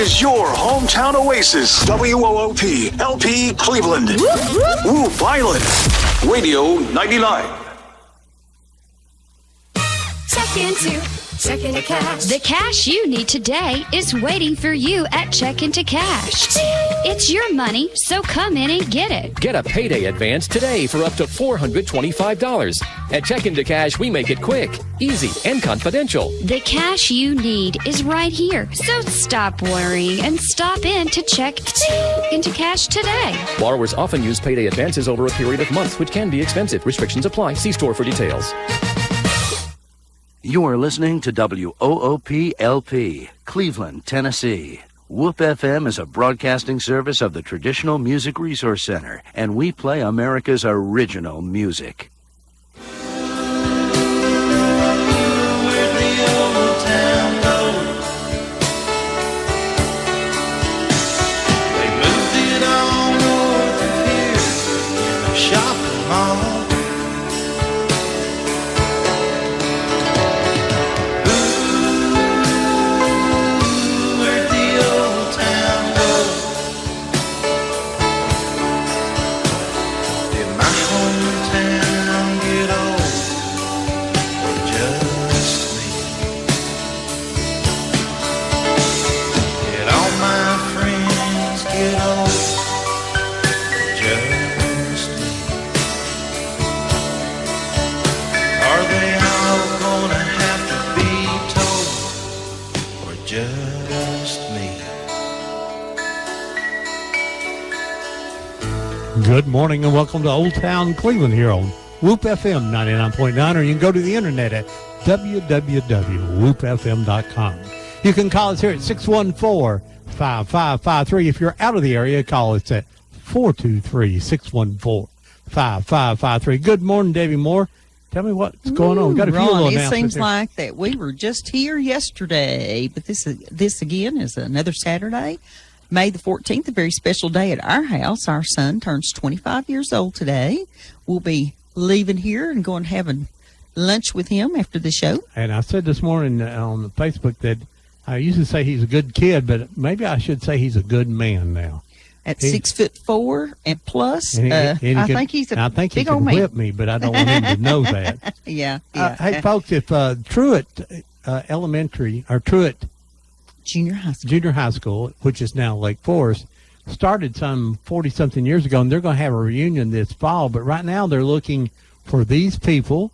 is your hometown oasis. WOOP LP Cleveland. Whoop Island. Radio 99. Check into cash. The cash you need today is waiting for you at Check Into Cash. It's your money, so come in and get it. Get a payday advance today for up to $425. At Check Into Cash, we make it quick, easy, and confidential. The cash you need is right here, so stop worrying and stop in to Check Into Cash today. Borrowers often use payday advances over a period of months, which can be expensive. Restrictions apply. See store for details. You are listening to WOOP-LP, Cleveland, Tennessee. Whoop FM is a broadcasting service of the Traditional Music Resource Center, and we play America's original music. Good morning and welcome to Old Town Cleveland here on Whoop FM 99.9, or you can go to the internet at www.whoopfm.com. You can call us here at 614-5553. If you're out of the area, call us at 423-614-5553. Good morning, Davey Moore. Tell me what's going on. We've got a few Ron, little it announcements seems here. like that we were just here yesterday, but this again is another Saturday. May the 14th, a very special day at our house. Our son turns 25 years old today. We'll be leaving here and going having lunch with him after the show. And I said this morning on Facebook that I used to say he's a good kid, but maybe I should say he's a good man now. At 6'4" and plus, and I think he's a big old man. He can whip me, but I don't want him to know that. Yeah. Hey, folks, if Truett Elementary or Truett Junior High School, which is now Lake Forest, started some 40-something years ago, and they're going to have a reunion this fall. But right now they're looking for these people,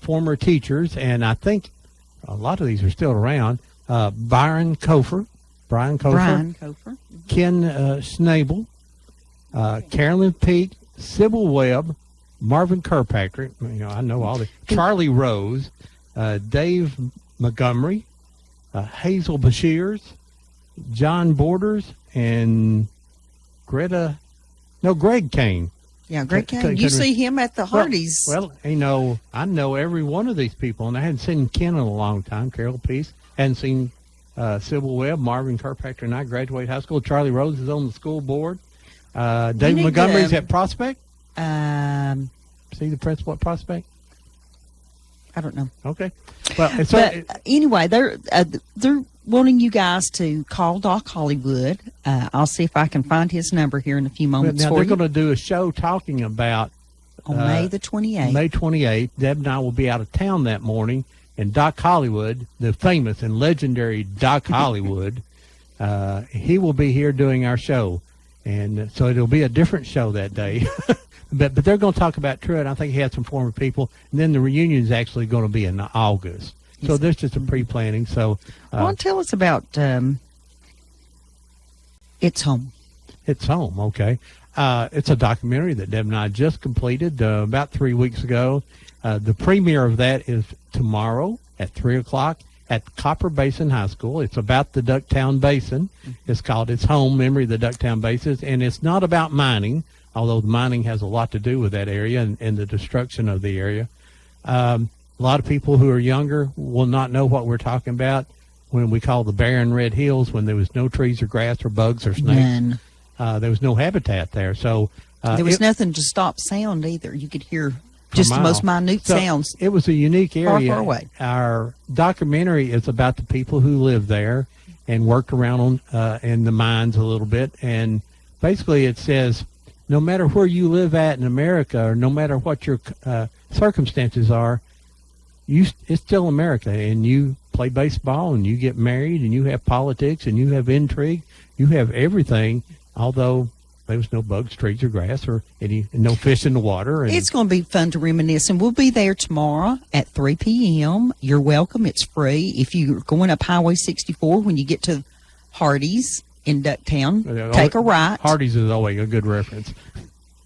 former teachers, and I think a lot of these are still around. Brian Kofer, Ken Schnabel, Carolyn Peak, Sybil Webb, Marvin Kirkpatrick, I know all the, Charlie Rose, Dave Montgomery, Hazel Bashirs, John Borders, and Greg Kane. Yeah, Greg Kane. You see him at the Hardee's. Well, I know every one of these people, and I hadn't seen Ken in a long time, Carol Peace. Hadn't seen Sybil Webb, Marvin Kirkpatrick, and I graduated high school. Charlie Rose is on the school board. David Montgomery's at Prospect. See the press what Prospect? I don't know. Okay. Well, anyway, they're wanting you guys to call Doc Hollywood. I'll see if I can find his number here in a few moments now for you. They're going to do a show talking about on May the 28th. May 28th. Deb and I will be out of town that morning, and Doc Hollywood, the famous and legendary Doc Hollywood, he will be here doing our show, and so it'll be a different show that day. But they're going to talk about Truett. I think he had some former people, and then the reunion is actually going to be in August. So there's just some pre-planning. So, tell us about It's Home. It's Home, okay. It's a documentary that Deb and I just completed about 3 weeks ago. The premiere of that is tomorrow at 3 o'clock at Copper Basin High School. It's about the Ducktown Basin. It's called It's Home, Memory of the Ducktown Basin, and it's not about mining, although the mining has a lot to do with that area and the destruction of the area. A lot of people who are younger will not know what we're talking about when we call the barren red hills, when there was no trees or grass or bugs or snakes. None. There was no habitat there. So there was nothing to stop sound either. You could hear just the most minute sounds. It was a unique area. Far away. Our documentary is about the people who live there, and worked around on in the mines a little bit. And basically it says, no matter where you live at in America, or no matter what your circumstances are, it's still America, and you play baseball, and you get married, and you have politics, and you have intrigue. You have everything, although there was no bugs, trees, or grass, or no fish in the water. And It's going to be fun to reminisce, and we'll be there tomorrow at 3 p.m. You're welcome. It's free. If you're going up Highway 64, when you get to Hardee's in Ducktown, take a right. Hardee's is always a good reference.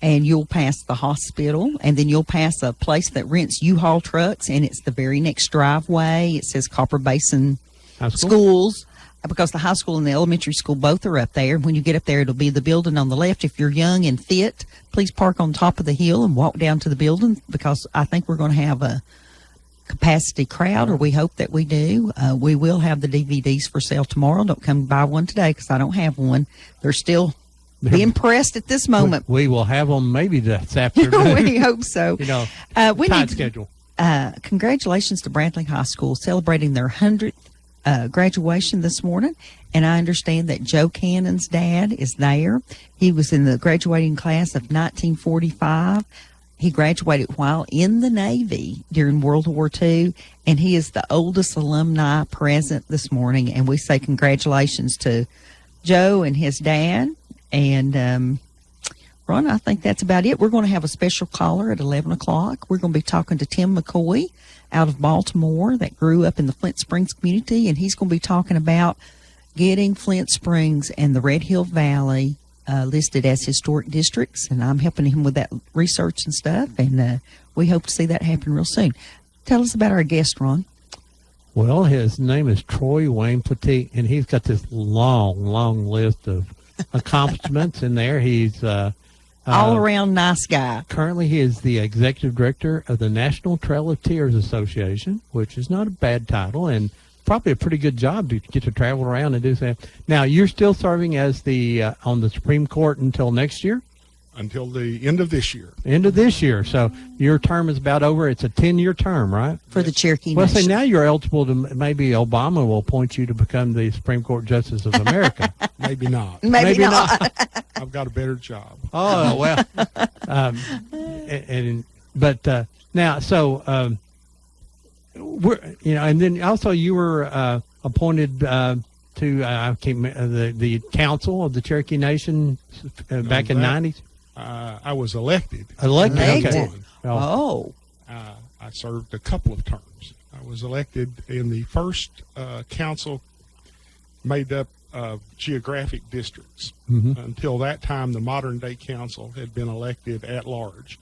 And you'll pass the hospital, and then you'll pass a place that rents U-Haul trucks, and it's the very next driveway. It says Copper Basin High school? Schools, because the high school and the elementary school both are up there. When you get up there, it'll be the building on the left. If you're young and fit, please park on top of the hill and walk down to the building, because I think we're going to have a capacity crowd, or we hope that we do. We will have the DVDs for sale tomorrow. Don't come buy one today, because I don't have one. They're still being pressed at this moment. We will have them maybe this afternoon. We hope so. We we tight need schedule. Congratulations to Bradley High School celebrating their 100th graduation this morning. And I understand that Joe Cannon's dad is there. He was in the graduating class of 1945. He graduated while in the Navy during World War II, and he is the oldest alumni present this morning. And we say congratulations to Joe and his dad. And Ron, I think that's about it. We're going to have a special caller at 11 o'clock. We're going to be talking to Tim McCoy out of Baltimore that grew up in the Flint Springs community, and he's going to be talking about getting Flint Springs and the Red Hill Valley listed as historic districts, and I'm helping him with that research and stuff, and we hope to see that happen real soon. Tell us about our guest, Ron. Well, his name is Troy Wayne Petit, and he's got this long list of accomplishments in there. He's all around nice guy. Currently, he is the executive director of the National Trail of Tears Association, which is not a bad title, and probably a pretty good job to get to travel around and do that. Now, you're still serving as the on the Supreme Court until next year? Until the end of this year. End of this year. So your term is about over. It's a 10-year term, right? For the Cherokee Well, Nation. say now you're eligible to, maybe Obama will appoint you to become the Supreme Court Justice of America. Maybe not. Maybe not. I've got a better job. Oh, well. Now, so we're, and then also you were appointed to the council of the Cherokee Nation back in the 90s. I was elected. Elected. Okay. Oh. I served a couple of terms. I was elected in the first council made up of geographic districts. Mm-hmm. Until that time, the modern-day council had been elected at large.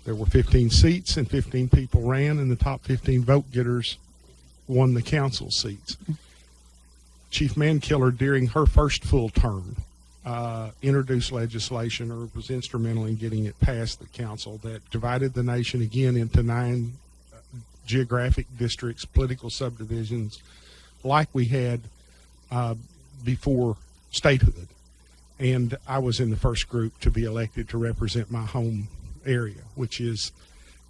There were 15 seats, and 15 people ran, and the top 15 vote-getters won the council seats. Chief Mankiller, during her first full term, introduced legislation, or was instrumental in getting it past the council, that divided the nation again into 9 geographic districts, political subdivisions, like we had before statehood. And I was in the first group to be elected to represent my home area, which is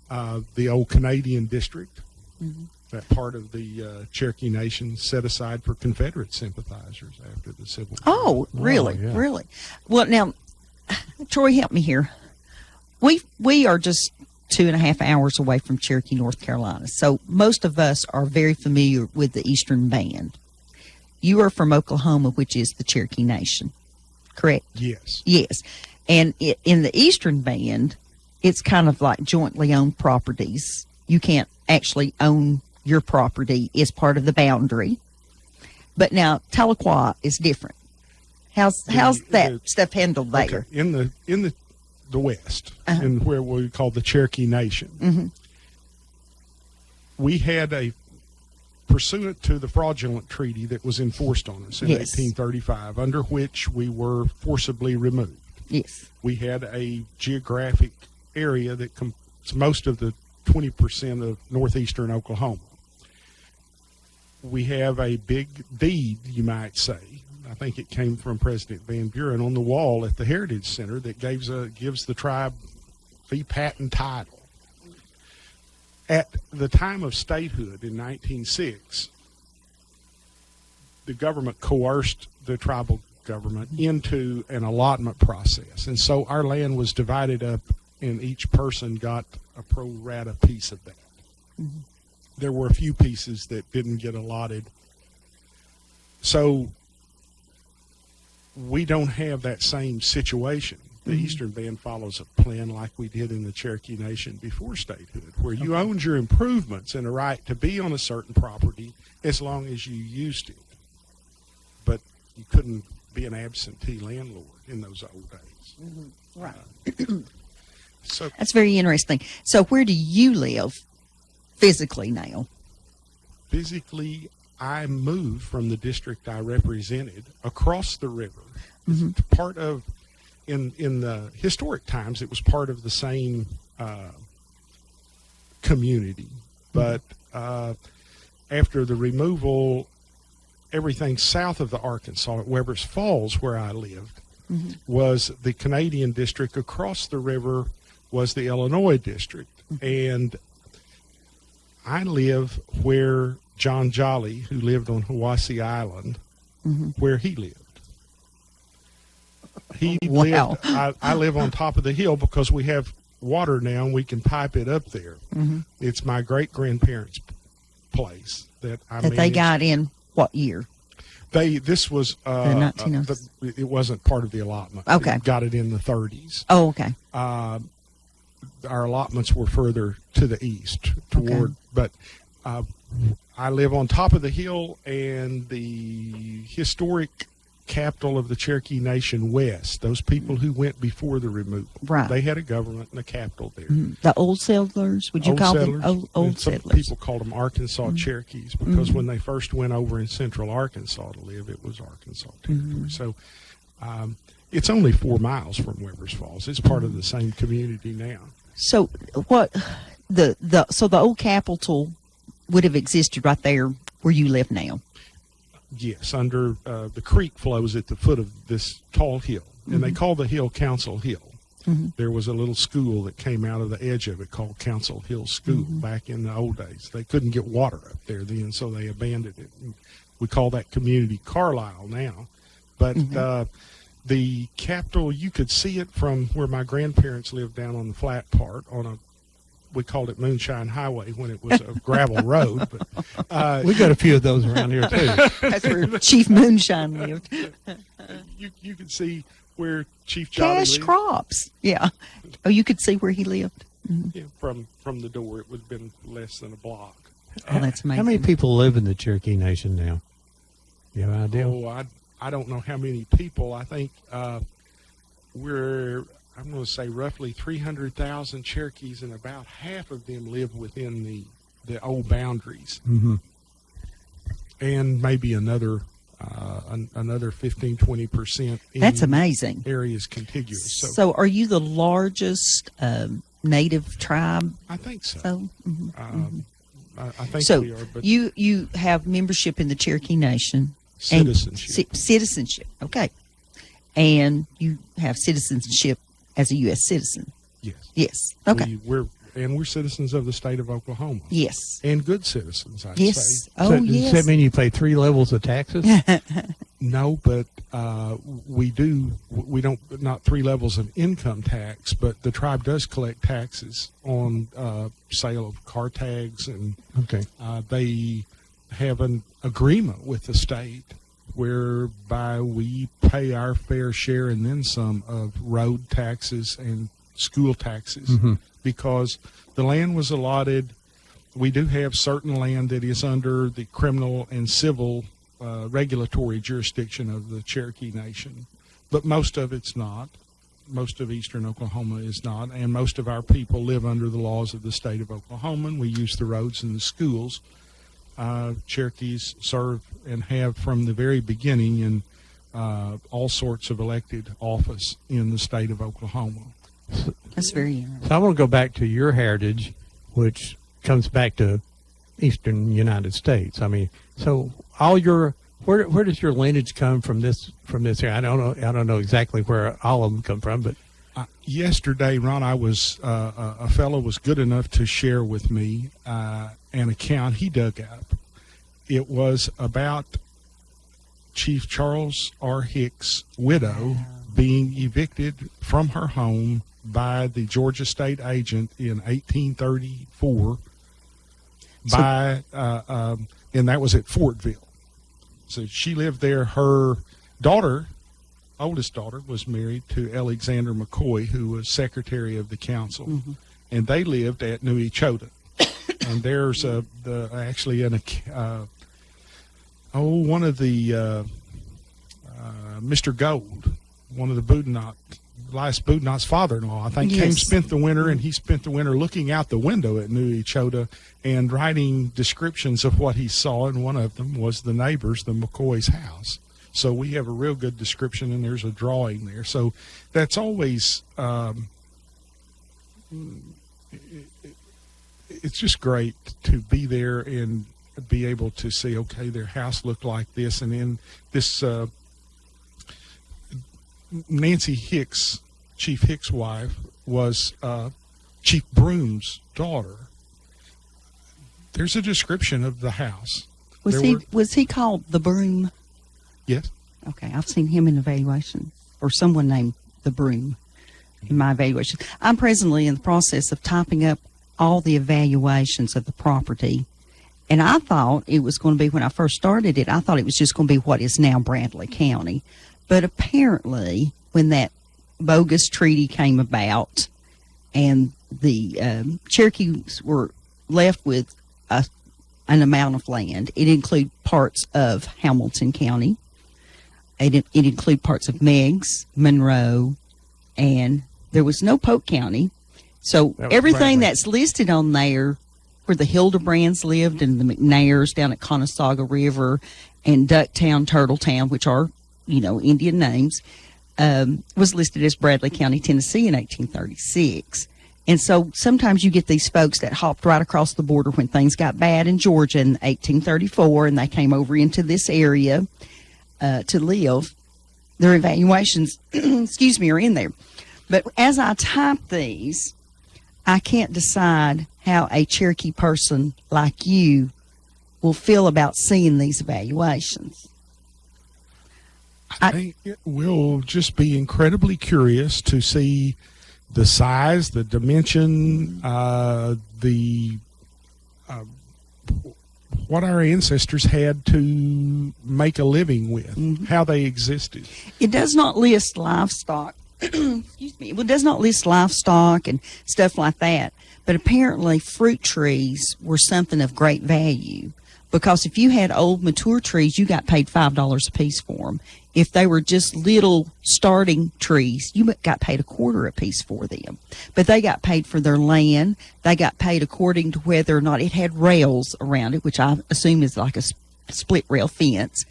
the old Canadian district. Mm-hmm. That part of the Cherokee Nation set aside for Confederate sympathizers after the Civil War. Oh, really? yeah. Really? Well, now, Troy, help me here. We are just 2.5 hours away from Cherokee, North Carolina. So most of us are very familiar with the Eastern Band. You are from Oklahoma, which is the Cherokee Nation, correct? Yes. Yes. And in the Eastern Band, it's kind of like jointly owned properties. You can't actually own your property. It's part of the boundary. But now Tahlequah is different. How's that stuff handled there? Okay. In the West, in where we call the Cherokee Nation, we had pursuant to the fraudulent treaty that was enforced on us in 1835, under which we were forcibly removed. Yes. We had a geographic area that it's most of the 20% of northeastern Oklahoma. We have a big deed, you might say. I think it came from President Van Buren on the wall at the Heritage Center that gives the tribe fee patent title. At the time of statehood in 1906, the government coerced the tribal government into an allotment process. And so our land was divided up, and each person got a pro rata piece of that. Mm-hmm. There were a few pieces that didn't get allotted. So we don't have that same situation. The Eastern Band follows a plan like we did in the Cherokee Nation before statehood, where you owned your improvements and a right to be on a certain property as long as you used it. But you couldn't be an absentee landlord in those old days. Right. So That's very interesting. So where do you live physically now? physically, I moved from the district I represented across the river. It's part of, in the historic times, it was part of the same community. But after the removal, everything south of the Arkansas, at Weber's Falls, where I lived, was the Canadian district. Across the river was the Illinois district. And I live where John Jolly, who lived on Hiwassee Island, where he lived. He Wow. lived, I live on top of the hill because we have water now and we can pipe it up there. It's my great-grandparents' place that I That they managed. got in what year? This was, The 1900s. it wasn't part of the allotment. Okay. It got it in the 30s. Oh, okay. Our allotments were further to the east toward, but I live on top of the hill, and the historic capital of the Cherokee Nation West, those people who went before the removal, Right. they had a government and a capital there. The old settlers, would you call settlers. them old And some settlers? people called them Arkansas Cherokees because when they first went over in central Arkansas to live, it was Arkansas territory. So it's only 4 miles from Weber's Falls. It's part of the same community now. So what so the old capital would have existed right there where you live now. Yes, under the creek flows at the foot of this tall hill, and they call the hill Council Hill. There was a little school that came out of the edge of it called Council Hill School back in the old days. They couldn't get water up there then, so they abandoned it. And we call that community Carlisle now. But the capital, you could see it from where my grandparents lived down on the flat part on a, we called it Moonshine Highway when it was a gravel road. But We got a few of those around here too. That's where Chief Moonshine lived. you could see where Chief Jolly Cash lived. crops. Yeah. Oh, you could see where he lived. Yeah, from the door, it would have been less than a block. Oh, that's amazing. How many people live in the Cherokee Nation now? You have an idea? Oh, I don't know how many people. I think I'm going to say roughly 300,000 Cherokees, and about half of them live within the old boundaries. And maybe another 15-20% in That's amazing. areas contiguous. So are you the largest native tribe? I think so. So, I think so we are, but you have membership in the Cherokee Nation. and citizenship. Citizenship, okay. And you have citizenship as a U.S. citizen. Yes. Yes, okay. We're citizens of the state of Oklahoma. Yes. And good citizens, I'd Yes. say. Oh, So yes. does that mean you pay 3 levels of taxes? No, but we don't, not 3 levels of income tax, but the tribe does collect taxes on sale of car tags, and Okay. they have an agreement with the state whereby we pay our fair share and then some of road taxes and school taxes because the land was allotted. We do have certain land that is under the criminal and civil regulatory jurisdiction of the Cherokee Nation, but most of it's not. Most of eastern Oklahoma is not, and most of our people live under the laws of the state of Oklahoma, and we use the roads and the schools. Cherokees serve and have from the very beginning in all sorts of elected office in the state of Oklahoma. That's very interesting. So I want to go back to your heritage, which comes back to eastern United States. I mean, so all your where does your lineage come from this area? I don't know exactly where all of them come from, but Yesterday, Ron, I was a fellow was good enough to share with me an account he dug up. It was about Chief Charles R. Hicks' widow being evicted from her home by the Georgia state agent in 1834 and that was at Fortville. So she lived there. Her daughter, oldest daughter, was married to Alexander McCoy, who was secretary of the council, and they lived at New Echota. And there's one of the Mr. Gold, one of the Boudinot, Elias Boudinot's father-in-law, I think, came, spent the winter, and he spent the winter looking out the window at New Echota and writing descriptions of what he saw, and one of them was the neighbors, the McCoy's house. So we have a real good description, and there's a drawing there. So that's always, it's just great to be there and be able to see, okay, their house looked like this, and then this Nancy Hicks, Chief Hicks' wife, was Chief Broom's daughter. There's a description of the house. Was he called the Broom? Yes. Okay, I've seen him in evaluation, or someone named the Broom in my evaluation. I'm presently in the process of typing up all the evaluations of the property, and I thought it was going to be, when I first started it, I thought it was just going to be what is now Bradley County. But apparently, when that bogus treaty came about and the Cherokees were left with an amount of land, it included parts of Hamilton County, it included parts of Meigs, Monroe, and there was no Polk County. So everything that's listed on there, where the Hildebrands lived and the McNairs down at Conestoga River and Ducktown, Turtletown, which are, Indian names, was listed as Bradley County, Tennessee in 1836. And so sometimes you get these folks that hopped right across the border when things got bad in Georgia in 1834, and they came over into this area to live. Their evaluations, are in there. But as I type these, I can't decide how a Cherokee person like you will feel about seeing these evaluations. I think we'll just be incredibly curious to see the size, the dimension, what our ancestors had to make a living with, how they existed. It does not list livestock. Excuse me. It does not list livestock and stuff like that. But apparently fruit trees were something of great value, because if you had old mature trees, you got paid $5 a piece for them. If they were just little starting trees, you got paid $0.25 a piece for them. But they got paid for their land. They got paid according to whether or not it had rails around it, which I assume is like a split rail fence.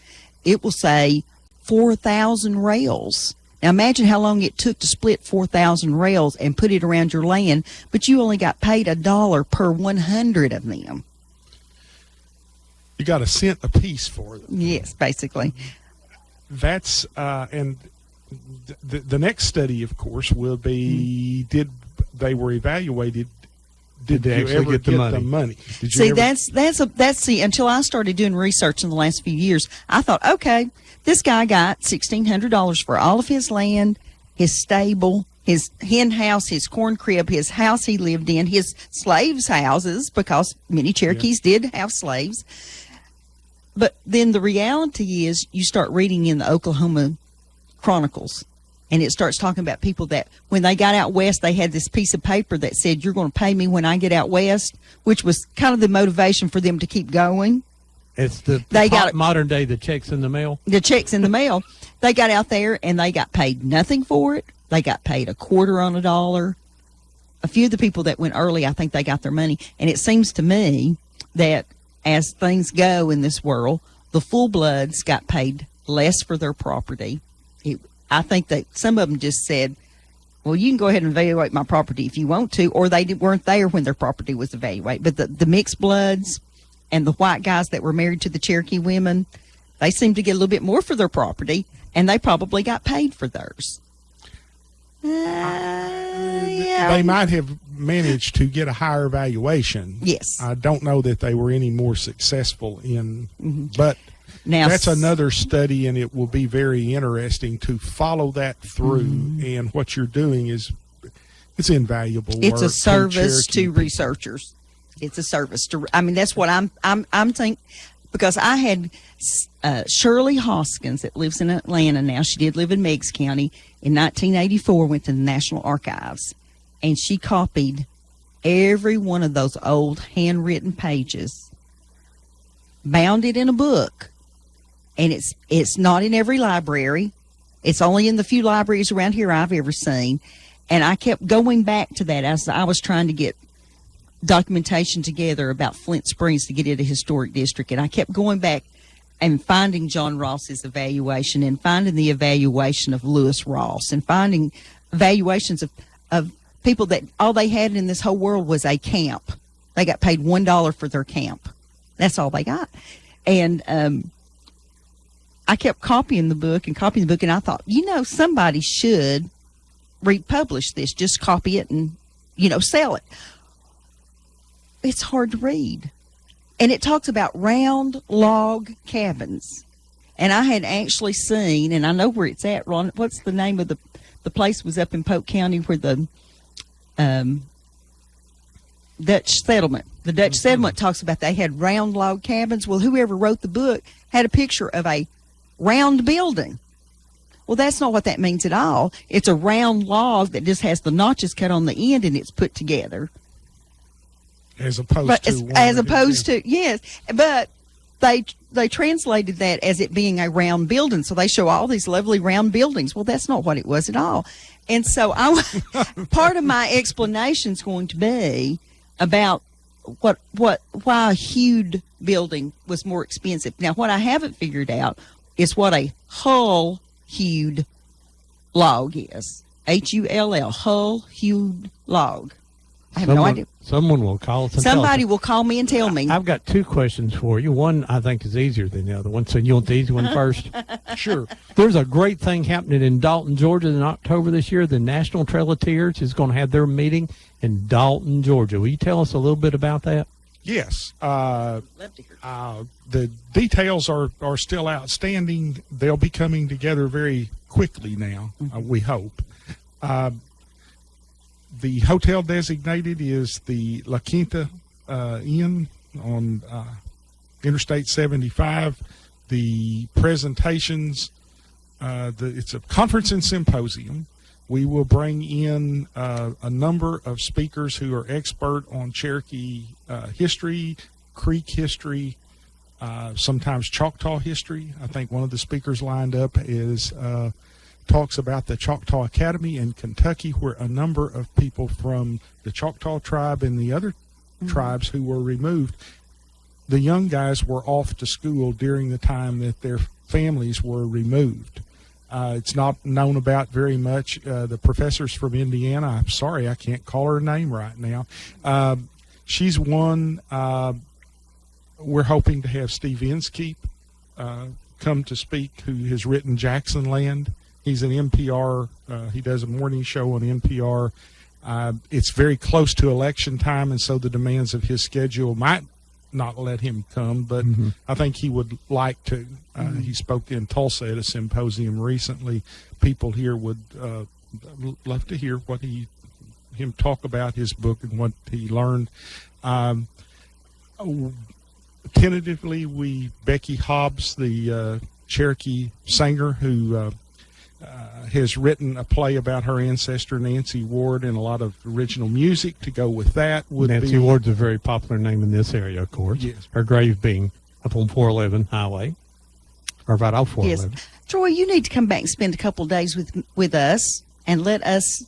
It will say 4,000 rails. Now imagine how long it took to split 4,000 rails and put it around your land, but you only got paid $1 per 100 of them. You got a cent a piece for them. Yes, basically. That's and the next study, of course, will be: did they were evaluated? Did they you actually ever get the money? Did you See, until I started doing research in the last few years, I thought, okay, this guy got $1,600 for all of his land, his stable, his hen house, his corn crib, his house he lived in, his slaves' houses, because many Cherokees did have slaves. But then the reality is, you start reading in the Oklahoma Chronicles, and it starts talking about people that when they got out west, they had this piece of paper that said, "You're going to pay me when I get out west," which was kind of the motivation for them to keep going. It's modern day, the checks in the mail. The checks in the mail. They got out there and they got paid nothing for it. They got paid $0.25 on a dollar. A few of the people that went early, I think they got their money. And it seems to me that as things go in this world, the full-bloods got paid less for their property. I think that some of them just said, well, you can go ahead and evaluate my property if you want to, or they weren't there when their property was evaluated. But the mixed bloods and the white guys that were married to the Cherokee women, they seemed to get a little bit more for their property, and they probably got paid for theirs. Yeah. They might have managed to get a higher valuation. Yes. I don't know that they were any more successful in, but Now, that's another study, and it will be very interesting to follow that through. And what you're doing is it's invaluable. It's work a service to Cherokee researchers. It's a service to. I mean, that's what I'm thinking, because I had Shirley Hoskins that lives in Atlanta now. She did live in Meigs County. In 1984, went to the National Archives, and she copied every one of those old handwritten pages, bound it in a book, and it's not in every library. It's only in the few libraries around here I've ever seen. And I kept going back to that as I was trying to get documentation together about Flint Springs to get it a historic district. And I kept going back and finding John Ross's evaluation and finding the evaluation of Lewis Ross and finding evaluations of people that all they had in this whole world was a camp. They got paid $1 for their camp. That's all they got. And I kept copying the book, and I thought, somebody should republish this. Just copy it and, sell it. It's hard to read. And it talks about round log cabins. And I had actually seen, and I know where it's at, Ron. What's the name of the place was up in Polk County where the Dutch settlement. The Dutch settlement talks about they had round log cabins. Well, whoever wrote the book had a picture of a round building. Well, that's not what that means at all. It's a round log that just has the notches cut on the end and it's put together. as opposed to yes, but they translated that as it being a round building, so they show all these lovely round buildings. Well, that's not what it was at all. And so part of my explanation is going to be about why a hewed building was more expensive. Now, what I haven't figured out is what a hull hewed log is. Hull, hull hewed log. I have no idea. Someone will call us and tell us. Somebody will call me and tell me. I've got two questions for you. One I think is easier than the other one. So you want the easy one first? Sure. There's a great thing happening in Dalton, Georgia in October this year. The National Trail of Tears is going to have their meeting in Dalton, Georgia. Will you tell us a little bit about that? Yes. Love to hear. The details are still outstanding. They'll be coming together very quickly now, we hope. The hotel designated is the La Quinta Inn on Interstate 75. The presentations, it's a conference and symposium. We will bring in a number of speakers who are expert on Cherokee history, Creek history, sometimes Choctaw history. I think one of the speakers lined up talks about the Choctaw Academy in Kentucky, where a number of people from the Choctaw tribe and the other tribes who were removed, the young guys were off to school during the time that their families were removed. It's not known about very much. The professor's from Indiana. I'm sorry, I can't call her name right now. She's one. We're hoping to have Steve Inskeep come to speak, who has written Jackson Land. He's an NPR. He does a morning show on NPR. It's very close to election time, and so the demands of his schedule might not let him come, but I think he would like to. He spoke in Tulsa at a symposium recently. People here would love to hear what him talk about his book and what he learned. Tentatively, Becky Hobbs, the Cherokee singer who has written a play about her ancestor, Nancy Ward, and a lot of original music to go with that. Nancy Ward's a very popular name in this area, of course. Yes. Her grave being up on 411 Highway, or right off 411. Yes. Troy, you need to come back and spend a couple of days with us and let us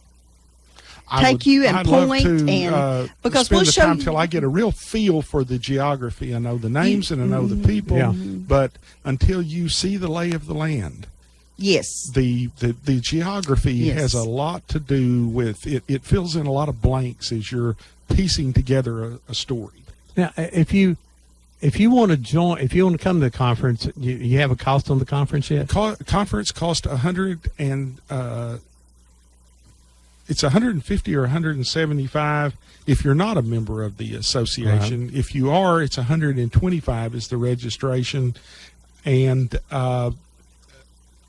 take you and I'd point love to, and because spend we'll the show time you till I get a real feel for the geography. I know the names and I know the people, Yeah. but until you see the lay of the land, yes, the geography Yes. has a lot to do with it. It fills in a lot of blanks as you're piecing together a story. Now, if you want to join, if you want to come to the conference, you have a cost on the conference yet? Conference cost it's $150 or $175 if you're not a member of the association. If you are, it's $125 is the registration. and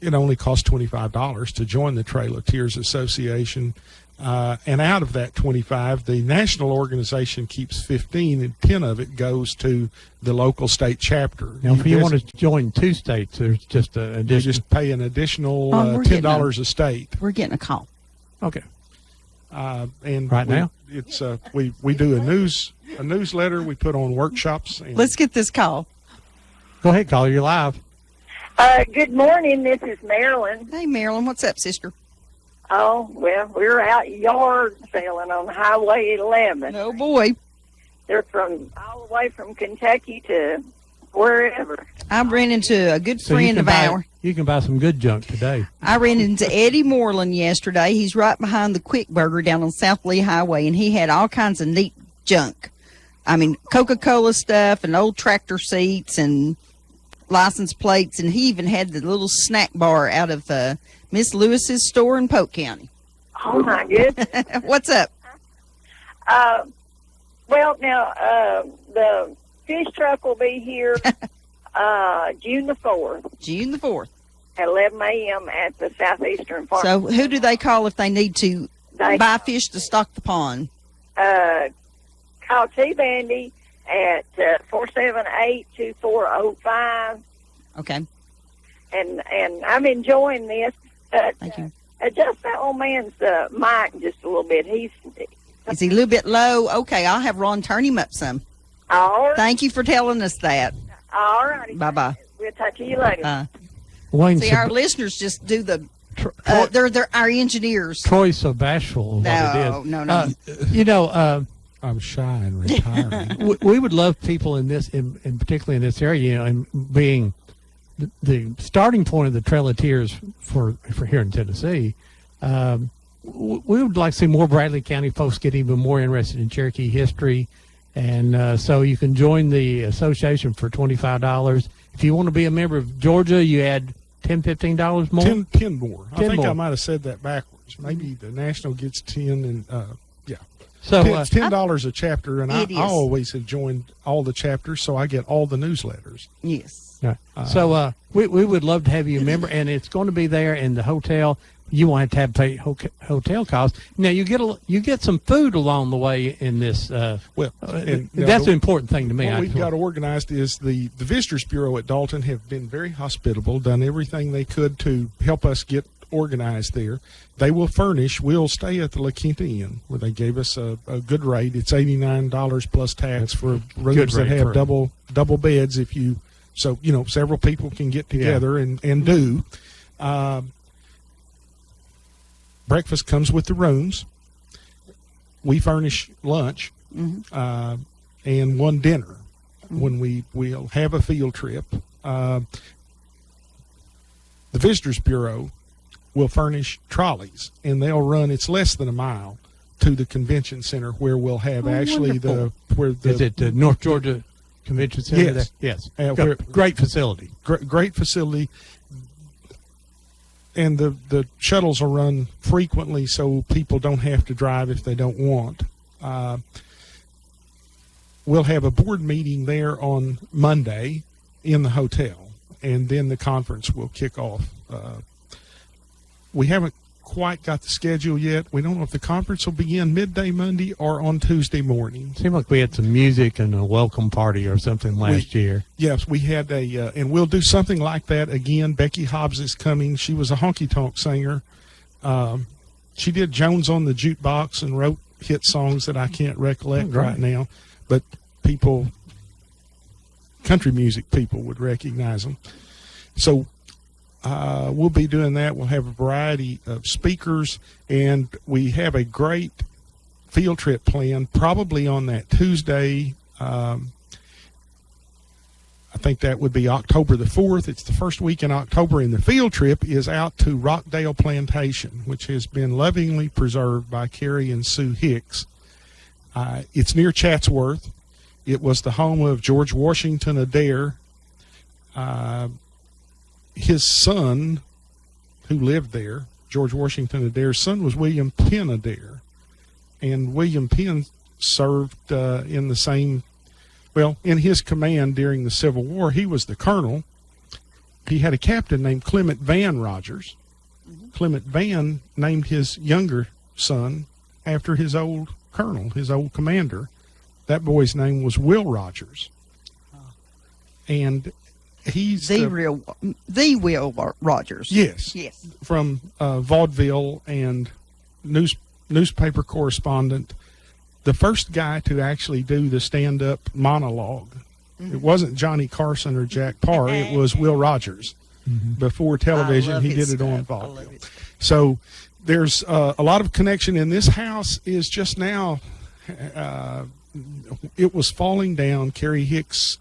it only costs $25 to join the Trail of Tears Association. And out of that 25, the national organization keeps 15, and 10 of it goes to the local state chapter. Now, if you want to join 2 states, there's just an You additional. just pay an additional we're getting $10 a state. We're getting a call. Okay. And Right now? it's we do a newsletter. We put on workshops. And Let's get this call. Go ahead, caller. You're live. Good morning. This is Marilyn. Hey, Marilyn, what's up, sister? Oh, well, we're out yard selling on Highway 11. Oh, boy. They're from all the way from Kentucky to wherever. I ran into a good So you friend can of buy ours. you can buy some good junk today. I ran into Eddie Moreland yesterday. He's right behind the Quick Burger down on South Lee Highway, and he had all kinds of neat junk. I mean, Coca-Cola stuff and old tractor seats and license plates, and he even had the little snack bar out of Miss Lewis's store in Polk County. Oh, my goodness. What's up? Well, now, the fish truck will be here June the 4th June the 4th. at 11 a.m. at the Southeastern Farm. So who do they call if they need to They- buy fish to stock the pond? Call T-Bandy at 478-2405. Okay, And I'm enjoying this. thank you. Adjust that old man's mic just a little bit. He's Is he a little bit low? Okay, I'll have Ron turn him up some. all right. Thank you for telling us that. All righty. Bye-bye. We'll talk to you later. Wayne, See, our listeners just do the. They're our engineers. Troy's so bashful. Of what No, it is. no. You know, I'm shy and retiring. we would love people in this, in particularly in this area, you know, and being the starting point of the Trail of Tears for here in Tennessee. We would like to see more Bradley County folks get even more interested in Cherokee history, and so you can join the association for $25. If you want to be a member of Georgia, you add $10-15 more. 10 more. I 10 think I more. might have said that backwards. Maybe the national gets 10, and yeah. So It's $10 a chapter, and I It is. always have joined all the chapters, so I get all the newsletters. Yes. right. We would love to have you a member, and it's going to be there in the hotel. You won't have to pay hotel costs. Now you get some food along the way in this. Well, and now That's the- an important thing to me. What I we've feel. got organized is the Visitors Bureau at Dalton have been very hospitable, done everything they could to help us get organized there. They will furnish. We'll stay at the La Quinta Inn, where they gave us a good rate. It's $89 plus tax for rooms that rate have for- double beds. If you several people can get together and do. Breakfast comes with the rooms. We furnish lunch and one dinner when we'll have a field trip. The Visitors Bureau will furnish trolleys, and they'll run. It's less than a mile to the convention center where we'll have actually Is it the North Georgia Convention Center? Yes. There? Yes. Where- Great facility. great facility. And the shuttles are run frequently, so people don't have to drive if they don't want. We'll have a board meeting there on Monday in the hotel, and then the conference will kick off. We haven't quite got the schedule yet. We don't know if the conference will begin midday Monday or on Tuesday morning. Seemed like we had some music and a welcome party or something last year. Yes, we had and we'll do something like that again. Becky Hobbs is coming. She was a honky-tonk singer. She did Jones on the Jukebox and wrote hit songs that I can't recollect right now, but country music people would recognize them. So we'll be doing that. We'll have a variety of speakers, and we have a great field trip planned probably on that Tuesday. I think that would be October the 4th. It's the first week in October, and the field trip is out to Rockdale Plantation, which has been lovingly preserved by Carrie and Sue Hicks. It's near Chatsworth. It was the home of George Washington Adair. His son, who lived there, George Washington Adair's son, was William Penn Adair. And William Penn served in his command during the Civil War. He was the colonel, he had a captain named Clement Van Rogers. Clement Van named his younger son after his old colonel, his old commander. That boy's name was Will Rogers. And he's The Will Rogers. yes, Yes. from vaudeville and newspaper correspondent, the first guy to actually do the stand-up monologue. It wasn't Johnny Carson or Jack Parr. It was Will Rogers. Before television, he did it on vaudeville. So there's a lot of connection. And this house is just now, it was falling down. Kerry Hicks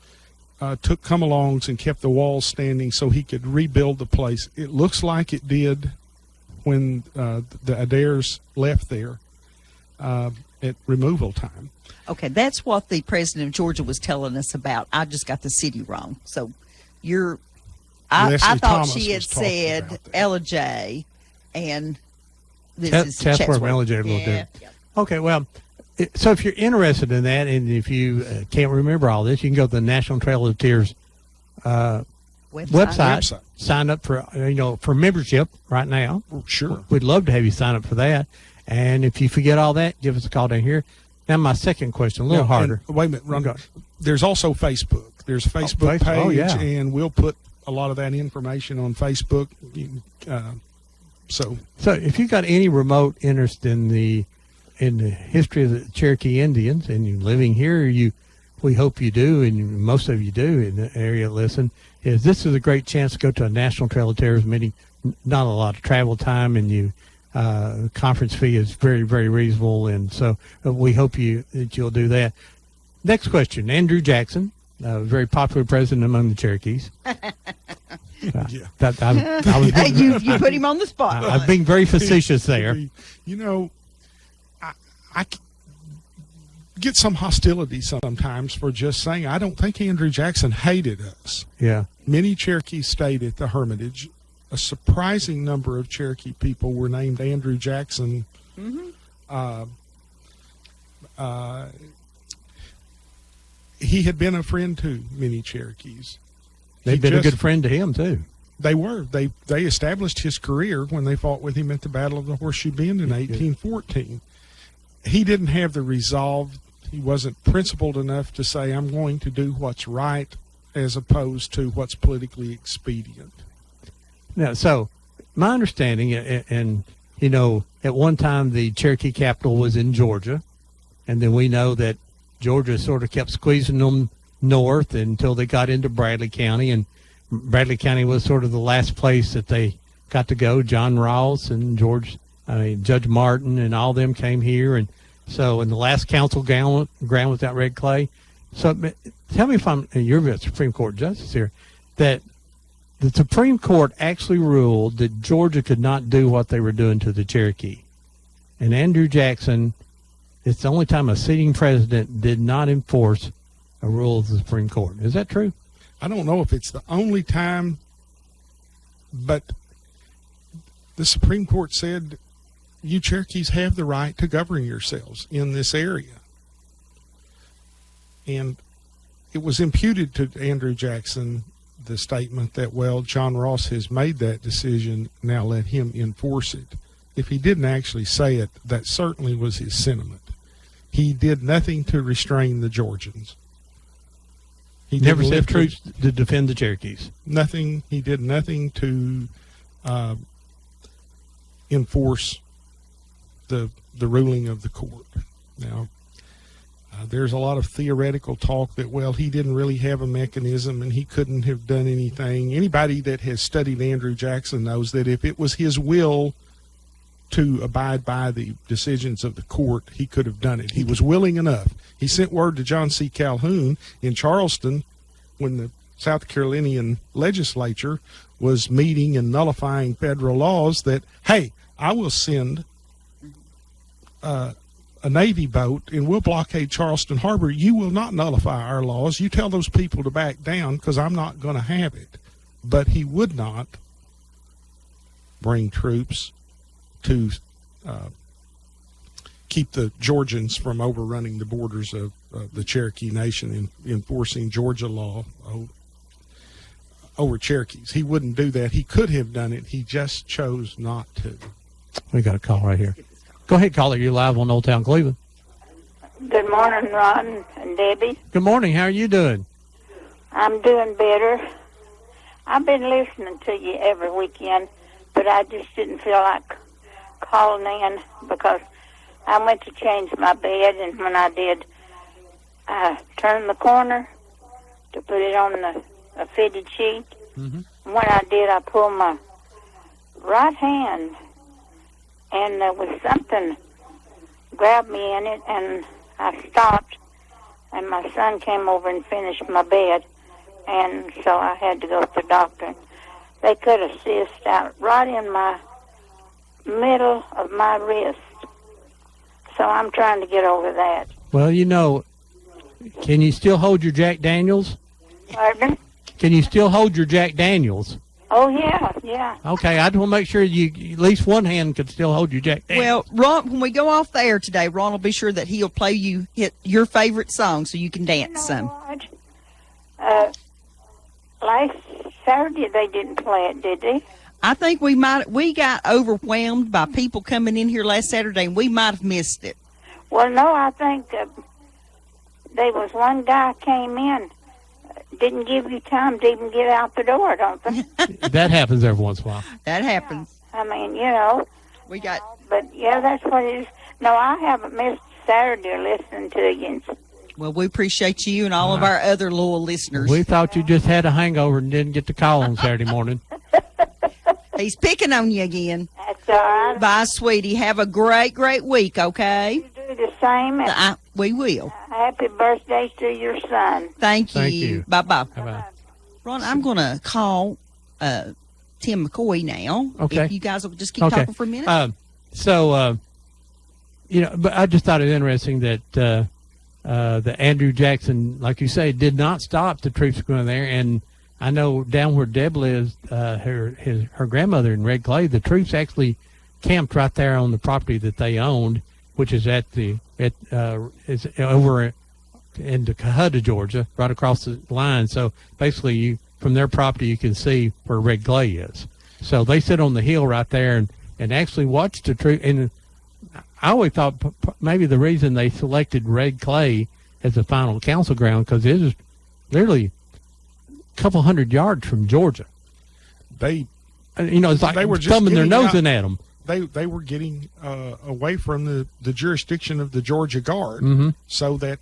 took come-alongs and kept the walls standing so he could rebuild the place. It looks like it did when the Adaires left there at removal time. Okay, that's what the president of Georgia was telling us about. I just got the city wrong. So I Leslie thought Thomas she had was talking said about that. Ella J, and this is Chatsworth and Ella J a little Yeah. different. Okay, well, so if you're interested in that, and if you can't remember all this, you can go to the National Trail of Tears website. Sign up for for membership right now. Sure. We'd love to have you sign up for that. And if you forget all that, give us a call down here. Now, my second question, a little harder. And wait a minute, Ron. Go. There's also Facebook. There's a Facebook page, Oh, yeah. and we'll put a lot of that information on Facebook. So if you've got any remote interest in the history of the Cherokee Indians, and you're living here, we hope you do, and most of you do in the area listen, this is a great chance to go to a National Trail of Terrors meeting. Not a lot of travel time, and conference fee is very, very reasonable, and so we hope that you'll do that. Next question, Andrew Jackson, a very popular president among the Cherokees. yeah. You put him on the spot. I'm being very facetious there. I get some hostility sometimes for just saying I don't think Andrew Jackson hated us. Yeah. Many Cherokees stayed at the Hermitage. A surprising number of Cherokee people were named Andrew Jackson. He had been a friend to many Cherokees. They've been a good friend to him, too. They were. They established his career when they fought with him at the Battle of the Horseshoe Bend in 1814. He didn't have the resolve. He wasn't principled enough to say, I'm going to do what's right as opposed to what's politically expedient. Now, so my understanding, and at one time the Cherokee capital was in Georgia, and then we know that Georgia sort of kept squeezing them north until they got into Bradley County, and Bradley County was sort of the last place that they got to go. John Ross and Judge Martin and all them came here, and so in the last council ground was that red clay. So tell me if you're a Supreme Court justice here, that the Supreme Court actually ruled that Georgia could not do what they were doing to the Cherokee. And Andrew Jackson, it's the only time a sitting president did not enforce a rule of the Supreme Court. Is that true? I don't know if it's the only time, but the Supreme Court said you Cherokees have the right to govern yourselves in this area. And it was imputed to Andrew Jackson the statement that, well, John Ross has made that decision, now let him enforce it. If he didn't actually say it, that certainly was his sentiment. He did nothing to restrain the Georgians. He Never didn't sent lift troops to defend the Cherokees. Nothing. He did nothing to enforce the ruling of the court. Now, there's a lot of theoretical talk that, well, he didn't really have a mechanism and he couldn't have done anything. Anybody that has studied Andrew Jackson knows that if it was his will to abide by the decisions of the court, he could have done it. He was willing enough. He sent word to John C. Calhoun in Charleston when the South Carolinian legislature was meeting and nullifying federal laws that, hey, I will send a Navy boat and we'll blockade Charleston Harbor. You will not nullify our laws. You tell those people to back down because I'm not going to have it. But he would not bring troops to keep the Georgians from overrunning the borders of the Cherokee Nation and enforcing Georgia law. over Cherokees. He wouldn't do that. He could have done it. He just chose not to. We got a call right here. Go ahead, caller. You're live on Old Town Cleveland. Good morning, Ron and Debbie. Good morning. How are you doing? I'm doing better. I've been listening to you every weekend, but I just didn't feel like calling in because I went to change my bed, and when I did, I turned the corner to put it on a fitted sheet. Mm-hmm. When I did, I pulled my right hand, and there was something grabbed me in it, and I stopped, and my son came over and finished my bed, and so I had to go to the doctor. They cut a cyst out right in my middle of my wrist, so I'm trying to get over that. Well, you know, can you still hold your Jack Daniels? Pardon? Can you still hold your Jack Daniels? Oh, yeah. Okay, I just want to make sure you at least one hand could still hold your Jack Daniels. Well, Ron, when we go off the air today, Ron will be sure that he'll play you your favorite song so you can dance some. What? Last Saturday they didn't play it, did they? I think we got overwhelmed by people coming in here last Saturday, and we might have missed it. Well, no, I think there was one guy came in, didn't give you time to even get out the door, don't they? That happens every once in a while. That happens. I mean, you know. We got. But yeah, that's what it is. No, I haven't missed Saturday listening to you. Well, we appreciate you and all of our other loyal listeners. We thought you just had a hangover and didn't get the call on Saturday morning. He's picking on you again. That's all right. Bye, sweetie. Have a great, great week, okay? You do the same. And we will. happy birthday to your son. Thank you. Thank you. Bye-bye. Bye-bye. Ron, I'm going to call Tim McCoy now. Okay. If you guys will just keep talking for a minute. But I just thought it interesting that Andrew Jackson, like you say, did not stop the troops going there. And I know down where Deb lives, her grandmother in Red Clay, the troops actually camped right there on the property that they owned, which is is over into Cohutta, Georgia, right across the line. So basically, from their property, you can see where Red Clay is. So they sit on the hill right there and actually watch the troop. And I always thought maybe the reason they selected Red Clay as the final council ground because it is literally a couple hundred yards from Georgia. It's like they were just thumbing their nose out. in at them. They were getting away from the jurisdiction of the Georgia Guard, Mm-hmm. so that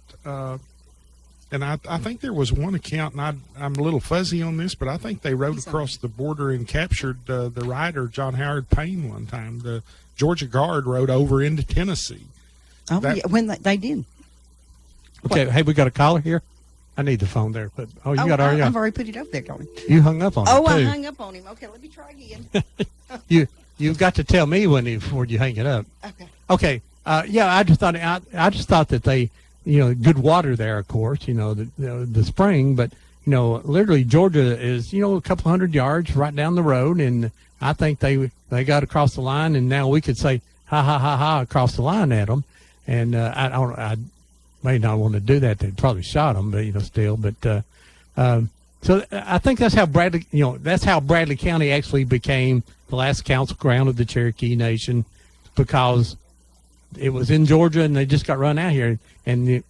and I think there was one account, and I'm a little fuzzy on this, but I think they rode across the border and captured the rider John Howard Payne one time. The Georgia Guard rode over into Tennessee. Oh, yeah, when they did. Okay, hey, we got a caller here. I need the phone there, but I've already put it up there, Tony. You hung up on it. Oh, too. I hung up on him. Okay, let me try again. You've got to tell me before you hang it up. Okay. Okay. I just thought that they, good water there, of course, the spring, but literally Georgia is, a couple hundred yards right down the road, and I think they got across the line, and now we could say ha ha ha ha across the line at them, and I may not want to do that. They'd probably shot them, but still, but so I think that's how Bradley County actually became the last council ground of the Cherokee Nation, because it was in Georgia and they just got run out here. And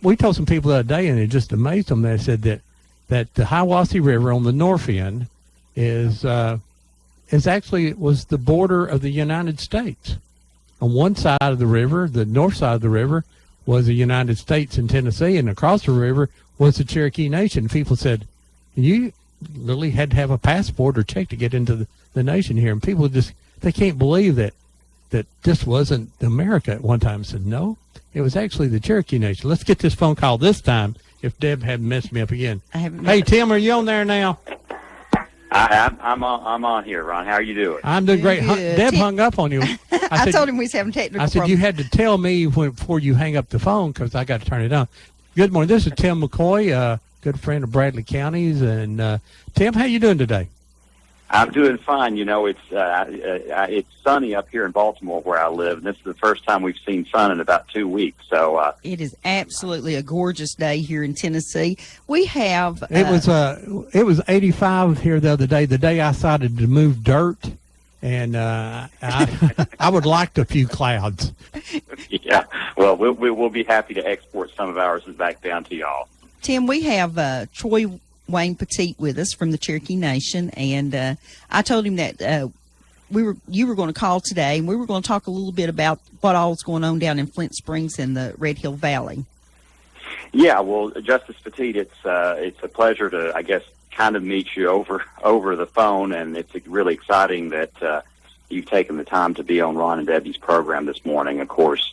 we told some people the other day, and it just amazed them. They said that the Hiwassee River on the north end was the border of the United States. On one side of the river, the north side of the river, was the United States and Tennessee, and across the river was the Cherokee Nation. People said, you literally had to have a passport or check to get into the nation here. And people they can't believe that this wasn't America at one time. I said, no, it was actually the Cherokee Nation. Let's get this phone call this time if Deb hadn't messed me up again. Hey, Tim, are you on there now? I'm on here, Ron. How are you doing? I'm doing great. Deb hung up on you. I told him we was having technical problems. I said, you had to tell me before you hang up the phone because I got to turn it on. Good morning. This is Tim McCoy, good friend of Bradley County's. And Tim, how you doing today? I'm doing fine. You know, it's sunny up here in Baltimore where I live, and this is the first time we've seen sun in about 2 weeks. So it is absolutely a gorgeous day here in Tennessee. We have it was 85 here the other day. The day I decided to move dirt, and I would like a few clouds. yeah. Well, we'll be happy to export some of ours back down to y'all. Tim, we have Troy Wayne Petit with us from the Cherokee Nation, and I told him that you were going to call today, and we were going to talk a little bit about what all is going on down in Flint Springs and the Red Hill Valley. Yeah, well, Justice Petit, it's a pleasure to, I guess, kind of meet you over the phone, and it's really exciting that you've taken the time to be on Ron and Debbie's program this morning. Of course,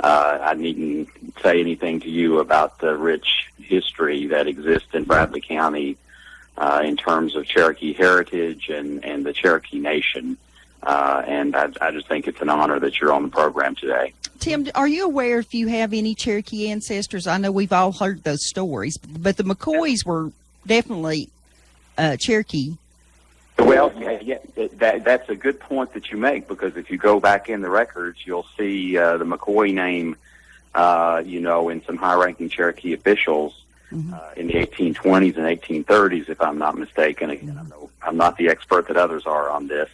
I needn't say anything to you about the rich history that exists in Bradley County in terms of Cherokee heritage and the Cherokee Nation. And I just think it's an honor that you're on the program today. Tim, are you aware if you have any Cherokee ancestors? I know we've all heard those stories, but the McCoys were definitely Cherokee. Well, yeah, that's a good point that you make, because if you go back in the records, you'll see the McCoy name, in some high-ranking Cherokee officials in the 1820s and 1830s, if I'm not mistaken. Again, I'm not the expert that others are on this.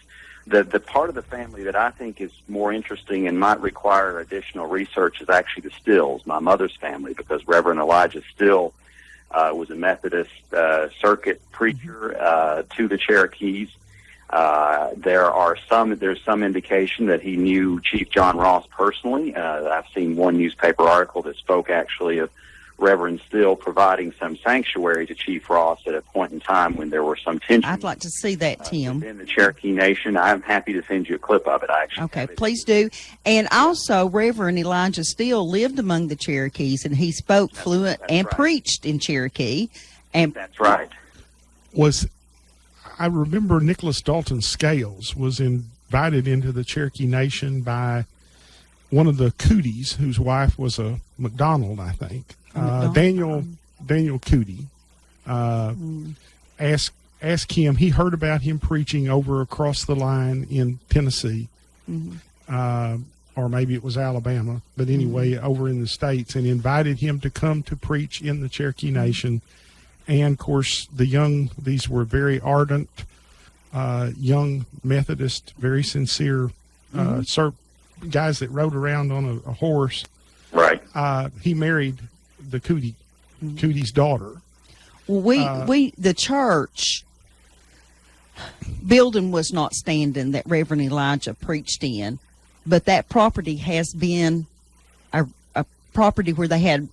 The part of the family that I think is more interesting and might require additional research is actually the Stills, my mother's family, because Reverend Elijah Still was a Methodist circuit preacher to the Cherokees. There's some indication that he knew Chief John Ross personally. I've seen one newspaper article that spoke actually of Reverend Still providing some sanctuary to Chief Ross at a point in time when there were some tension. I'd like to see that, Tim. Within the Cherokee Nation. I'm happy to send you a clip of it, actually. Okay, please do. And also, Reverend Elijah Still lived among the Cherokees, and he spoke fluent and preached in Cherokee. And that's right. I remember Nicholas Dalton Scales was invited into the Cherokee Nation by one of the Cooties, whose wife was a McDonald, I think. Daniel Cootie asked him. He heard about him preaching over across the line in Tennessee, or maybe it was Alabama, but anyway, over in the States, and invited him to come to preach in the Cherokee Nation. And of course, these were very ardent, young Methodist, very sincere, guys that rode around on a horse. Right. He married the Cootie's daughter. Well, the church building was not standing that Reverend Elijah preached in, but that property has been a property where they had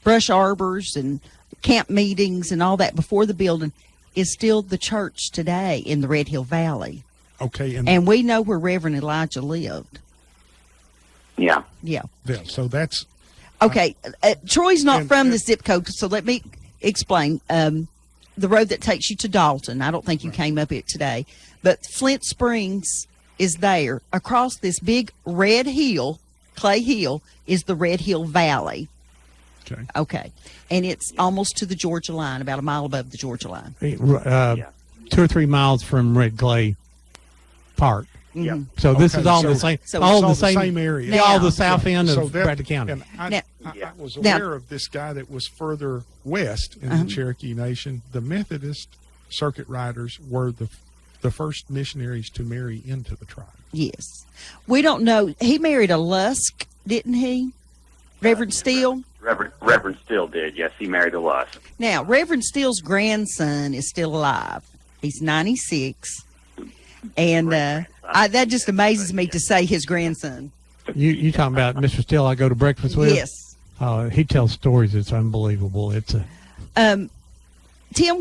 brush arbors and camp meetings and all that before the building, is still the church today in the Red Hill Valley. Okay. And we know where Reverend Elijah lived. Yeah. Yeah. Yeah. So that's okay. Troy's not from the zip code, so let me explain. The road that takes you to Dalton, I don't think you came up it today, but Flint Springs is there. Across this big red hill, clay hill, is the Red Hill Valley. Okay. And it's almost to the Georgia line, about a mile above the Georgia line. 2 or 3 miles from Red Clay Park. Yeah. So this is all the same. So all it's the same area. Yeah, all the south end So of that- Bradley County. And I was aware of this guy that was further west in the Cherokee Nation. The Methodist circuit riders were the first missionaries to marry into the tribe. Yes. We don't know. He married a Lusk, didn't he? Reverend Steele? Reverend Still did, yes. He married a Lusk. Now, Reverend Steele's grandson is still alive. He's 96. And that just amazes me to say his grandson. You talking about Mr. Steele I go to breakfast with? Yes. He tells stories. It's unbelievable. It's Tim,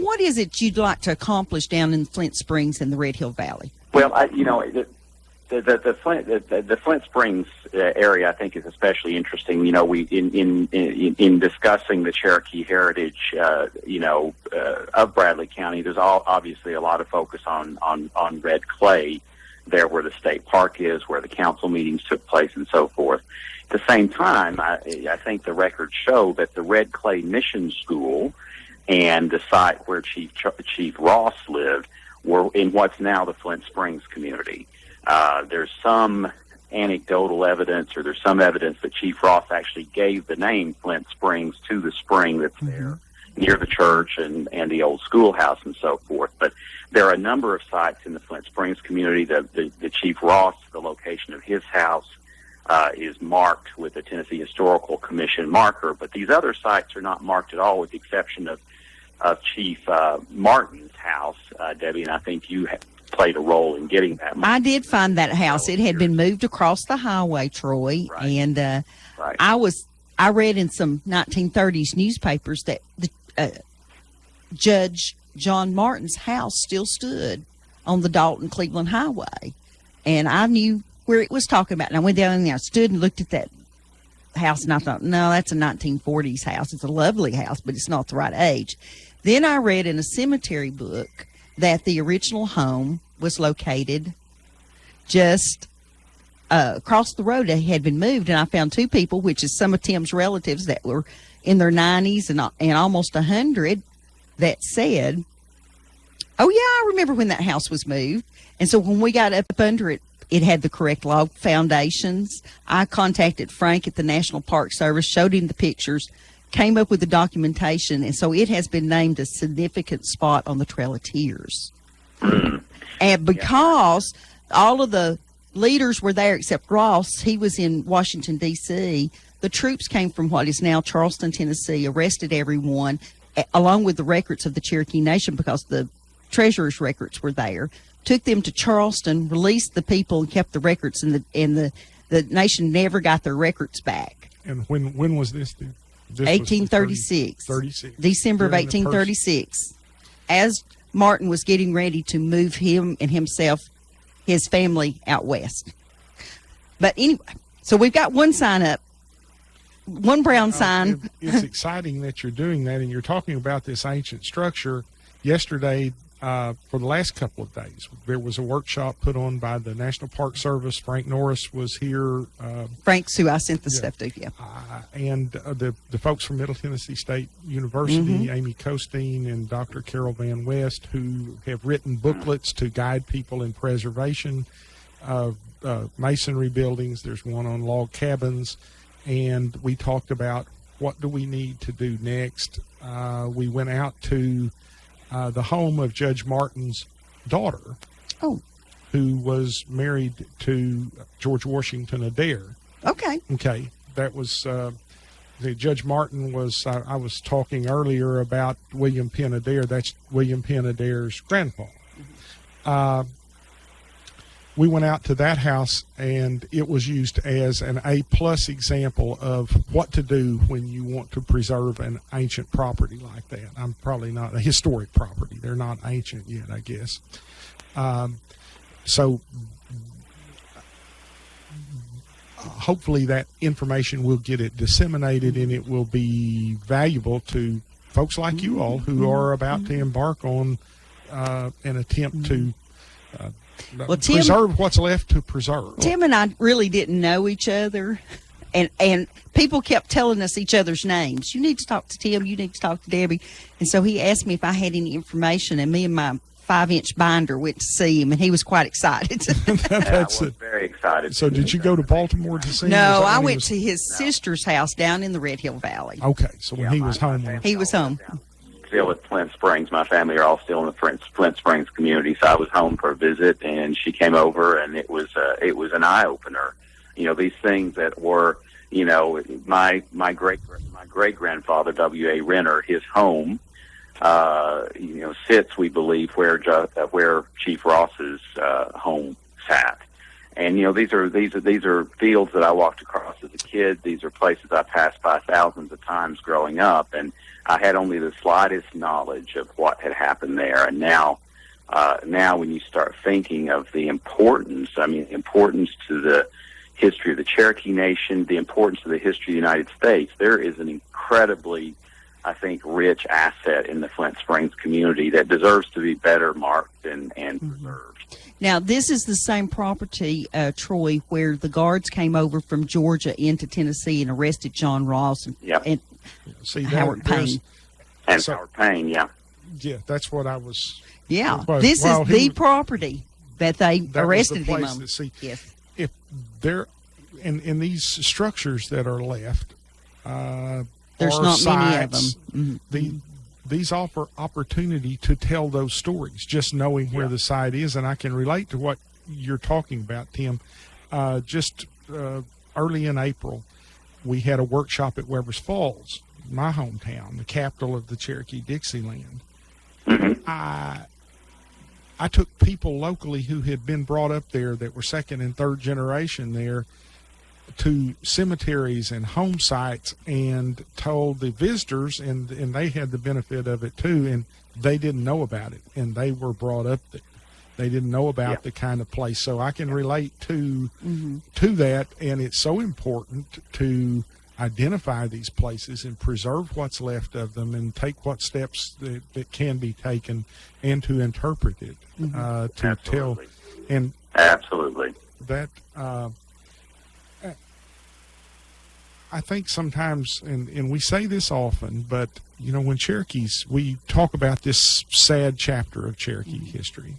what is it you'd like to accomplish down in Flint Springs and the Red Hill Valley? Well, the Flint Springs area, I think, is especially interesting. You know, we in discussing the Cherokee heritage, of Bradley County, there's obviously a lot of focus on Red Clay, there where the state park is, where the council meetings took place, and so forth. At the same time, I think the records show that the Red Clay Mission School and the site where Chief Ross lived were in what's now the Flint Springs community. There's some anecdotal evidence, or there's some evidence that Chief Ross actually gave the name Flint Springs to the spring that's there near the church and the old schoolhouse and so forth. But there are a number of sites in the Flint Springs community. The Chief Ross, the location of his house, is marked with the Tennessee Historical Commission marker, but these other sites are not marked at all, with the exception of Chief Martin's house, Debbie, and I think you played a role in getting that. I did find that house. It had been moved across the highway, Troy, and Right. I read in some 1930s newspapers that the Judge John Martin's house still stood on the Dalton Cleveland Highway, and I knew where it was talking about. And I went down there, I stood and looked at that house, and I thought, no, that's a 1940s house. It's a lovely house, but it's not the right age. Then I read in a cemetery book that the original home was located just across the road. It had been moved, and I found two people, which is some of Tim's relatives that were in their 90s and almost 100, that said, oh, yeah, I remember when that house was moved. And so when we got up under it, it had the correct log foundations. I contacted Frank at the National Park Service, showed him the pictures, came up with the documentation, and so it has been named a significant spot on the Trail of Tears. And because all of the leaders were there except Ross, he was in Washington, D.C., the troops came from what is now Charleston, Tennessee, arrested everyone, along with the records of the Cherokee Nation, because the treasurer's records were there, took them to Charleston, released the people, and kept the records, and the nation never got their records back. And when was this? This was 1836. 36. December of During the 1836. As Martin was getting ready to move him and his family out west. But anyway, so we've got one sign up, one brown sign. It's exciting that you're doing that, and you're talking about this ancient structure. Yesterday, for the last couple of days, there was a workshop put on by the National Park Service. Frank Norris was here. Frank's who I sent the stuff to, and the folks from Middle Tennessee State University, Amy Costeen and Dr. Carol Van West, who have written booklets to guide people in preservation of masonry buildings. There's one on log cabins, and we talked about what do we need to do next. We went out to the home of Judge Martin's daughter, who was married to George Washington Adair. Okay, that was Judge Martin was. I was talking earlier about William Penn Adair. That's William Penn Adair's grandpa. We went out to that house, and it was used as an A+ example of what to do when you want to preserve an ancient property like that. I'm probably not a historic property. They're not ancient yet, I guess. So hopefully that information will get it disseminated, and it will be valuable to folks like you all who are about to embark on an attempt to preserve what's left to preserve. Tim and I really didn't know each other, and people kept telling us each other's names. You need to talk to Tim, you need to talk to Debbie. And so he asked me if I had any information, and me and my 5-inch binder went to see him, and he was quite excited. I was very excited. So did you go to Baltimore to see him? No, I went to his sister's house down in the Red Hill Valley. Okay, so when he was home. He was home. Still at Flint Springs. My family are all still in the Flint Springs community, so I was home for a visit, and she came over, and it was an eye opener. You know, these things that were, you know, my great grandfather W.A. Renner, his home, sits, we believe, where Chief Ross's home sat. And you know, these are fields that I walked across as a kid. These are places I passed by thousands of times growing up, and I had only the slightest knowledge of what had happened there. And now when you start thinking of the importance, the importance to the history of the Cherokee Nation, the importance of the history of the United States, there is an incredibly, I think, rich asset in the Flint Springs community that deserves to be better marked and preserved. Now, this is the same property, Troy, where the guards came over from Georgia into Tennessee and arrested John Ross and Howard Payne. And Howard Payne, yeah. Yeah, that's what I was. Yeah, Well, this well, is he the was- property that they That was the arrested him place on. that, see, Yes. if they're in these structures that are left, There's are not many of sites, them. Mhm. These offer opportunity to tell those stories, just knowing where the site is. And I can relate to what you're talking about, Tim. Just early in April, we had a workshop at Weber's Falls, my hometown, the capital of the Cherokee Dixieland. I took people locally who had been brought up there that were second and third generation there to cemeteries and home sites and told the visitors, and they had the benefit of it too, and they didn't know about it, and they were brought up there. They didn't know about the kind of place. So I can relate to that, and it's so important to identify these places and preserve what's left of them and take what steps that can be taken and to interpret it, to tell. And Absolutely. that I think sometimes, and we say this often, but you know, when Cherokees, we talk about this sad chapter of Cherokee history,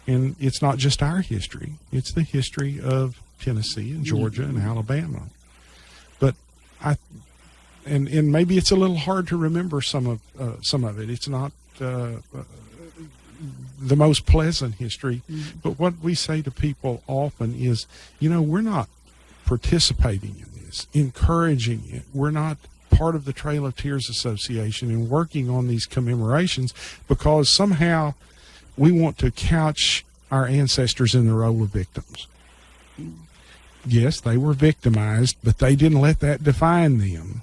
and it's not just our history; it's the history of Tennessee and Georgia and Alabama. But and maybe it's a little hard to remember some of it. It's not the most pleasant history, but what we say to people often is, you know, we're not participating in this, encouraging it. We're not part of the Trail of Tears Association and working on these commemorations because somehow we want to couch our ancestors in the role of victims. Yes, they were victimized, but they didn't let that define them.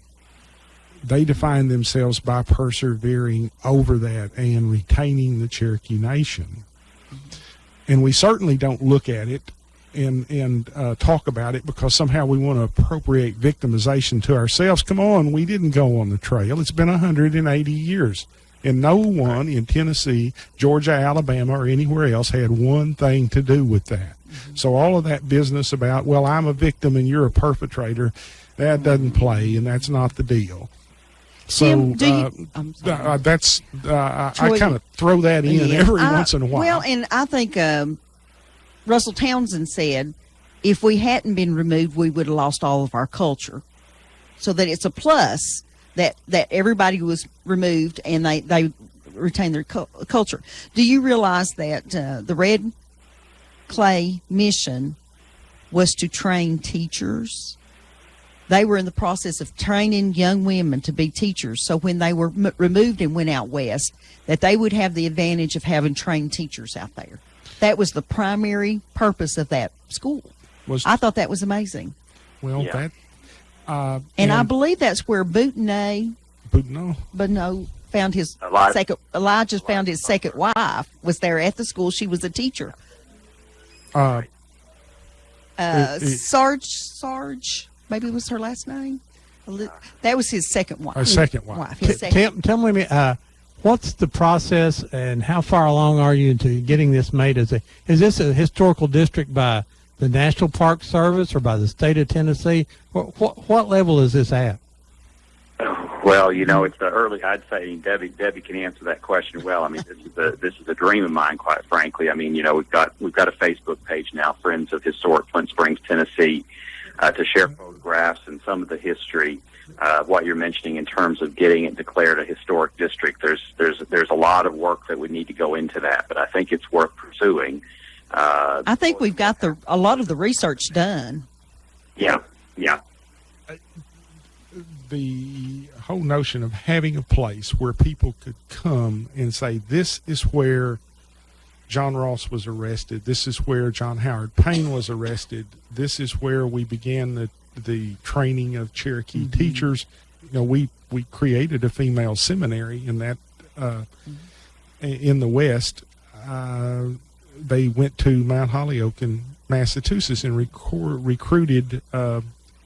They defined themselves by persevering over that and retaining the Cherokee Nation. And we certainly don't look at it and talk about it because somehow we want to appropriate victimization to ourselves. Come on, we didn't go on the trail. It's been 180 years. And no one in Tennessee, Georgia, Alabama, or anywhere else had one thing to do with that. So all of that business about, well, I'm a victim and you're a perpetrator, that doesn't play, and that's not the deal. So Tim, I'm sorry. that's I Troy, kind of throw that in every once in a while. Well, and I think Russell Townsend said, if we hadn't been removed, we would have lost all of our culture. So that it's a plus that everybody was removed and they retained their culture. Do you realize that the Red Clay mission was to train teachers? They were in the process of training young women to be teachers. So when they were removed and went out west, that they would have the advantage of having trained teachers out there. That was the primary purpose of that school. I thought that was amazing. Well, that... and I believe that's where Boudinot found his Elijah found his second wife, was there at the school. She was a teacher. Sarge, maybe was her last name. That was his second wife. His second. Tell me, what's the process and how far along are you into getting this made? Is this a historical district by the National Park Service or by the state of Tennessee? What level is this at? Well, you know, it's the early. I'd say Debbie can answer that question well. I mean, this is a dream of mine, quite frankly. I mean, you know, we've got a Facebook page now, Friends of Historic Flint Springs, Tennessee, to share photographs and some of the history. What you're mentioning in terms of getting it declared a historic district. There's a lot of work that would need to go into that, but I think it's worth pursuing. I think we've got a lot of the research done. Yeah. The whole notion of having a place where people could come and say, this is where John Ross was arrested. This is where John Howard Payne was arrested. This is where we began the training of Cherokee teachers. You know, we created a female seminary in that in the West. They went to Mount Holyoke in Massachusetts and recruited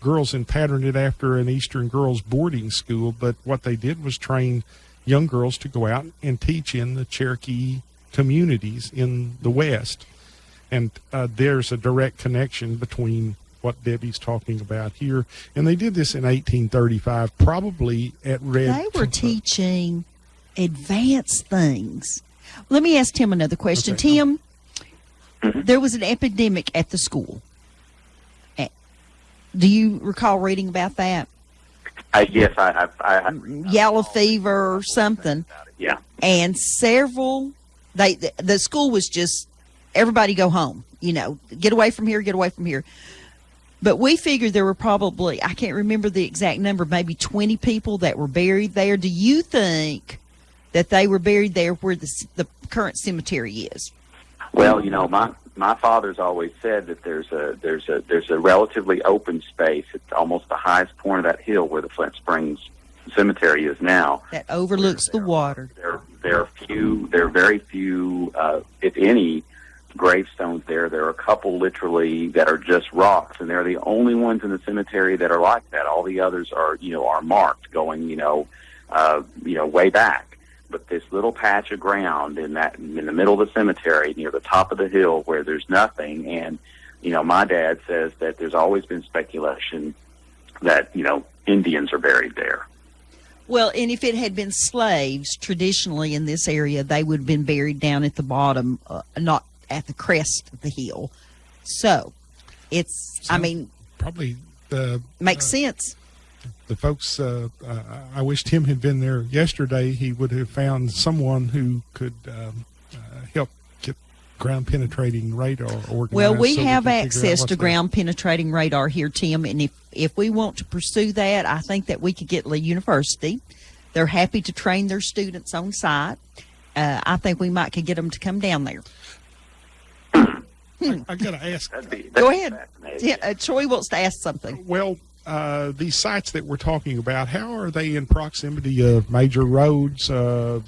girls and patterned it after an Eastern girls' boarding school. But what they did was train young girls to go out and teach in the Cherokee communities in the West. And there's a direct connection between what Debbie's talking about here. And they did this in 1835, probably at Red. They were teaching advance things. Let me ask Tim another question. Tim, there was an epidemic at the school. Do you recall reading about that? Yes, I Yellow fever or something. Yeah. And several, the school was just, everybody go home, get away from here, get away from here. But we figured there were probably, I can't remember the exact number, maybe 20 people that were buried there. Do you think that they were buried there where the current cemetery is? Well, my father's always said that there's a relatively open space at almost the highest point of that hill where the Flint Springs Cemetery is now. That overlooks the water. There are very few, if any, gravestones there. There are a couple literally that are just rocks, and they're the only ones in the cemetery that are like that. All the others are marked going way back. But this little patch of ground in the middle of the cemetery near the top of the hill where there's nothing, and my dad says that there's always been speculation that Indians are buried there. Well, and if it had been slaves traditionally in this area, they would have been buried down at the bottom, not at the crest of the hill. So it's probably makes sense. The folks, I wish Tim had been there yesterday. He would have found someone who could help get ground penetrating radar organized. Well, we so have can figure out access what's to there. ground penetrating radar here, Tim, and if we want to pursue that, I think that we could get Lee University. They're happy to train their students on site. I think we might could get them to come down there. I got to ask. Go ahead. Yeah, Troy wants to ask something. Well, these sites that we're talking about, how are they in proximity of major roads? How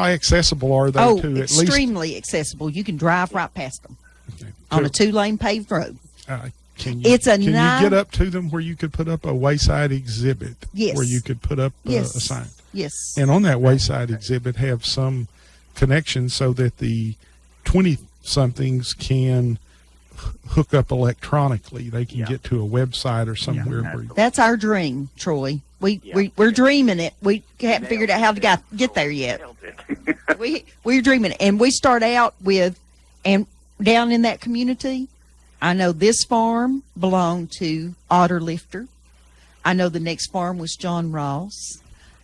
accessible are they to at least? Extremely accessible. You can drive right past them on a 2-lane paved road. Can you get up to them where you could put up a wayside exhibit? Yes. Where you could put up a sign? Yes. And on that wayside exhibit have some connection so that the 20-somethings can hook up electronically. They can get to a website or somewhere. That's our dream, Troy. We're dreaming it. We haven't figured out how to get there yet. We're dreaming it. And we start out with, and down in that community, I know this farm belonged to Otter Lifter. I know the next farm was John Ross.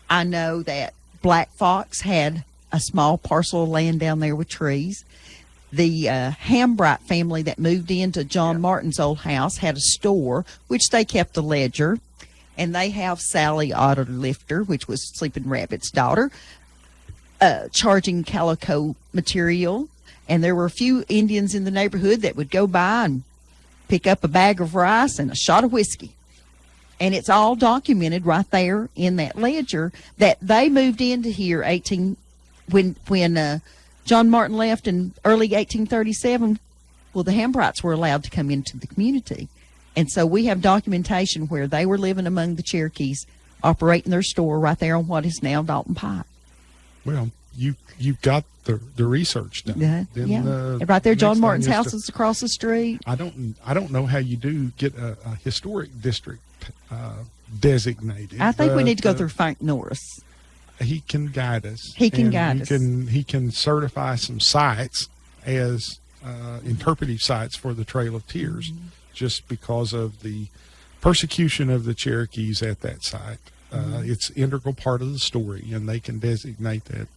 I know that Black Fox had a small parcel of land down there with trees. The Hambright family that moved into John Martin's old house had a store, which they kept a ledger. And they have Sally Otter Lifter, which was Sleeping Rabbit's daughter, charging calico material. And there were a few Indians in the neighborhood that would go by and pick up a bag of rice and a shot of whiskey. And it's all documented right there in that ledger that they moved into here when John Martin left in early 1837. Well, the Hambrights were allowed to come into the community. And so we have documentation where they were living among the Cherokees, operating their store right there on what is now Dalton Pike. Well, you've got the research done. And right there, John Martin's house is across the street. I don't know how you do get a historic district designated. I think we need to go through Frank Norris. He can guide us. He can certify some sites as interpretive sites for the Trail of Tears, just because of the persecution of the Cherokees at that site. It's an integral part of the story, and they can designate that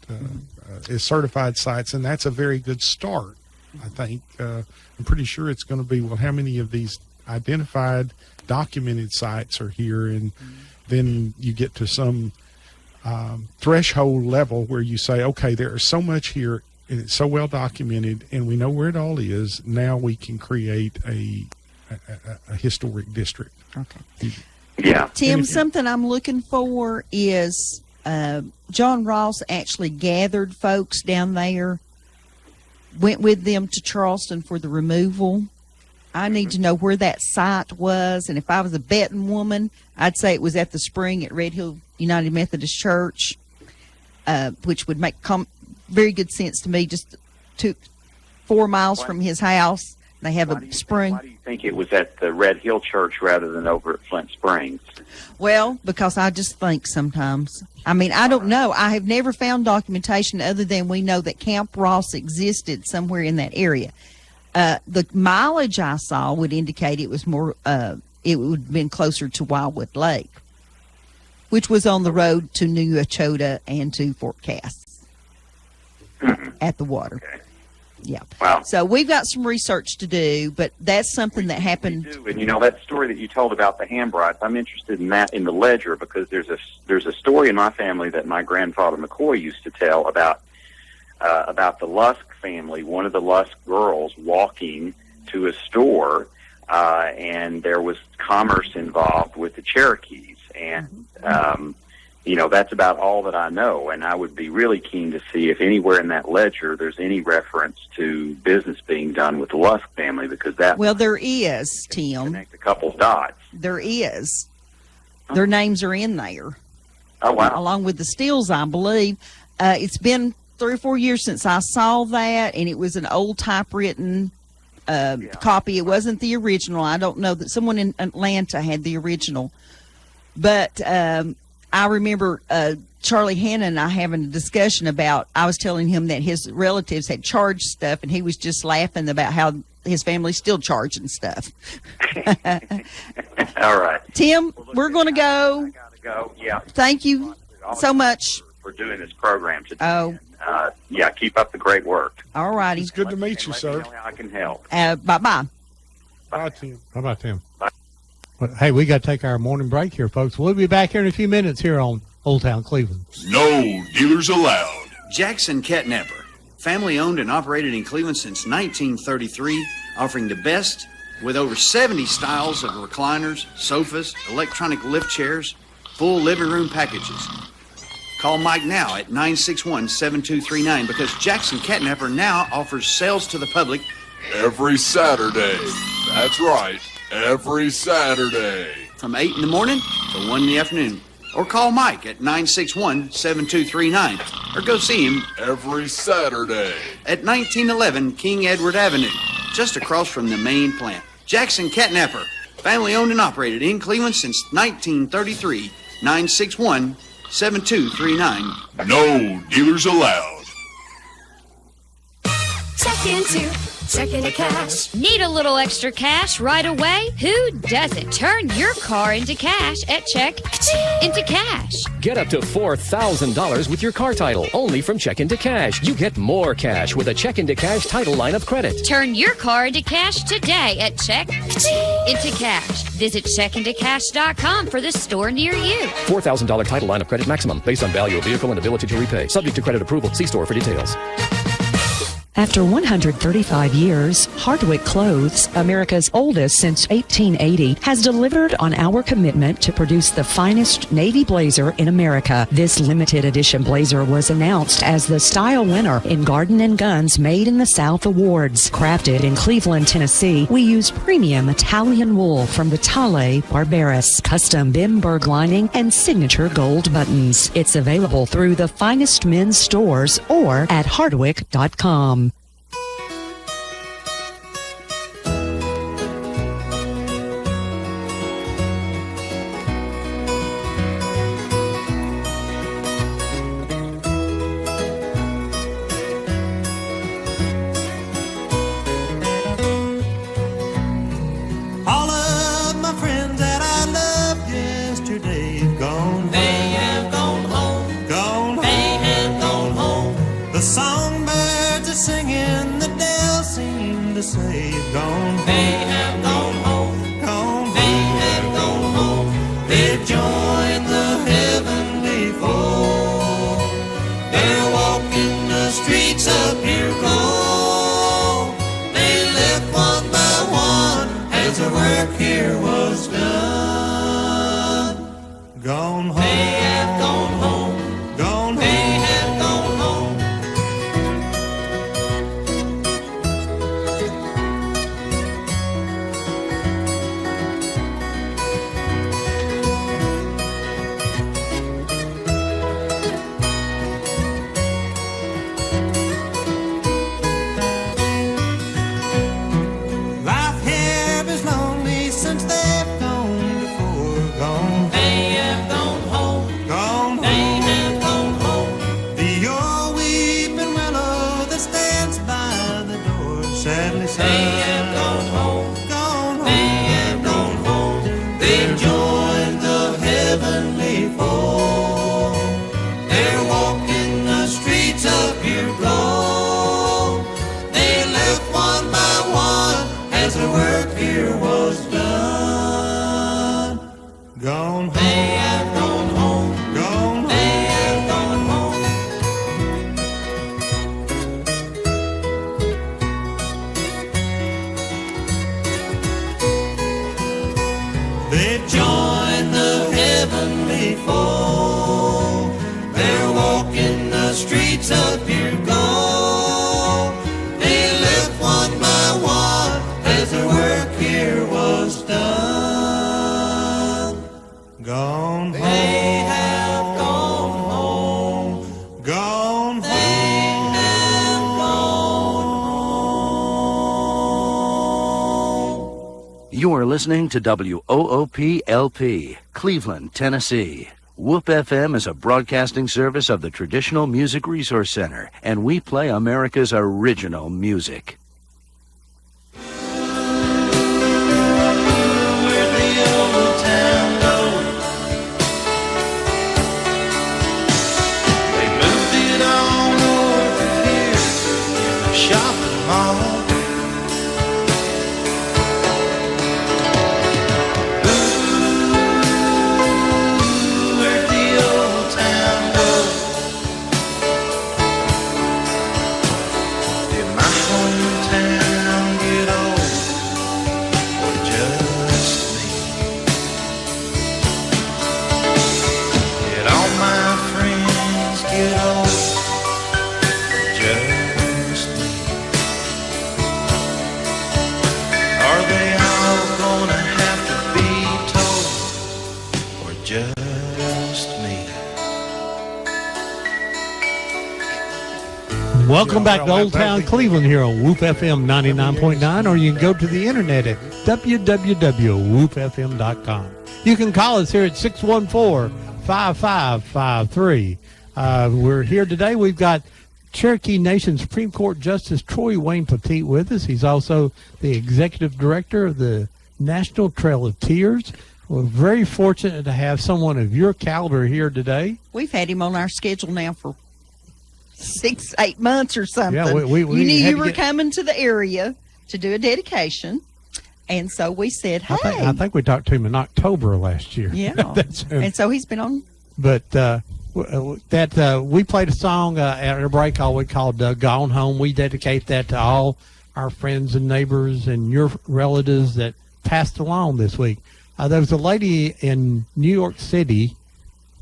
as certified sites, and that's a very good start, I think. I'm pretty sure it's going to be, well, how many of these identified, documented sites are here, and then you get to some threshold level where you say, okay, there is so much here, and it's so well documented, and we know where it all is. Now we can create a historic district. Okay. Yeah. Tim, something I'm looking for is John Ross actually gathered folks down there, went with them to Charleston for the removal. I need to know where that site was, and if I was a betting woman, I'd say it was at the spring at Red Hill United Methodist Church, which would make very good sense to me. Just 4 miles from his house. They have Why a spring. Why do you think it was at the Red Hill Church rather than over at Flint Springs? Well, because I just think sometimes. I mean, I don't know. I have never found documentation other than we know that Camp Ross existed somewhere in that area. The mileage I saw would indicate it was more, it would have been closer to Wildwood Lake, which was on the road to New Echota and to Fort Cass at the water. Okay. Yeah. Wow. So we've got some research to do, but that's something that happened. We do. And you know that story that you told about the Hambrights, I'm interested in that in the ledger because there's a story in my family that my grandfather McCoy used to tell about the Lusk family. One of the Lusk girls walking to a store, and there was commerce involved with the Cherokees, and that's about all that I know. And I would be really keen to see if anywhere in that ledger there's any reference to business being done with the Lusk family, because that There is, Tim. Connect a couple dots. There is. Their names are in there. Oh wow! Along with the Steels, I believe. It's been 3 or 4 years since I saw that, and it was an old typewritten copy. It wasn't the original. I don't know that someone in Atlanta had the original, but I remember Charlie Hanna and I having a discussion about, I was telling him that his relatives had charged stuff, and he was just laughing about how his family's still charging stuff. All right. Tim, we're going to go. I gotta go. Yeah. Thank you so much for doing this program today. Oh. Yeah, keep up the great work. All righty. It's good to meet you, sir. Let me know how I can help. Bye-bye. Bye, Tim. How about Tim? Bye. Well, hey, we got to take our morning break here, folks. We'll be back here in a few minutes here on Old Town Cleveland. No dealers allowed. Jackson Catnapper, family owned and operated in Cleveland since 1933, offering the best with over 70 styles of recliners, sofas, electronic lift chairs, full living room packages. Call Mike now at 961-7239 because Jackson Catnapper now offers sales to the public Every Saturday. That's right. Every Saturday. from 8 in the morning to 1 in the afternoon. Or call Mike at 961-7239 or go see him Every Saturday. at 1911 King Edward Avenue, just across from the main plant. Jackson Catnapper, family owned and operated in Cleveland since 1933. 961-7239. No dealers allowed. Check into cash. Need a little extra cash right away? Who doesn't? Turn your car into cash at Check into Cash. Get up to $4,000 with your car title only from Check into Cash. You get more cash with a Check into Cash title line of credit. Turn your car into cash today at Check into Cash. Visit checkintocash.com for the store near you. $4,000 title line of credit maximum based on value of vehicle and ability to repay. Subject to credit approval. See store for details. After 135 years, Hardwick Clothes, America's oldest since 1880, has delivered on our commitment to produce the finest navy blazer in America. This limited edition blazer was announced as the style winner in Garden & Guns Made in the South Awards. Crafted in Cleveland, Tennessee, we use premium Italian wool from Vitale Barberis, custom Bimberg lining, and signature gold buttons. It's available through the finest men's stores or at hardwick.com. All of my friends that I loved yesterday have gone. They have gone home. Gone. They have gone home. The songbirds are singing. The dells seem to say gone. They have gone home. Gone. They have gone home. They've joined the heavenly fold. They're walking the streets of pure gold. They left one by one as the work here was done. Gone home. They have gone home. Gone home. They have gone home. They have gone home. Gone. They have gone home. They've joined the heavenly fold. They're walking the streets of pure gold. They left one by one as their work here was done. Gone home. They have gone home. Gone home. They have gone home. You are listening to WOOP-LP, Cleveland, Tennessee. Whoop FM is a broadcasting service of the Traditional Music Resource Center, and we play America's original music. Where'd the old town go? They moved it all north of here in the shopping mall. Where'd the old town go? Did my hometown get old, or just me? Did all my friends get old, or just me? Are they all gonna have to be told, or just me? Welcome back to Old Town Cleveland here on Whoop FM 99.9, or you can go to the internet at www.whoopfm.com. You can call us here at 614-5553. We're here today. We've got Cherokee Nation Supreme Court Justice Troy Wayne Petit with us. He's also the executive director of the National Trail of Tears. We're very fortunate to have someone of your caliber here today. We've had him on our schedule now for 6-8 months or something. Yeah, we you knew had you to were get- coming to the area to do a dedication, and so we said, "Hey." I think we talked to him in October of last year. Yeah, That's- and so he's been on. But we played a song at a break all week called Gone Home. We dedicate that to all our friends and neighbors and your relatives that passed along this week. There was a lady in New York City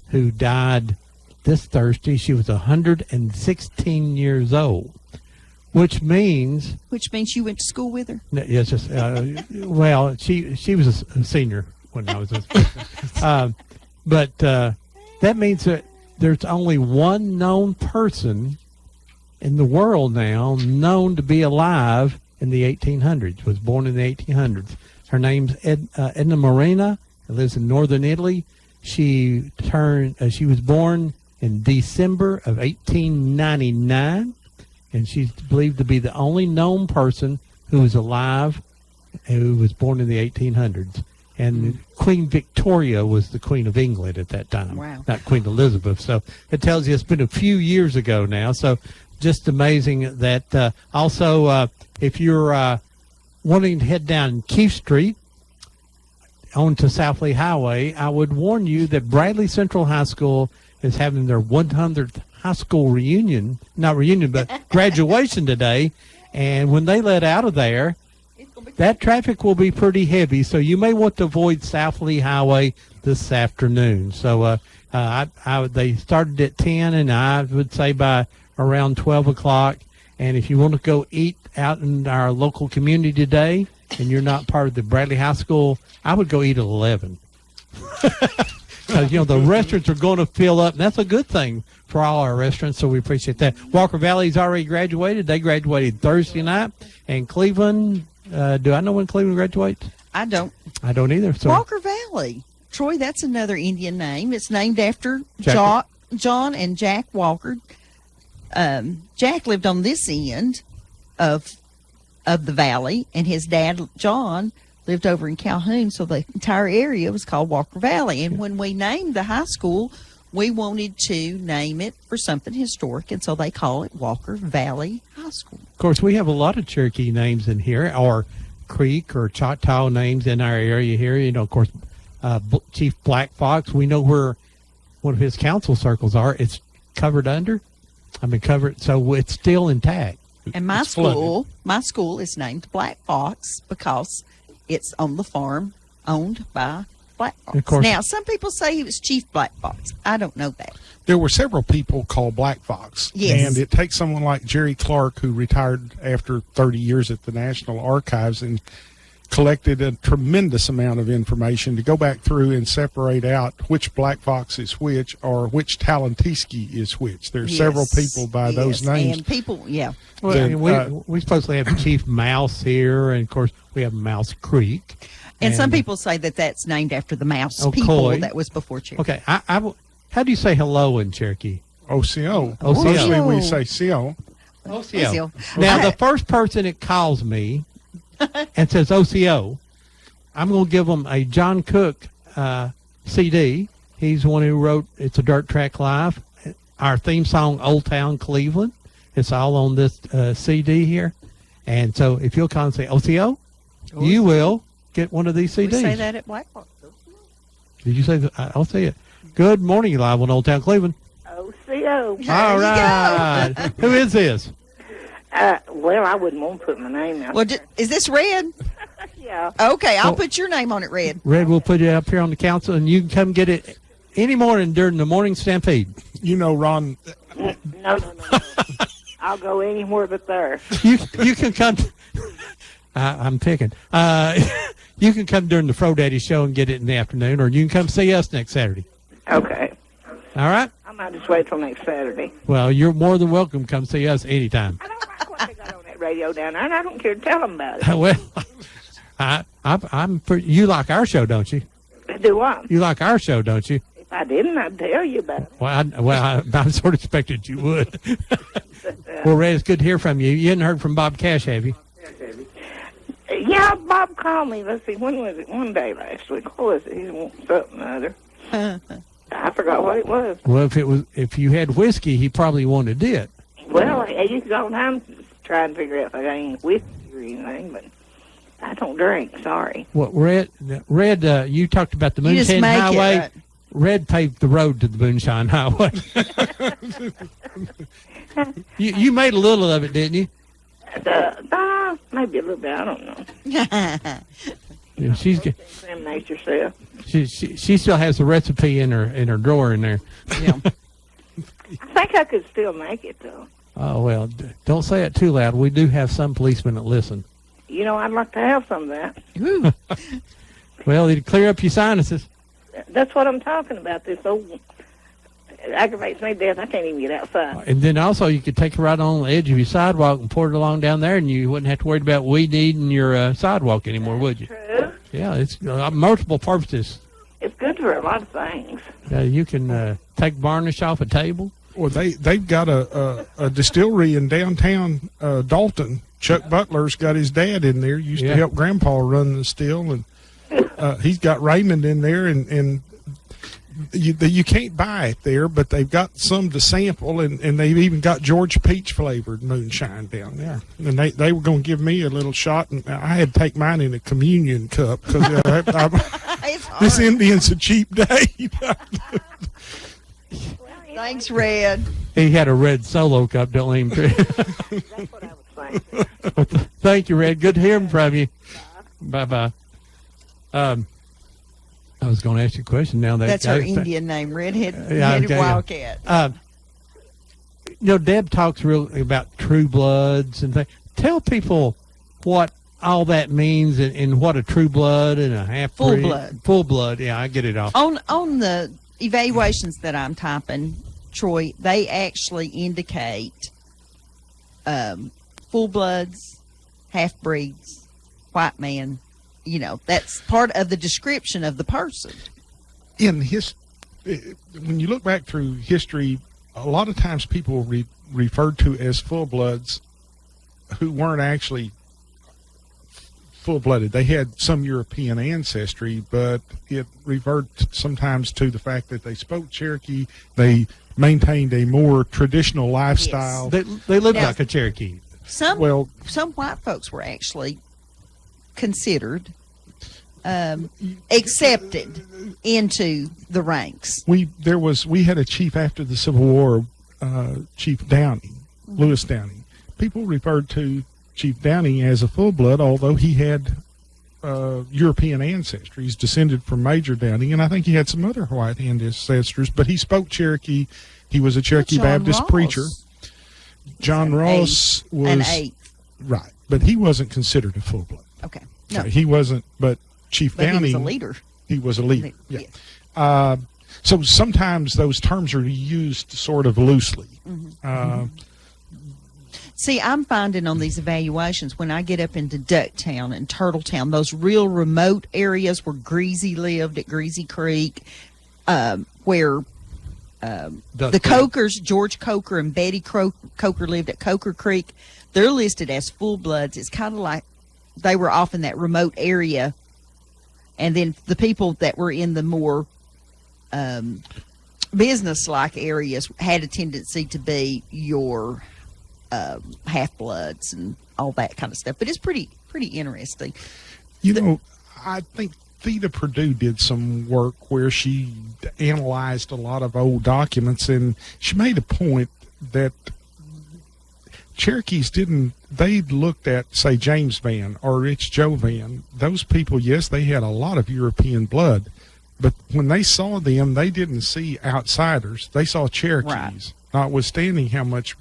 who died this Thursday. She was 116 years old, which means you went to school with her. yes, just, well, she was a senior when I was but that means that there's only one known person in the world now known to be alive in the 1800s, was born in the 1800s. Her name's Edna Morena, lives in northern Italy. She was born in December of 1899, and she's believed to be the only known person who was alive who was born in the 1800s. And Queen Victoria was the Queen of England at that time, not Queen Elizabeth. So it tells you it's been a few years ago now. So just amazing that also if you're wanting to head down Keefe Street onto South Lee Highway, I would warn you that Bradley Central High School is having their 100th high school reunion, not reunion, but graduation today. And when they let out of there, that traffic will be pretty heavy, so you may want to avoid South Lee Highway this afternoon. So they started at 10, and I would say by around 12 o'clock. And if you want to go eat out in our local community today, and you're not part of the Bradley High School, I would go eat at 11. The restaurants are going to fill up, and that's a good thing for all our restaurants, so we appreciate that. Walker Valley's already graduated. They graduated Thursday night. And Cleveland, do I know when Cleveland graduates? I don't. I don't either. So Walker Valley. Troy, that's another Indian name. It's named after Jack. John and Jack Walker. Jack lived on this end of the valley, and his dad, John, lived over in Calhoun, so the entire area was called Walker Valley. And when we named the high school, we wanted to name it for something historic, and so they call it Walker Valley High School. Of course, we have a lot of Cherokee names in here, or Creek or Choctaw names in our area here. Of course, Chief Black Fox. We know where one of his council circles are. It's covered under. Covered, so it's still intact. And my It's flooded. school is named Black Fox because it's on the farm owned by Black Fox. Of course. Now, some people say he was Chief Black Fox. I don't know that. There were several people called Black Fox. Yes. And it takes someone like Jerry Clark, who retired after 30 years at the National Archives and collected a tremendous amount of information to go back through and separate out which Black Fox is which or which Talentiski is which. There's several people by those names. And people, yeah. Well, Then, we supposed to have Chief Mouse here, and of course we have Mouse Creek. And some people say that that's named after the mouse people Coy. that was before Cherokee. Okay, how do you say hello in Cherokee? OCO. OCO. Mostly we say CO. OCO. Now, the first person that calls me and says OCO, I'm going to give them a John Cook CD. He's the one who wrote It's a Dirt Track Live, our theme song, Old Town Cleveland. It's all on this CD here. And so if you'll call and say OCO, you will get one of these CDs. We say that at Black Fox. Did you say that? I'll say it. Good morning, you live on Old Town Cleveland. OCO. All right. Who is this? Well, I wouldn't want to put my name out. Well, is this Red? Yeah. Okay, I'll Well- put your name on it, Red. Red will put you up here on the council, and you can come get it any morning during the morning stampede. You know, Ron. No. I'll go anywhere but there. You can come. I'm picking. You can come during the Fro Daddy show and get it in the afternoon, or you can come see us next Saturday. Okay. All right. I might just wait till next Saturday. Well, you're more than welcome to come see us anytime. What they got on that radio down there, and I don't care to tell them about it. Well, I'm pretty, you like our show, don't you? Do what? You like our show, don't you? If I didn't, I'd tell you about it. Well, I sort of expected you would. Well, Red, it's good to hear from you. You hadn't heard from Bob Cash, have you? Yeah, Bob called me. Let's see, when was it? One day last week. What was it? He wanted something or other. I forgot what it was. Well, if you had whiskey, he probably wanted it. Well, I used to go all the time trying to figure out if I got any whiskey or anything, but I don't drink. Sorry. What, Red? You talked about the You just Moonshine make it, Highway. right? Red paved the road to the Moonshine Highway. you made a little of it, didn't you? Maybe a little bit. I don't know. Yeah, Examinate yourself. she still has the recipe in her drawer in there. Yeah. I think I could still make it, though. Oh well, don't say it too loud. We do have some policemen that listen. You know, I'd like to have some of that. Well, it'd clear up your sinuses. That's what I'm talking about. This old it aggravates me to death. I can't even get outside. And then also you could take it right on the edge of your sidewalk and pour it along down there, and you wouldn't have to worry about weed eating your sidewalk anymore, would you? True. Yeah, it's multiple purposes. It's good for a lot of things. You can take varnish off a table. Well, they've got a distillery in downtown Dalton. Chuck Butler's got his dad in there. Used to help Grandpa run the still, and he's got Raymond in there, and you can't buy it there, but they've got some to sample, and they've even got Georgia peach flavored moonshine down there. And they were going to give me a little shot, and I had to take mine in a communion cup because this Indian's a cheap date. Thanks, Red. He had a red Solo cup, don't let him. That's what I was saying. Thank you, Red. Good hearing from you. Bye-bye. I was going to ask you a question now. That's our Indian name, Redheaded okay, Wildcat. Deb talks really about True Bloods and things. Tell people what all that means and what a True Blood and a half Full blood. Full blood. Yeah, I get it all. On the evaluations that I'm typing, Troy, they actually indicate full bloods, half breeds, white man. That's part of the description of the person. When you look back through history, a lot of times people referred to as full-bloods who weren't actually full-blooded. They had some European ancestry, but it referred sometimes to the fact that they spoke Cherokee, they maintained a more traditional lifestyle. They lived like a Cherokee. Some white folks were actually considered accepted into the ranks. We had a chief after the Civil War, Chief Downing, Lewis Downing. People referred to Chief Downing as a full blood, although he had European ancestry. He's descended from Major Downing, and I think he had some other white ancestors, but he spoke Cherokee. He was a Cherokee Baptist Ross preacher. John Ross was an eighth. Right, but he wasn't considered a full blood. Okay. No. He wasn't, but Chief But Downing. he was a leader. He was a leader. Yeah. Yes. So sometimes those terms are used sort of loosely. See, I'm finding on these evaluations when I get up into Ducktown and Turtletown, those real remote areas where Greasy lived at Greasy Creek, where the Cokers, George Coker and Betty Coker lived at Coker Creek, they're listed as full bloods. It's kind of like they were off in that remote area. And then the people that were in the more business-like areas had a tendency to be your half-bloods and all that kind of stuff. But it's pretty interesting. You know, I think Theda Purdue did some work where she analyzed a lot of old documents, and she made a point that Cherokees they looked at, say, James Vann or Rich Joe Vann. Those people, yes, they had a lot of European blood, but when they saw them, they didn't see outsiders. They saw Cherokees, notwithstanding how much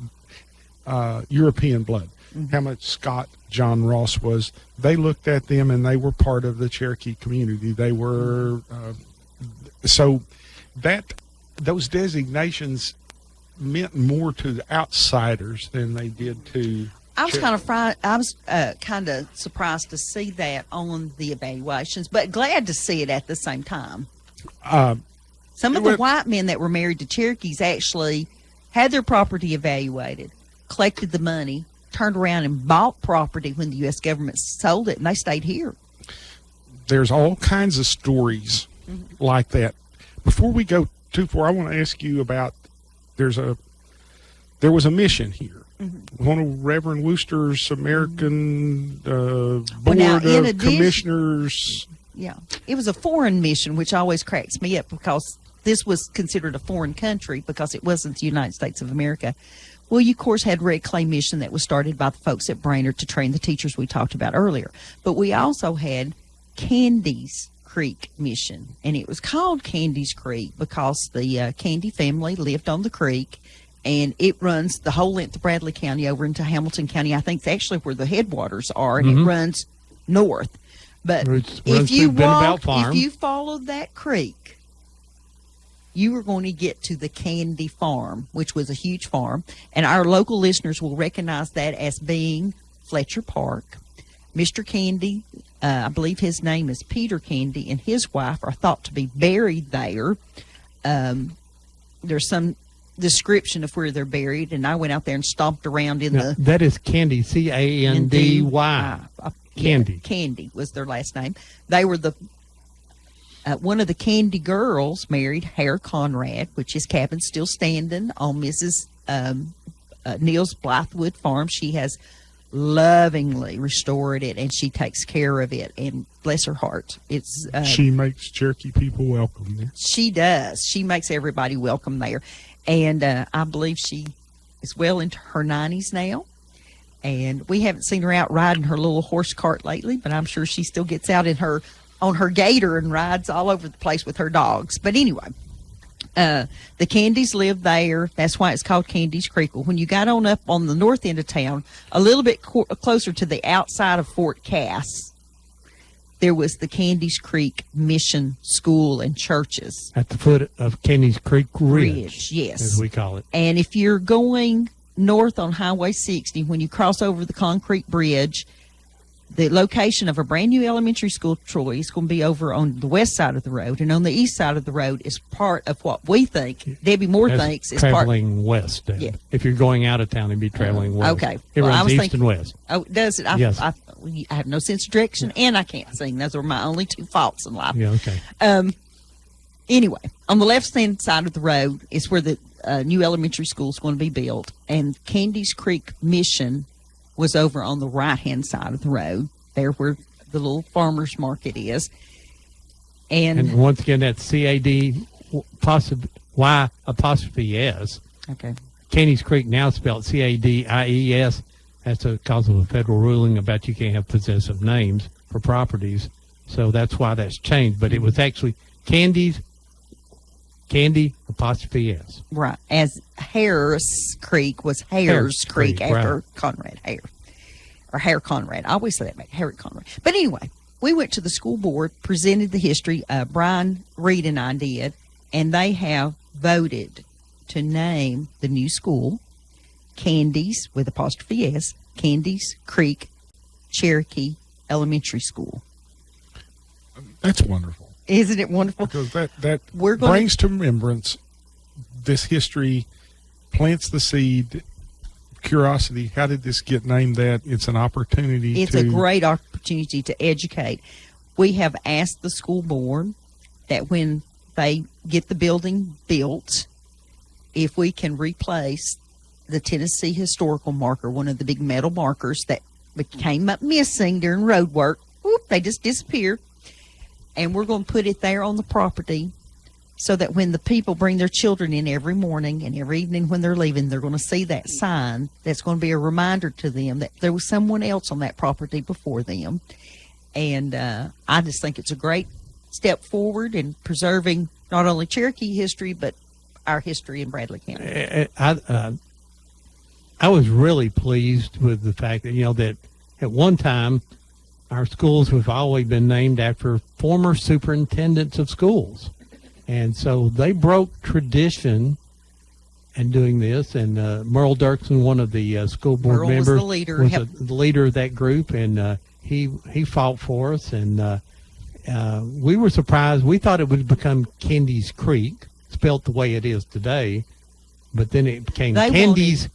European blood, how much Scott John Ross was. They looked at them and they were part of the Cherokee community. They were, so that those designations meant more to the outsiders than they did to. I was kind of surprised to see that on the evaluations, but glad to see it at the same time. Some of the white men that were married to Cherokees actually had their property evaluated, collected the money, turned around and bought property when the U.S. government sold it, and they stayed here. There's all kinds of stories like that. Before we go too far, I want to ask you about there was a mission here. One of Reverend Wooster's American Board of Commissioners. Yeah, it was a foreign mission, which always cracks me up because this was considered a foreign country because it wasn't the United States of America. Well, you, of course, had Red Clay Mission that was started by the folks at Brainerd to train the teachers we talked about earlier. But we also had Candy's Creek Mission, and it was called Candy's Creek because the Candy family lived on the creek, and it runs the whole length of Bradley County over into Hamilton County. I think it's actually where the headwaters are, and it runs north. But if you followed that creek, you were going to get to the Candy Farm, which was a huge farm. And our local listeners will recognize that as being Fletcher Park. Mr. Candy, I believe his name is Peter Candy, and his wife are thought to be buried there. There's some description of where they're buried, and I went out there and stomped around in the... That is Candy, C-A-N-D-Y. Candy. Candy was their last name. They were the... one of the Candy girls married Hare Conrad, which his cabin's still standing on Mrs. Neil's Blythewood farm. She has lovingly restored it, and she takes care of it, and bless her heart. It's she makes Cherokee people welcome there. She does. She makes everybody welcome there. And I believe she is well into her 90s now. And we haven't seen her out riding her little horse cart lately, but I'm sure she still gets out on her gator and rides all over the place with her dogs. But anyway, the Candys live there. That's why it's called Candy's Creek. Well, when you got on up on the north end of town, a little bit closer to the outside of Fort Cass, there was the Candy's Creek Mission School and churches. At the foot of Candy's Creek Ridge, yes, as we call it. And if you're going north on Highway 60, when you cross over the concrete bridge, the location of a brand new elementary school, Troy, is going to be over on the west side of the road, and on the east side of the road is part of what we think, Debbie Moore thinks, is traveling west. Yeah. If you're going out of town, it'd be traveling west. Okay. It runs east and west. Oh, does it? Yes. I have no sense of direction, and I can't sing. Those are my only two faults in life. Yeah, okay. Anyway, on the left-hand side of the road is where the new elementary school is going to be built, and Candy's Creek Mission was over on the right-hand side of the road, there where the little farmer's market is. And once again, that's CAD Y apostrophe S. okay. Candies Creek now spelled CADIES. That's because of a federal ruling about you can't have possessive names for properties. So that's why that's changed. But it was actually Candy apostrophe S. Right. As Harris Creek was Hares Creek after right. Conrad Hare. Or Hare Conrad. I always say that back. Harry Conrad. But anyway, we went to the school board, presented the history. Brian Reed and I did, and they have voted to name the new school Candies with apostrophe S, Candies Creek Cherokee Elementary School. That's wonderful. Isn't it wonderful? Because that We're gonna- brings to remembrance this history, plants the seed, curiosity. How did this get named that? It's an opportunity It's a great opportunity to educate. We have asked the school board that when they get the building built, if we can replace the Tennessee historical marker, one of the big metal markers that came up missing during road work. Whoop, they just disappeared. And we're going to put it there on the property so that when the people bring their children in every morning and every evening when they're leaving, they're going to see that sign. That's going to be a reminder to them that there was someone else on that property before them. And I just think it's a great step forward in preserving not only Cherokee history, but our history in Bradley County. I was really pleased with the fact that, that at one time our schools have always been named after former superintendents of schools. And so they broke tradition in doing this. And Merle Dirksen, one of the school board Merle was members, the leader. was Yep. the leader of that group. And he fought for us. And we were surprised. We thought it would become Candies Creek, spelt the way it is today. But then it became Candies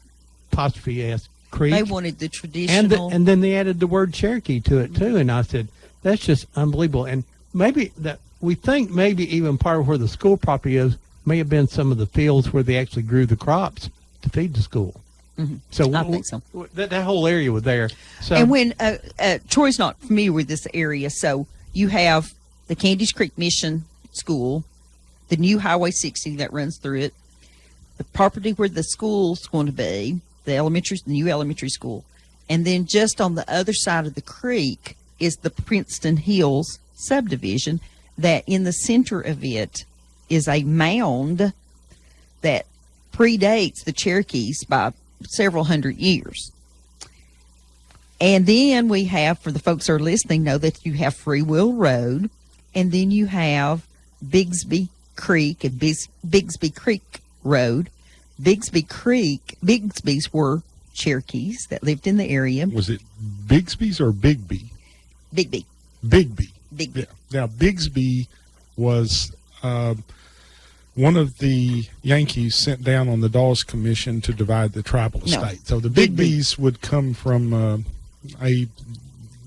apostrophe S Creek. They wanted the traditional. And then they added the word Cherokee to it too, and I said, that's just unbelievable. And maybe that we think maybe even part of where the school property is may have been some of the fields where they actually grew the crops to feed the school. Mm-hmm. So I think so. That whole area was there. So And when Troy's not familiar with this area, so you have the Candies Creek Mission School, the new Highway 60 that runs through it, the property where the school's going to be, the new elementary school, and then just on the other side of the creek is the Princeton Hills subdivision. That in the center of it is a mound that predates the Cherokees by several hundred years. And then we have, for the folks who are listening, know that you have Free Will Road, and then you have Bigsby Creek and Bigsby Creek Road. Bigsby's were Cherokees that lived in the area. Was it Bigsby's or Bigby? Bigby. Bigby. Bigby. Yeah. Now, Bigsby was one of the Yankees sent down on the Dawes Commission to divide the tribal estate. So the Bigbys would come from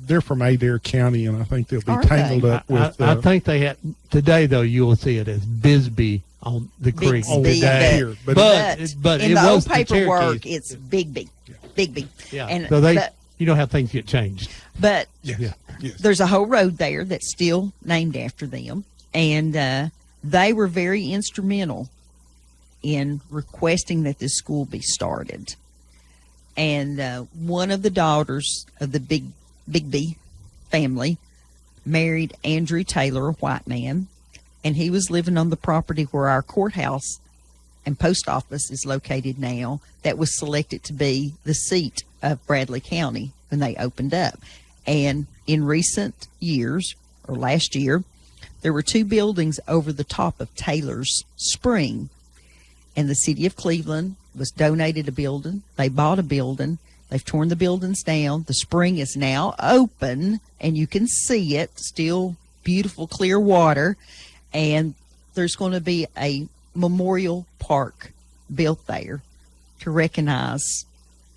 they're from Adair County, and I think they'll be tangled up with. I think they had today though. You will see it as Bisbee on the creek. Bixby, But in it the was old the paperwork, Cherokees. it's Bigby. Bigby. Yeah. And So you know how things get changed. But Yes. there's a whole road there that's still named after them, and they were very instrumental in requesting that this school be started. And one of the daughters of the Bigby family married Andrew Taylor, a white man, and he was living on the property where our courthouse and post office is located now. That was selected to be the seat of Bradley County when they opened up. And in recent years, or last year, there were two buildings over the top of Taylor's Spring. And the city of Cleveland was donated a building. They bought a building. They've torn the buildings down. The spring is now open, and you can see it. Still beautiful, clear water. And there's going to be a memorial park built there to recognize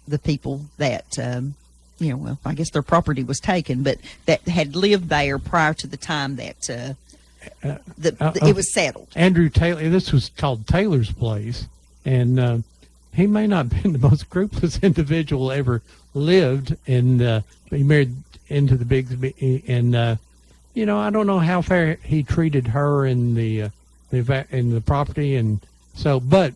the people that, well, I guess their property was taken, but that had lived there prior to the time that it was settled. Andrew Taylor, this was called Taylor's Place, and he may not have been the most scrupulous individual ever lived. And he married into the Bigsby, and I don't know how fair he treated her in the property, and so, but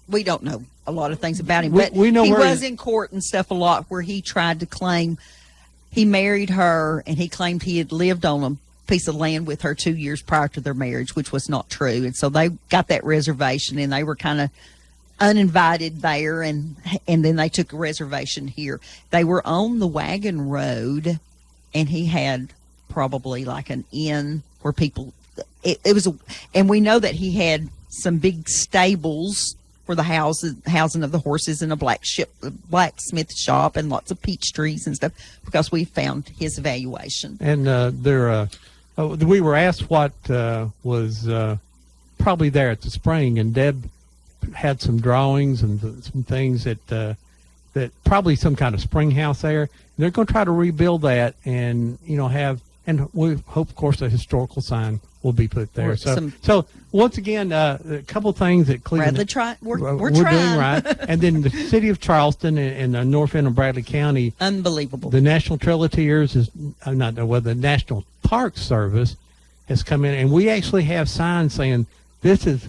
We don't know a lot of things about him, We- but we know he where was he- in court and stuff a lot where he tried to claim he married her and he claimed he had lived on a piece of land with her 2 years prior to their marriage, which was not true. And so they got that reservation and they were kind of uninvited there, and then they took a reservation here. They were on the wagon road, and he had probably like an inn where people it was and we know that he had some big stables for the housing of the horses, and a blacksmith shop and lots of peach trees and stuff, because we found his evaluation. And we were asked what was probably there at the spring, and Deb had some drawings and some things that probably some kind of spring house there. They're going to try to rebuild that, and and we hope, of course, a historical sign will be put there. Or So, some- so once again, a couple of things that Cleveland We're doing trying. right, and then the city of Charleston and the north end of Bradley County. Unbelievable. The National Trail of Tears is the National Park Service has come in, and we actually have signs saying this is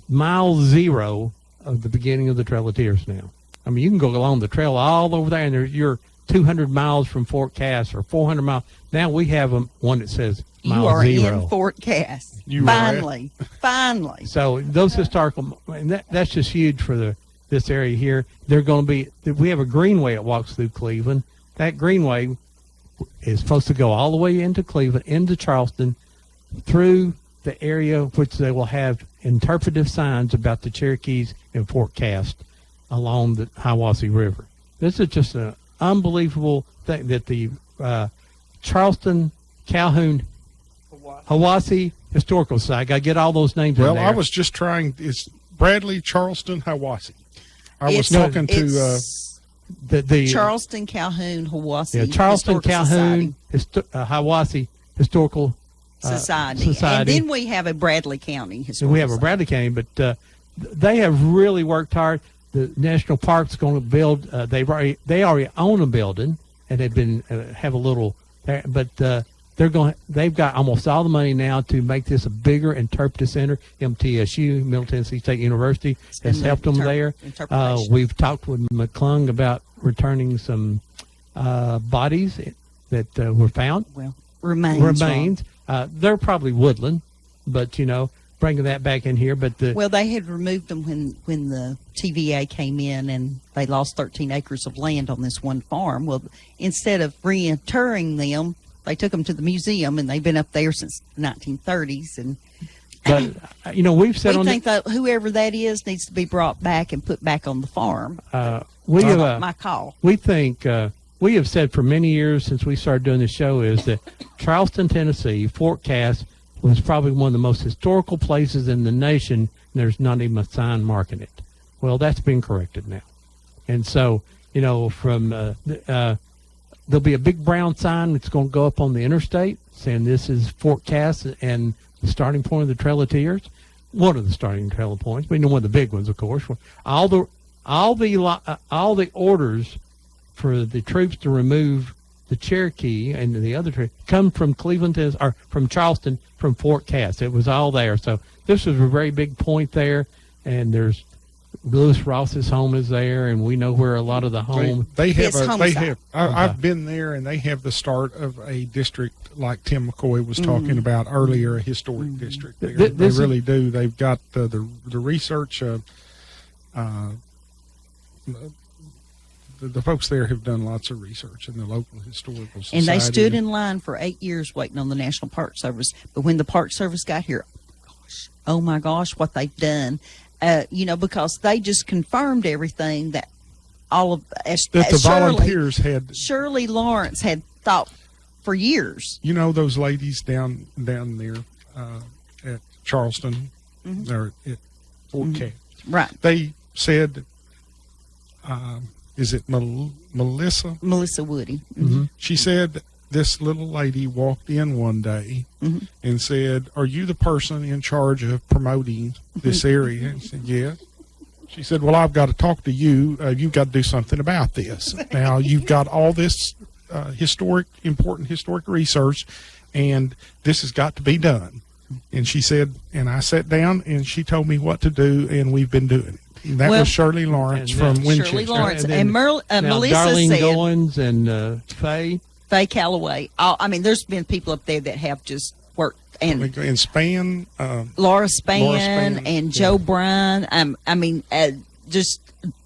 mile 0 of the beginning of the Trail of Tears now. I mean, you can go along the trail all over there, and you're 200 miles from Fort Cass or 400 miles. Now we have one that says mile You are 0. in Fort Cass. You are. Finally. So those historical, and that's just huge for this area here. They're going to be. We have a greenway that walks through Cleveland. That greenway is supposed to go all the way into Cleveland, into Charleston, through the area which they will have interpretive signs about the Cherokees in Fort Cass along the Hiwassee River. This is just an unbelievable thing that the Charleston Calhoun Hiwassee Historical Society. I got to get all those names in there. Well, I was just trying. It's Bradley, Charleston, Hiwassee. I was It's- talking to it's the Charleston Calhoun Hiwassee Charleston Historical Calhoun Hiwassee Historical Society. And then we have a Bradley County Historical And we have a Bradley County, but they have really worked hard. The National Park's going to build. They already own a building, and they've been have a little, but they've got almost all the money now to make this a bigger interpretive center. MTSU, Middle Tennessee State University, has helped them there. We've talked with McClung about returning some bodies that were found. Well, remains. They're probably woodland, but bringing that back in here. But Well, they had removed them when the TVA came in, and they lost 13 acres of land on this one farm. Well, instead of reinterring them, they took them to the museum, and they've been up there since the 1930s. And we've said we on think that whoever that is needs to be brought back and put back on the farm. we That's have not my call. We think we have said for many years since we started doing this show is that Charleston, Tennessee, Fort Cass was probably one of the most historical places in the nation. And there's not even a sign marking it. Well, that's been corrected now, and so from there'll be a big brown sign that's going to go up on the interstate saying this is Fort Cass and the starting point of the Trail of Tears. One of the starting trail points. We know one of the big ones, of course. All the orders for the troops to remove the Cherokee and the other troops come from Cleveland or from Charleston, from Fort Cass. It was all there. So this was a very big point there, and there's Lewis Ross's home is there, and we know where a lot of the home. I've been there, and they have the start of a district like Tim McCoy was talking about earlier, a historic district there. They really do. They've got the research. The folks there have done lots of research in the local historical society. And they stood in line for 8 years waiting on the National Park Service. But when the Park Service got here, oh my gosh, what they've done. Because they just confirmed everything that volunteers had. Shirley Lawrence had thought for years. Those ladies down there at Charleston, or at Fort Cass. Right. They said, is it Melissa? Melissa Woody. She said this little lady walked in one day and said, "Are you the person in charge of promoting this area?" I said, "Yes." She said, "Well, I've got to talk to you. You've got to do something about this. Now, you've got all this important historic research. and this has got to be done. And she said, and I sat down, and she told me what to do, and we've been doing it. And that was Shirley Lawrence from Winchester. Shirley Lawrence. And And then now Melissa Darlene said, Goins and Faye. Faye Calloway. I mean, there's been people up there that have just worked. And Spann. Laura Spann and Joe Bryan. I mean, just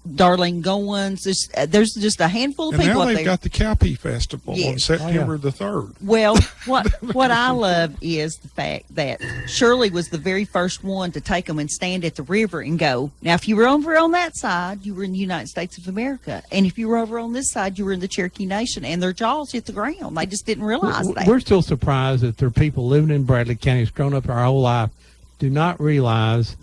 Darlene Goins. There's just a handful of And people now up they've there. got the Cowpea Festival on Yes. September the 3rd. Well, what I love is the fact that Shirley was the very first one to take them and stand at the river and go, now, if you were over on that side, you were in the United States of America. And if you were over on this side, you were in the Cherokee Nation. And their jaws hit the ground. They just didn't realize that. We're still surprised that there are people living in Bradley County who's grown up our whole life do not realize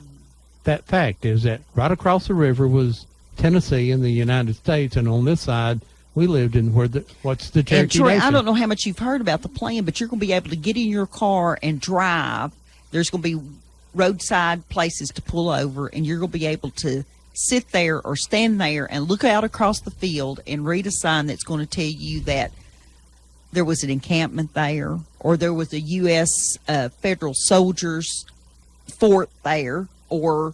that fact is that right across the river was Tennessee in the United States, and on this side we lived in what's the Cherokee And Troy, Nation. I don't know how much you've heard about the plan, but you're going to be able to get in your car and drive. There's going to be roadside places to pull over, and you're going to be able to sit there or stand there and look out across the field and read a sign that's going to tell you that there was an encampment there, or there was a U.S. Federal soldiers fort there, or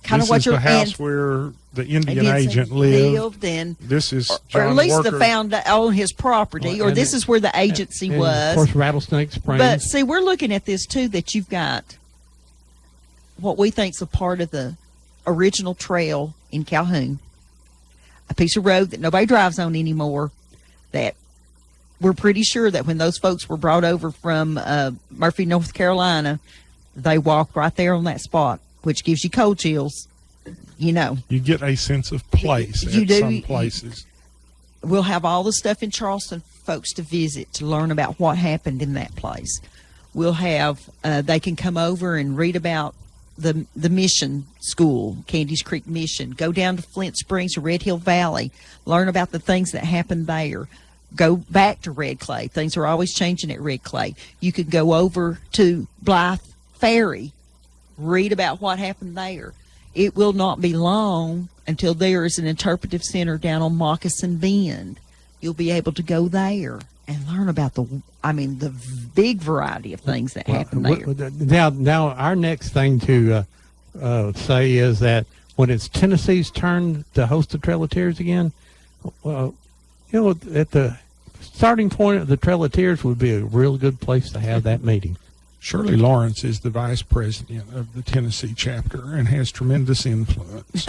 kind of what This is you're the house where the Indian agent lived. and this is or John at least Walker. the found on his property, or And this is where the agency and was. Of course, Rattlesnake Springs. But see, we're looking at this too, that you've got what we think's a part of the original trail in Calhoun, a piece of road that nobody drives on anymore, that we're pretty sure that when those folks were brought over from Murphy, North Carolina, they walked right there on that spot, which gives you cold chills. You know, You get a sense of place You at do. some places. we'll have all the stuff in Charleston for folks to visit to learn about what happened in that place. We'll have they can come over and read about the mission school, Candies Creek Mission. Go down to Flint Springs or Red Hill Valley, learn about the things that happened there. Go back to Red Clay. Things are always changing at Red Clay. You could go over to Blythe Ferry, read about what happened there. It will not be long until there is an interpretive center down on Moccasin Bend. You'll be able to go there and learn about the big variety of things that happen there. Now, our next thing to say is that when it's Tennessee's turn to host the Trail of Tears again, well, at the starting point of the Trail of Tears would be a real good place to have that meeting. Shirley Lawrence is the vice president of the Tennessee chapter and has tremendous influence.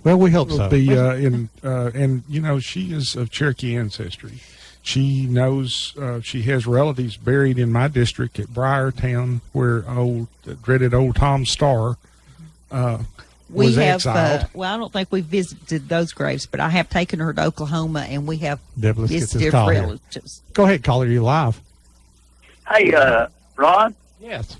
Well, we hope so. And she is of Cherokee ancestry. She knows she has relatives buried in my district at Briartown, where dreaded old Tom Starr was exiled. I don't think we visited those graves, but I have taken her to Oklahoma, and we have Deb, let's get this visited call here. relatives. Go ahead, caller. You live? Hey, Ron? Yes.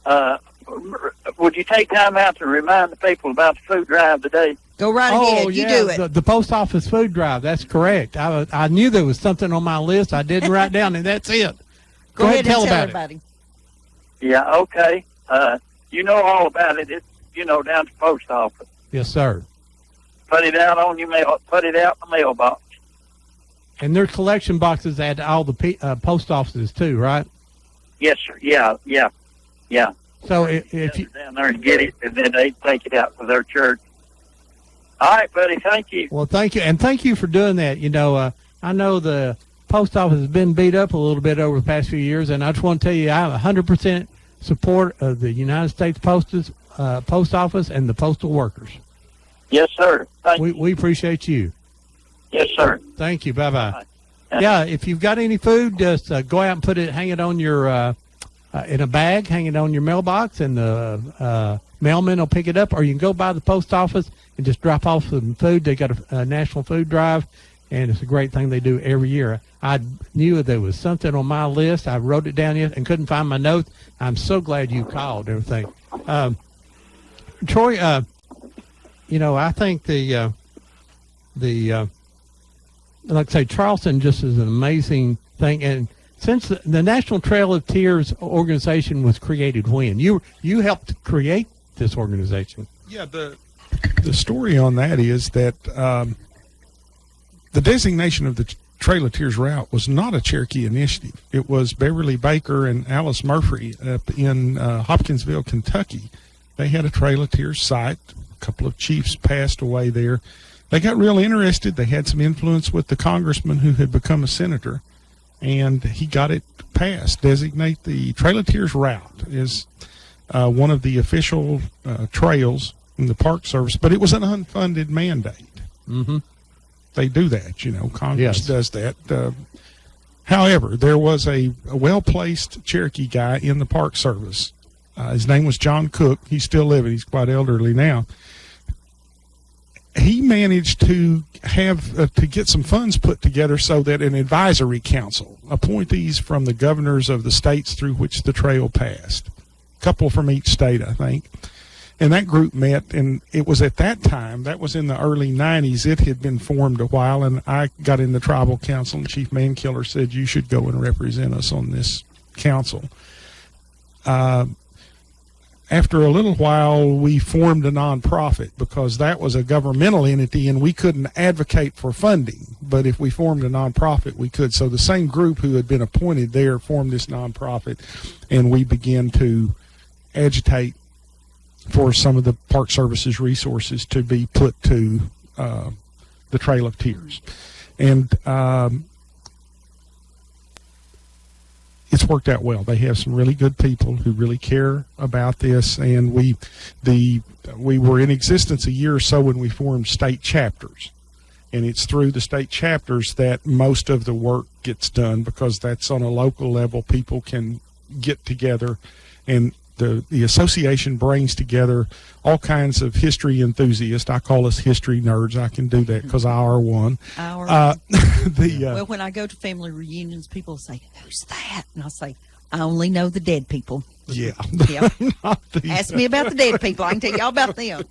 Would you take time out to remind the people about the food drive today? Go right ahead. You do it. The post office food drive. That's correct. I knew there was something on my list. I didn't write down, and that's it. Go ahead and tell about everybody. Yeah, okay. You know all about it. It's, down at the post office. Yes, sir. Put it out on your mail. Put it out in the mailbox. And there's collection boxes at all the post offices too, right? Yes, sir. Yeah. So if you down there and get it, and then they take it out to their church. All right, buddy. Thank you. Well, thank you, and thank you for doing that. I know the post office has been beat up a little bit over the past few years, and I just want to tell you, I have 100% support of the United States Post Office and the postal workers. Yes, sir. Thank you. We appreciate you. Yes, sir. Thank you. Bye-bye. Yeah, if you've got any food, just go out and hang it on your in a bag, hang it on your mailbox, and the mailman will pick it up, or you can go by the post office and just drop off some food. They got a national food drive, and it's a great thing they do every year. I knew there was something on my list. I wrote it down yet and couldn't find my notes. I'm so glad you called and everything. Troy, I think like I say, Charleston just is an amazing thing. And since the National Trail of Tears organization was created when? You helped create this organization. Yeah, the story on that is that the designation of the Trail of Tears route was not a Cherokee initiative. It was Beverly Baker and Alice Murphy up in Hopkinsville, Kentucky. They had a Trail of Tears site. A couple of chiefs passed away there. They got real interested. They had some influence with the congressman who had become a senator, and he got it passed. Designate the Trail of Tears route as one of the official trails in the Park Service, but it was an unfunded mandate. Mm-hmm. They do that, you know. Congress Yes. does that. However, there was a well-placed Cherokee guy in the Park Service. His name was John Cook. He's still living. He's quite elderly now. He managed to have to get some funds put together so that an advisory council, appointees from the governors of the states through which the trail passed, a couple from each state, I think. And that group met, and it was at that time, that was in the early 90s, it had been formed a while, and I got in the tribal council, and Chief Mankiller said, you should go and represent us on this council. After a little while, we formed a nonprofit because that was a governmental entity, and we couldn't advocate for funding. But if we formed a nonprofit, we could. So the same group who had been appointed there formed this nonprofit, and we began to agitate for some of the Park Service's resources to be put to the Trail of Tears. And it's worked out well. They have some really good people who really care about this, and we were in existence a year or so when we formed state chapters, and it's through the state chapters that most of the work gets done, because that's on a local level. People can get together, and the association brings together all kinds of history enthusiasts. I call us history nerds. I can do that because I are one. Well, when I go to family reunions, people say, "Who's that?" And I say, "I only know the dead people." Yeah. Yeah. Ask me about the dead people. I can tell y'all about them.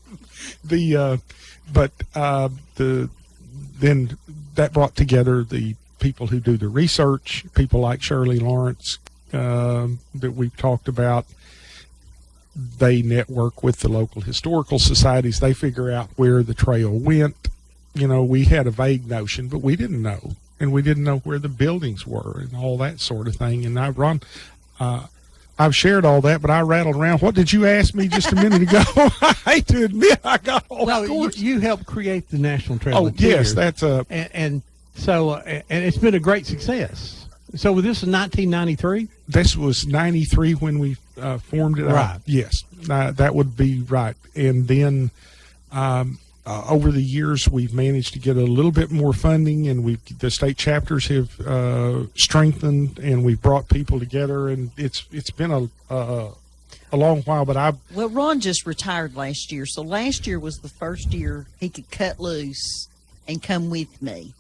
Then that brought together the people who do the research, people like Shirley Lawrence that we've talked about. They network with the local historical societies. They figure out where the trail went. You know, we had a vague notion, but we didn't know. And we didn't know where the buildings were and all that sort of thing. And I've shared all that, but I rattled around. What did you ask me just a minute ago? I hate to admit I got all Well, you helped create the National Trail Oh, of Tears. yes, that's a... And it's been a great success. So was this in 1993? This was 93 when we formed it. Right. Yes, that would be right. And then over the years, we've managed to get a little bit more funding, and the state chapters have strengthened, and we've brought people together, and it's been a long while. But Well, Ron just retired last year, so last year was the first year he could cut loose and come with me,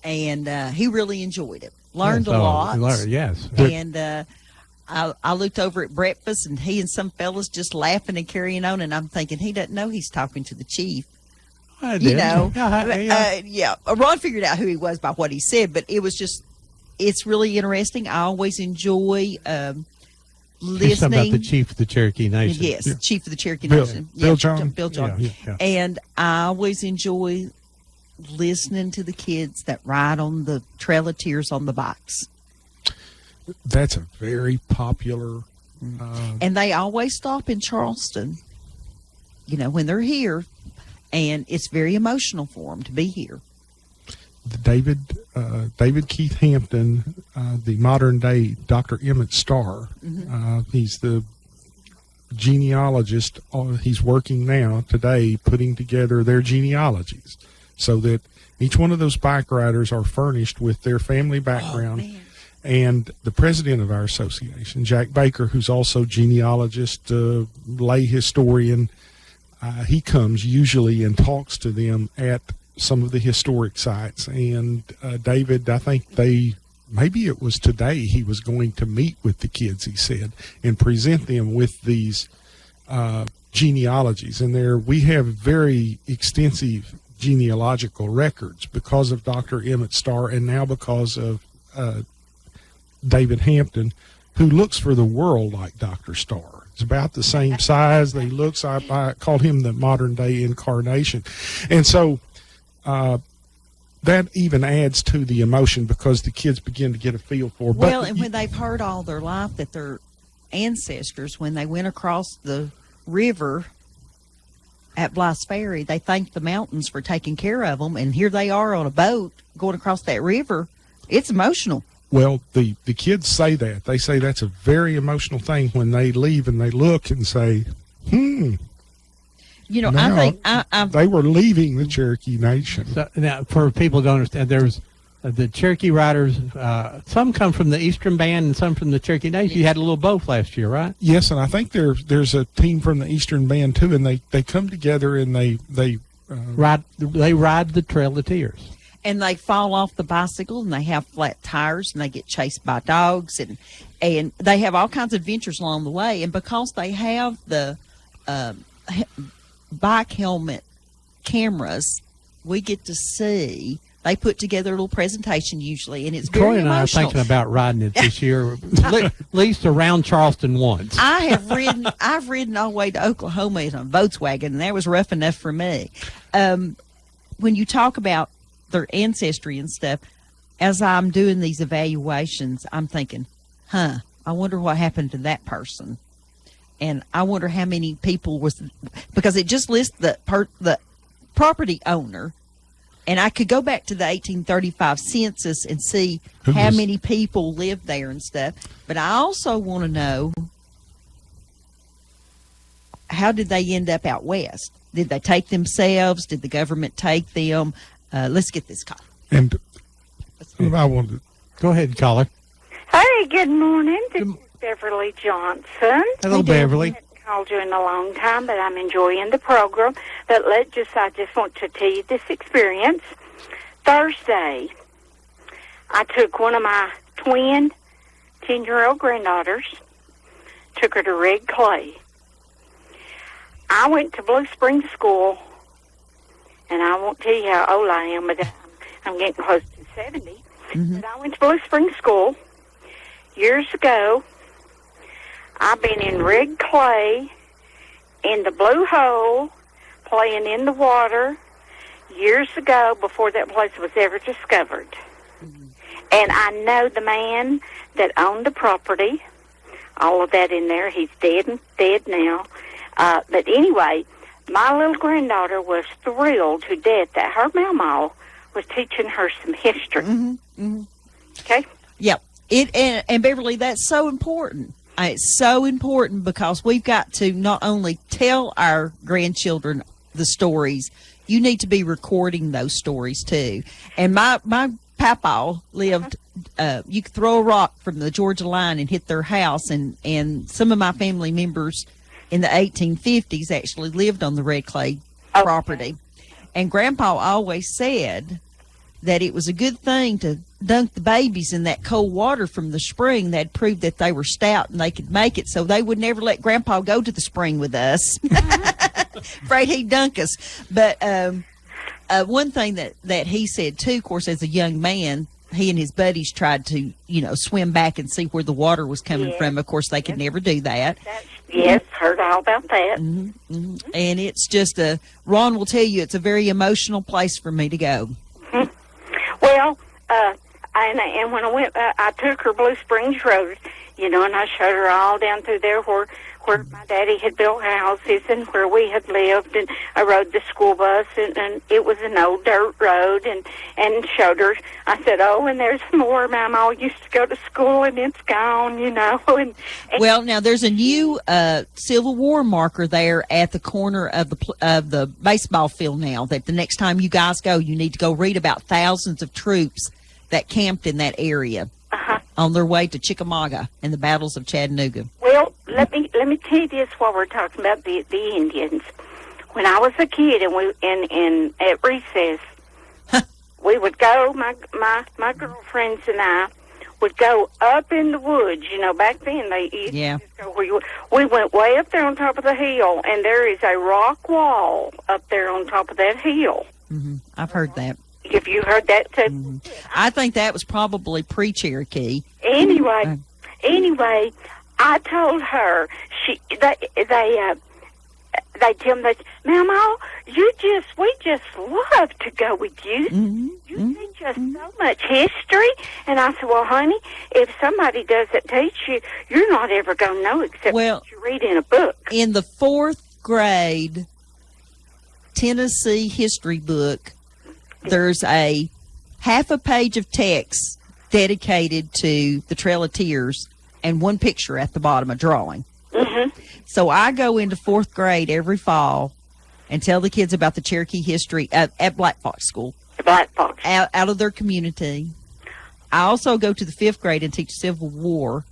and he really enjoyed it. Learned a lot. Yes. And I looked over at breakfast, and he and some fellas just laughing and carrying on, and I'm thinking he doesn't know he's talking to the chief. I You did. know, Yeah. Ron figured out who he was by what he said, but it's really interesting. I always enjoy listening. He's talking about the chief of the Cherokee Nation. Yes, Chief of the Cherokee Bill- Nation. Bill John? Bill John. Yeah. And I always enjoy listening to the kids that ride on the Trail of Tears on the bikes. that's a very popular... And they always stop in Charleston, you know, when they're here. And it's very emotional for them to be here. David Keith Hampton, the modern day Dr. Emmett Starr. He's the genealogist. He's working now today putting together their genealogies so that each one of those bike riders are furnished with their family background. And the president of our association, Jack Baker, who's also genealogist, lay historian, he comes usually and talks to them at some of the historic sites. And David, I think maybe it was today, he was going to meet with the kids, he said, and present them with these genealogies. And we have very extensive genealogical records because of Dr. Emmett Starr, and now because of David Hampton, who looks for the world like Dr. Starr. It's about the same size. I called him the modern day incarnation. And so that even adds to the emotion because the kids begin to get a feel for. Well, and when they've heard all their life that their ancestors, when they went across the river at Blythe's Ferry, they thanked the mountains for taking care of them, and here they are on a boat going across that river. It's emotional. Well, the kids say that. They say that's a very emotional thing when they leave and they look and say, You know, now, I think they were leaving the Cherokee Nation. So, now, for people who don't understand, there's the Cherokee riders. Some come from the Eastern Band and some from the Cherokee Nation. You had a little both last year, right? Yes, and I think there's a team from the Eastern Band too, and they come together and they ride the Trail of Tears. And they fall off the bicycle, and they have flat tires, and they get chased by dogs, and they have all kinds of adventures along the way. And because they have the bike helmet cameras, we get to see. They put together a little presentation usually, and it's Troy very and I are emotional. thinking about riding it this year, at least around Charleston once. I've ridden all the way to Oklahoma in a Volkswagen, and that was rough enough for me. When you talk about their ancestry and stuff, as I'm doing these evaluations, I'm thinking, I wonder what happened to that person. And I wonder how many people was, because it just lists the property owner. And I could go back to the 1835 census and see how many people lived there and stuff. But I also want to know, how did they end up out west? Did they take themselves? Did the government take them? Let's get this call. And I wanted. Go ahead, caller. Hey, good morning. This is Beverly Johnson. Hello, Beverly. I haven't called you in a long time, but I'm enjoying the program. But I just want to tell you this experience. Thursday, I took one of my twin 10-year-old granddaughters, took her to Red Clay. I went to Blue Springs School, and I won't tell you how old I am, but I'm getting close to 70. But I went to Blue Springs School years ago. I've been in Red Clay, in the Blue Hole, playing in the water years ago before that place was ever discovered. And I know the man that owned the property, all of that in there. He's dead now. But anyway, my little granddaughter was thrilled to death that her mama was teaching her some history. Okay? Yep. And Beverly, that's so important. It's so important because we've got to not only tell our grandchildren the stories, you need to be recording those stories too. And my papa lived, you could throw a rock from the Georgia line and hit their house, and some of my family members in the 1850s actually lived on the Red Clay property. And Grandpa always said that it was a good thing to dunk the babies in that cold water from the spring. That proved that they were stout and they could make it, so they would never let Grandpa go to the spring with us. Afraid he'd dunk us. But one thing that he said too, of course, as a young man, he and his buddies tried to, swim back and see where the water was coming from. Of course, they could never do that. Yes, heard all about that. And it's just Ron will tell you, it's a very emotional place for me to go. Well, and when I went, I took her Blue Springs Road, and I showed her all down through there where my daddy had built houses and where we had lived, and I rode the school bus, and it was an old dirt road, and showed her. I said, and there's more. Mama used to go to school, and it's gone, And well, now there's a new Civil War marker there at the corner of the baseball field now, that the next time you guys go, you need to go read about thousands of troops that camped in that area on their way to Chickamauga and the battles of Chattanooga. Well, let me tell you this while we're talking about the Indians. When I was a kid and we in at recess, we would go. My girlfriends and I would go up in the woods. Back then they used to just go where we went way up there on top of the hill, and there is a rock wall up there on top of that hill. I've heard that. Have you heard that too? I think that was probably pre-Cherokee. Anyway, I told her they tell me, Mama, we just love to go with you. You just so much history. And I said, well, honey, if somebody doesn't teach you, you're not ever going to know except what you read in a book. In the 4th grade Tennessee history book, there's a half a page of text dedicated to the Trail of Tears and one picture at the bottom, a drawing. Mm-hmm. So I go into 4th grade every fall and tell the kids about the Cherokee history at Black Fox School. Black Fox. Out of their community. I also go to the 5th grade and teach Civil War.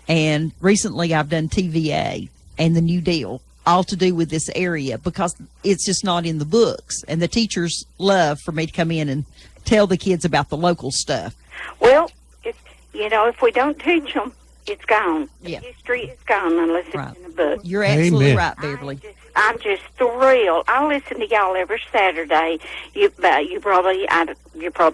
And recently I've done TVA and the New Deal, all to do with this area because it's just not in the books. And the teachers love for me to come in and tell the kids about the local stuff. Well, if we don't teach them, it's gone. Yeah. History is gone unless it's in a book. You're absolutely right, Beverly. I'm just thrilled. I listen to y'all every Saturday. You probably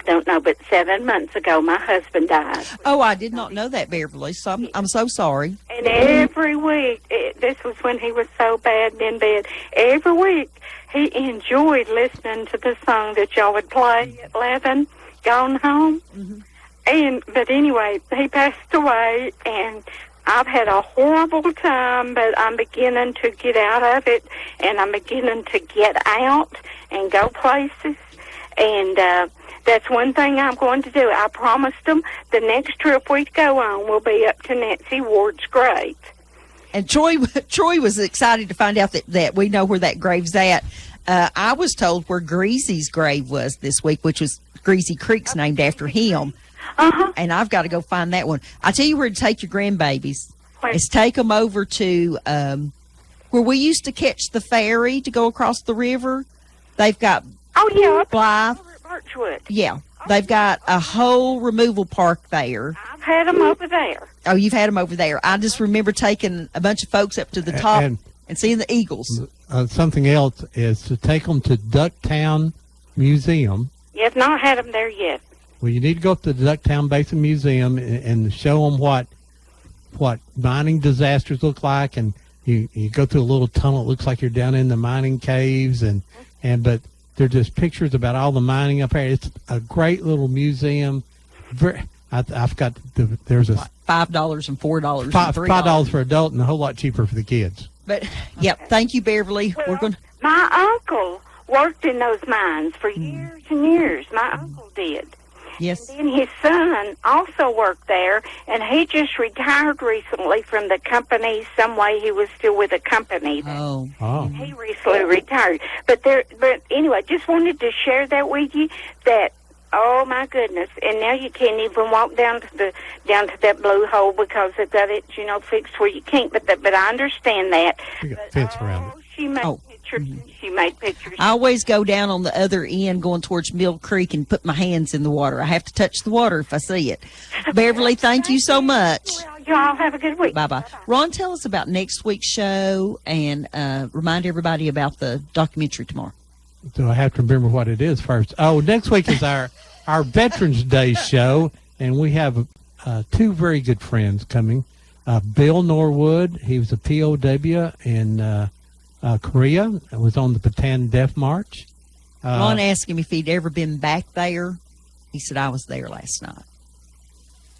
don't know, but 7 months ago, my husband died. Oh, I did not know that, Beverly. So I'm so sorry. And every week, this was when he was so bad and in bed. Every week, he enjoyed listening to the song that y'all would play at 11, Gone Home. Mm-hmm. But anyway, he passed away, and I've had a horrible time, but I'm beginning to get out of it, and I'm beginning to get out and go places. And that's one thing I'm going to do. I promised them the next trip we go on will be up to Nancy Ward's grave. And Troy was excited to find out that we know where that grave's at. I was told where Greasy's grave was this week, which was Greasy Creek's named after him. Uh-huh. And I've got to go find that one. I tell you where to take your grandbabies. Is take them over to where we used to catch the ferry to go across the river. They've got Blythe. Birchwood. Yeah, they've got a whole removal park there. I've had them over there. Oh, you've had them over there. I just remember taking a bunch of folks up to the top and seeing the eagles. Something else is to take them to Ducktown Museum. You have not had them there yet. Well, you need to go up to the Ducktown Basin Museum and show them what mining disasters look like, and you go through a little tunnel. It looks like you're down in the mining caves, but they're just pictures about all the mining up there. It's a great little museum. I've got there's a $5 and $4 $5 for adult and a whole lot cheaper for the kids. But thank you, Beverly. Well, my uncle worked in those mines for years and years. My uncle did. Yes. And then his son also worked there, and he just retired recently from the company. Some way he was still with the company. Oh. He recently retired. But anyway, just wanted to share that with you. That oh my goodness! And now you can't even walk down to that blue hole because they've got it, fixed where you can't. But I understand that. We got a fence around it. She made pictures. She made pictures. I always go down on the other end going towards Mill Creek and put my hands in the water. I have to touch the water if I see it. Beverly, thank you so much. Well, y'all have a good week. Bye-bye. Ron, tell us about next week's show and remind everybody about the documentary tomorrow. So I have to remember what it is first. Oh, next week is our Veterans Day show, and we have two very good friends coming. Bill Norwood, he was a POW in Korea. It was on the Bataan Death March. Ron asked him if he'd ever been back there. He said, I was there last night.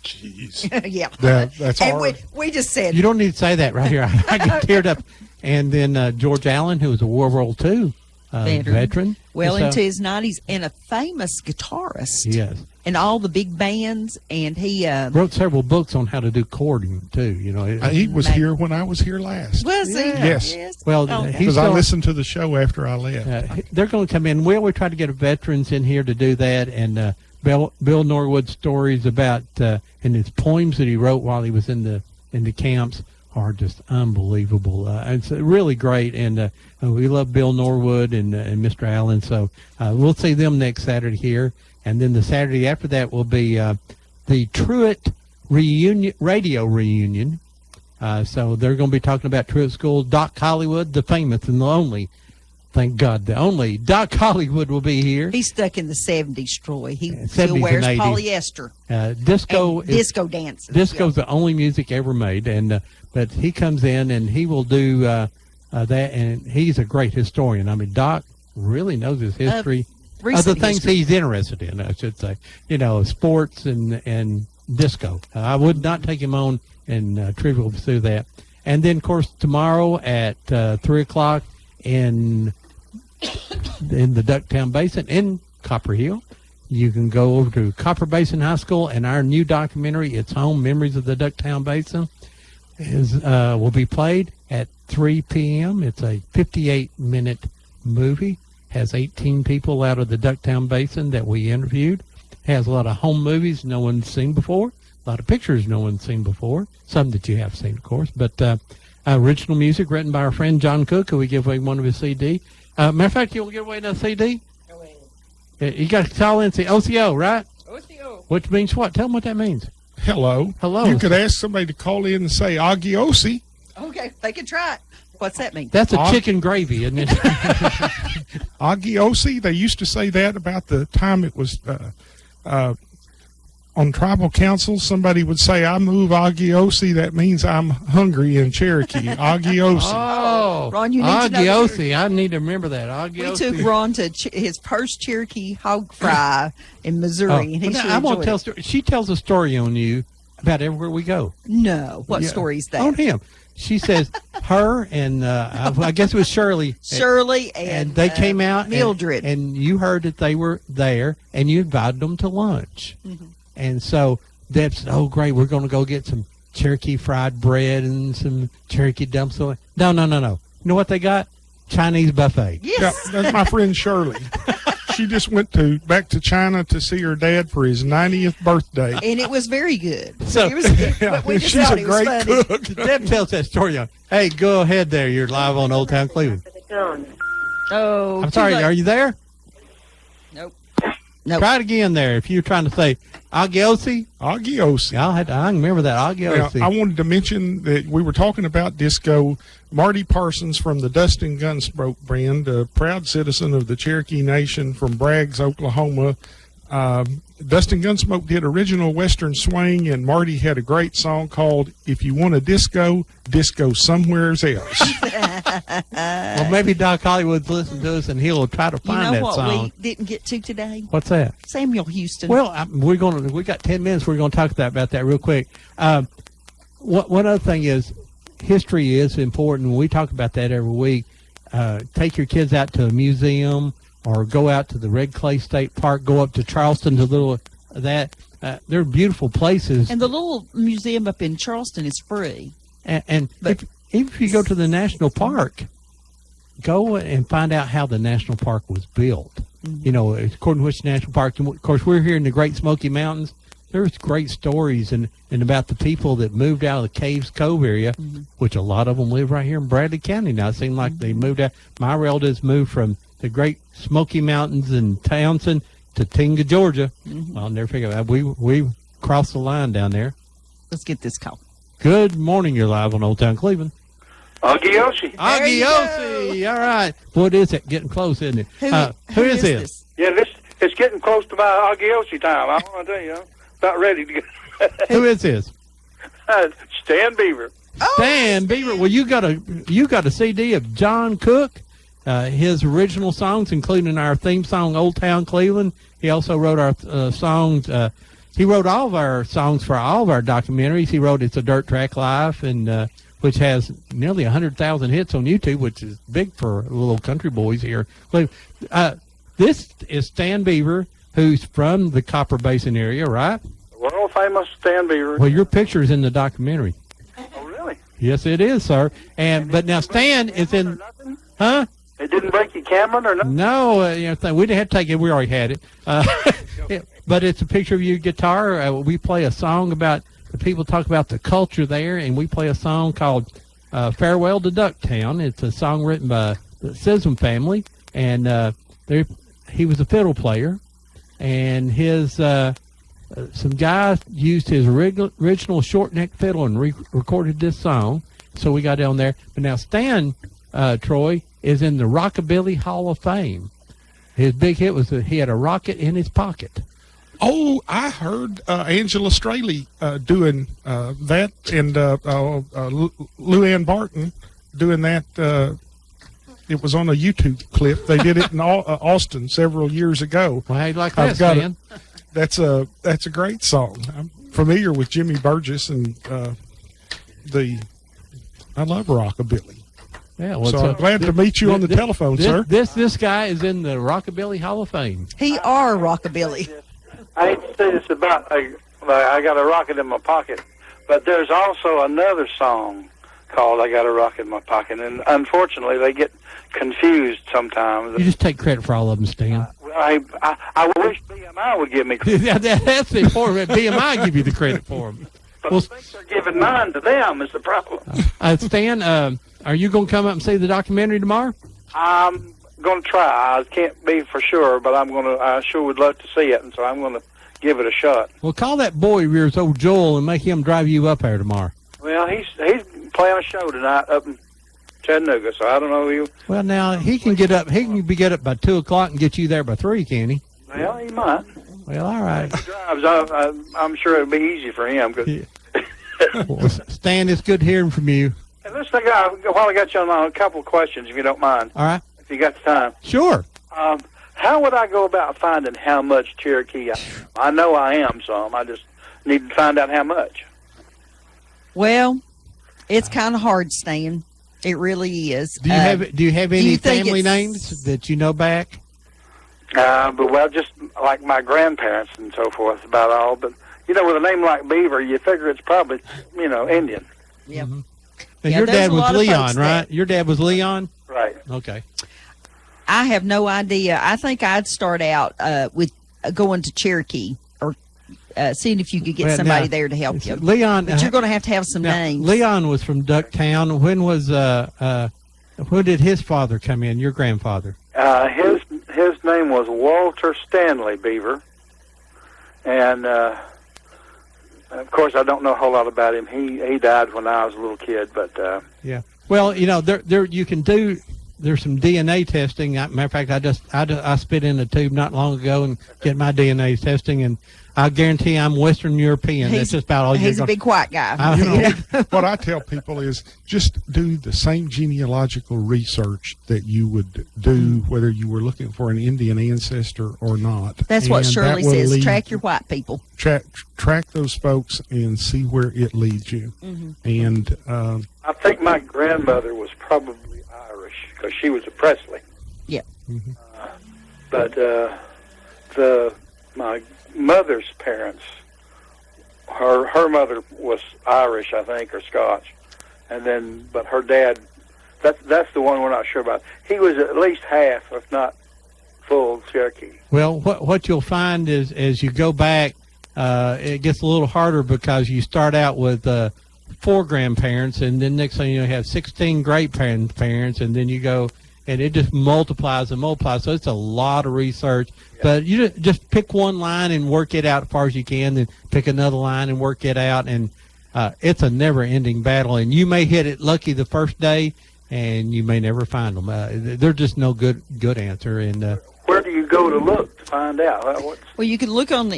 Jeez. Yeah. That's and hard. we just said. You don't need to say that right here. I get teared up. And then George Allen, who was a World War II veteran. Well into his 90s, and a famous guitarist. Yes. And all the big bands, and he wrote several books on how to do chording too. He was here when I was here last. Was he? Yes. Well, because I listened to the show after I left. They're going to come in. We always try to get veterans in here to do that, and Bill Norwood's stories about and his poems that he wrote while he was in the camps are just unbelievable. It's really great, and we love Bill Norwood and Mr. Allen. So we'll see them next Saturday here. And then the Saturday after that will be the Truett radio reunion. So they're going to be talking about Truett School. Doc Hollywood, the famous and the only, thank God, the only Doc Hollywood will be here. He's stuck in the 70s, Troy. He 70s still wears and 80s. polyester. Disco dances. Disco's the only music ever made, and but he comes in and he will do that, and he's a great historian. I mean, Doc really knows his history. Recent things history. he's interested in, I should say. Sports and disco. I would not take him on and Trivial Pursue that. And then, of course, tomorrow at 3 o'clock in the Ducktown Basin in Copper Hill, you can go over to Copper Basin High School, and our new documentary, It's Home, Memories of the Ducktown Basin, will be played at 3 p.m. It's a 58-minute movie. Has 18 people out of the Ducktown Basin that we interviewed. Has a lot of home movies no one's seen before. A lot of pictures no one's seen before. Some that you have seen, of course. But original music written by our friend John Cook, who we give away one of his CD. Matter of fact, you'll give away another CD? You got to call in and say OCO, right? OCO. Which means what? Tell them what that means. Hello. Hello. You could ask somebody to call in and say Agiosi. Okay, they can try it. What's that mean? That's a chicken gravy, isn't it? Agiosi. They used to say that about the time it was on tribal councils. Somebody would say, I move Agiosi. That means I'm hungry in Cherokee. Agiosi. Oh, Ron, you need to know Agiosi. I need to remember that. Agiosi. We took Ron to his first Cherokee hog fry in Missouri, and he well, sure I won't enjoyed tell it. story. She tells a story on you about everywhere we go. No, what Yeah, story is that? On him. She says her and I guess it was Shirley. Shirley and they came out. Mildred. And you heard that they were there, and you invited them to lunch. Mm-hmm. And so Deb said, "Oh, great, we're going to go get some Cherokee fried bread and some Cherokee dumplings." No. You know what they got? Chinese buffet. Yes. Yeah, that's my friend Shirley. She just went back to China to see her dad for his 90th birthday. And it was very good. So- It was, but we just She's thought a it was great funny. cook. Deb tells that story on. Hey, go ahead there. You're live on Old Town Cleveland. Oh, I'm too sorry. late. Are you there? Nope. Try it again there. If you're trying to say Agiosi. Agiosi. I can remember that. Agiosi. Now, I wanted to mention that we were talking about disco. Marty Parsons from the Dustin Gunsmoke brand, a proud citizen of the Cherokee Nation from Braggs, Oklahoma. Dustin Gunsmoke did original Western swing, and Marty had a great song called "If You Want a Disco, Disco Somewheres Else." Well, maybe Doc Hollywood's listening to us, and he'll try to You find know that what song. we didn't get to today? What's that? Samuel Houston. Well, we got 10 minutes. We're going to talk about that real quick. One other thing is, history is important. We talk about that every week. Take your kids out to a museum or go out to the Red Clay State Park. Go up to Charleston to they're beautiful places. And the little museum up in Charleston is free. And even if you go to the national park, go and find out how the national park was built. Mm-hmm. According to which national park. Of course, we're here in the Great Smoky Mountains. There's great stories and about the people that moved out of the Caves Cove area, Mm-hmm. which a lot of them live right here in Bradley County now. It seems like they moved out. My relatives moved from the Great Smoky Mountains in Townsend to Tinga, Georgia. Mm-hmm. I'll never forget that. We crossed the line down there. Let's get this call. Good morning. You're live on Old Town Cleveland. Agiosi. Agiosi. All right. What is it? Getting close, isn't it? Who is this? Yeah, it's getting close to my Agiosi time. I want to tell you, I'm about ready to get. Who is this? Stan Beaver. Stan Beaver. Well, you got a CD of John Cook, his original songs, including our theme song, Old Town Cleveland. He also wrote our songs. He wrote all of our songs for all of our documentaries. He wrote It's a Dirt Track Life, and which has nearly 100,000 hits on YouTube, which is big for little country boys here. This is Stan Beaver, who's from the Copper Basin area, right? World famous Stan Beaver. Well, your picture is in the documentary. Oh, really? Yes, it is, sir. But now Stan is in, huh? It didn't break your camera or nothing? No, we didn't have to take it. We already had it. But it's a picture of your guitar. We play a song about the people talk about the culture there, and we play a song called "Farewell to Ducktown." It's a song written by the Sism family, and he was a fiddle player, and his some guys used his original short neck fiddle and recorded this song. So we got down there. But now Stan Troy is in the Rockabilly Hall of Fame. His big hit was that he had a rocket in his pocket. Oh, I heard Angela Straley doing that, and Lou Ann Barton doing that It was on a YouTube clip. They did it in Austin several years ago. Well, how you like that, Stan? That's a great song. I'm familiar with Jimmy Burgess and I love rockabilly. Yeah, well, so I'm glad to meet you on the telephone, sir. This guy is in the Rockabilly Hall of Fame. He are rockabilly. I hate to say this about I got a rocket in my pocket, but there's also another song called I Got a Rocket in My Pocket, and unfortunately they get confused sometimes. You just take credit for all of them, Stan. I wish BMI would give me credit. That's the important. BMI give you the credit for them. But I think they're giving mine to them is the problem. Stan, are you going to come up and see the documentary tomorrow? I'm going to try. I can't be for sure, but I sure would love to see it, and so I'm going to give it a shot. Well, call that boy of yours, old Joel, and make him drive you up there tomorrow. Well, he's playing a show tonight up in Chattanooga, so I don't know you. Well, now he can get up. He can get up by 2:00 and get you there by 3, can he? Well, he might. Well, all right. If he drives, I'm sure it'll be easy for him. Cause Well, Stan, it's good hearing from you. And this thing, while I got you on a couple of questions, if you don't mind. All right. If you got the time. Sure. How would I go about finding how much Cherokee I am? I know I am some. I just need to find out how much. Well, it's kind of hard, Stan. It really is. Do you have any family names that you know back? But just like my grandparents and so forth, about all. But with a name like Beaver, you figure it's probably Indian. Yep. Mm-hmm. And your dad was Leon, right? Your dad was Leon? Right. Okay. I have no idea. I think I'd start out with going to Cherokee or seeing if you could get somebody there to help you. Leon, but you're going to have some names. Leon was from Ducktown. When did his father come in? Your grandfather? His name was Walter Stanley Beaver, and of course I don't know a whole lot about him. He died when I was a little kid, but yeah. Well, there you can do. There's some DNA testing. Matter of fact, I spit in a tube not long ago and get my DNA testing, and I guarantee I'm Western European. That's just about all. He's a big white guy. What I tell people is just do the same genealogical research that you would do whether you were looking for an Indian ancestor or not. That's what Shirley says. Track your white people. Track those folks and see where it leads you. Mm-hmm. And I think my grandmother was probably Irish because she was a Presley. Yeah. Mm-hmm. But my mother's parents, her mother was Irish, I think, or Scotch, but her dad, that's the one we're not sure about. He was at least half, if not full, Cherokee. Well, what you'll find is as you go back, it gets a little harder because you start out with 4 grandparents, and then next thing you have 16 great parents, and then you go. And it just multiplies and multiplies. So it's a lot of research. Yeah. But you just pick one line and work it out as far as you can, then pick another line and work it out. And it's a never-ending battle. And you may hit it lucky the first day, and you may never find them. They're just no good answer. And where do you go to look to find out? Well, you can look on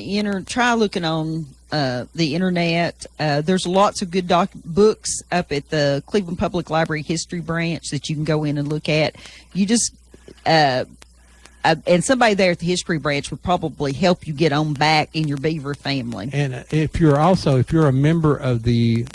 try looking on the internet. There's lots of good books up at the Cleveland Public Library History Branch that you can go in and look at. You just and somebody there at the History Branch would probably help you get on back in your Beaver family. And if you're a member of the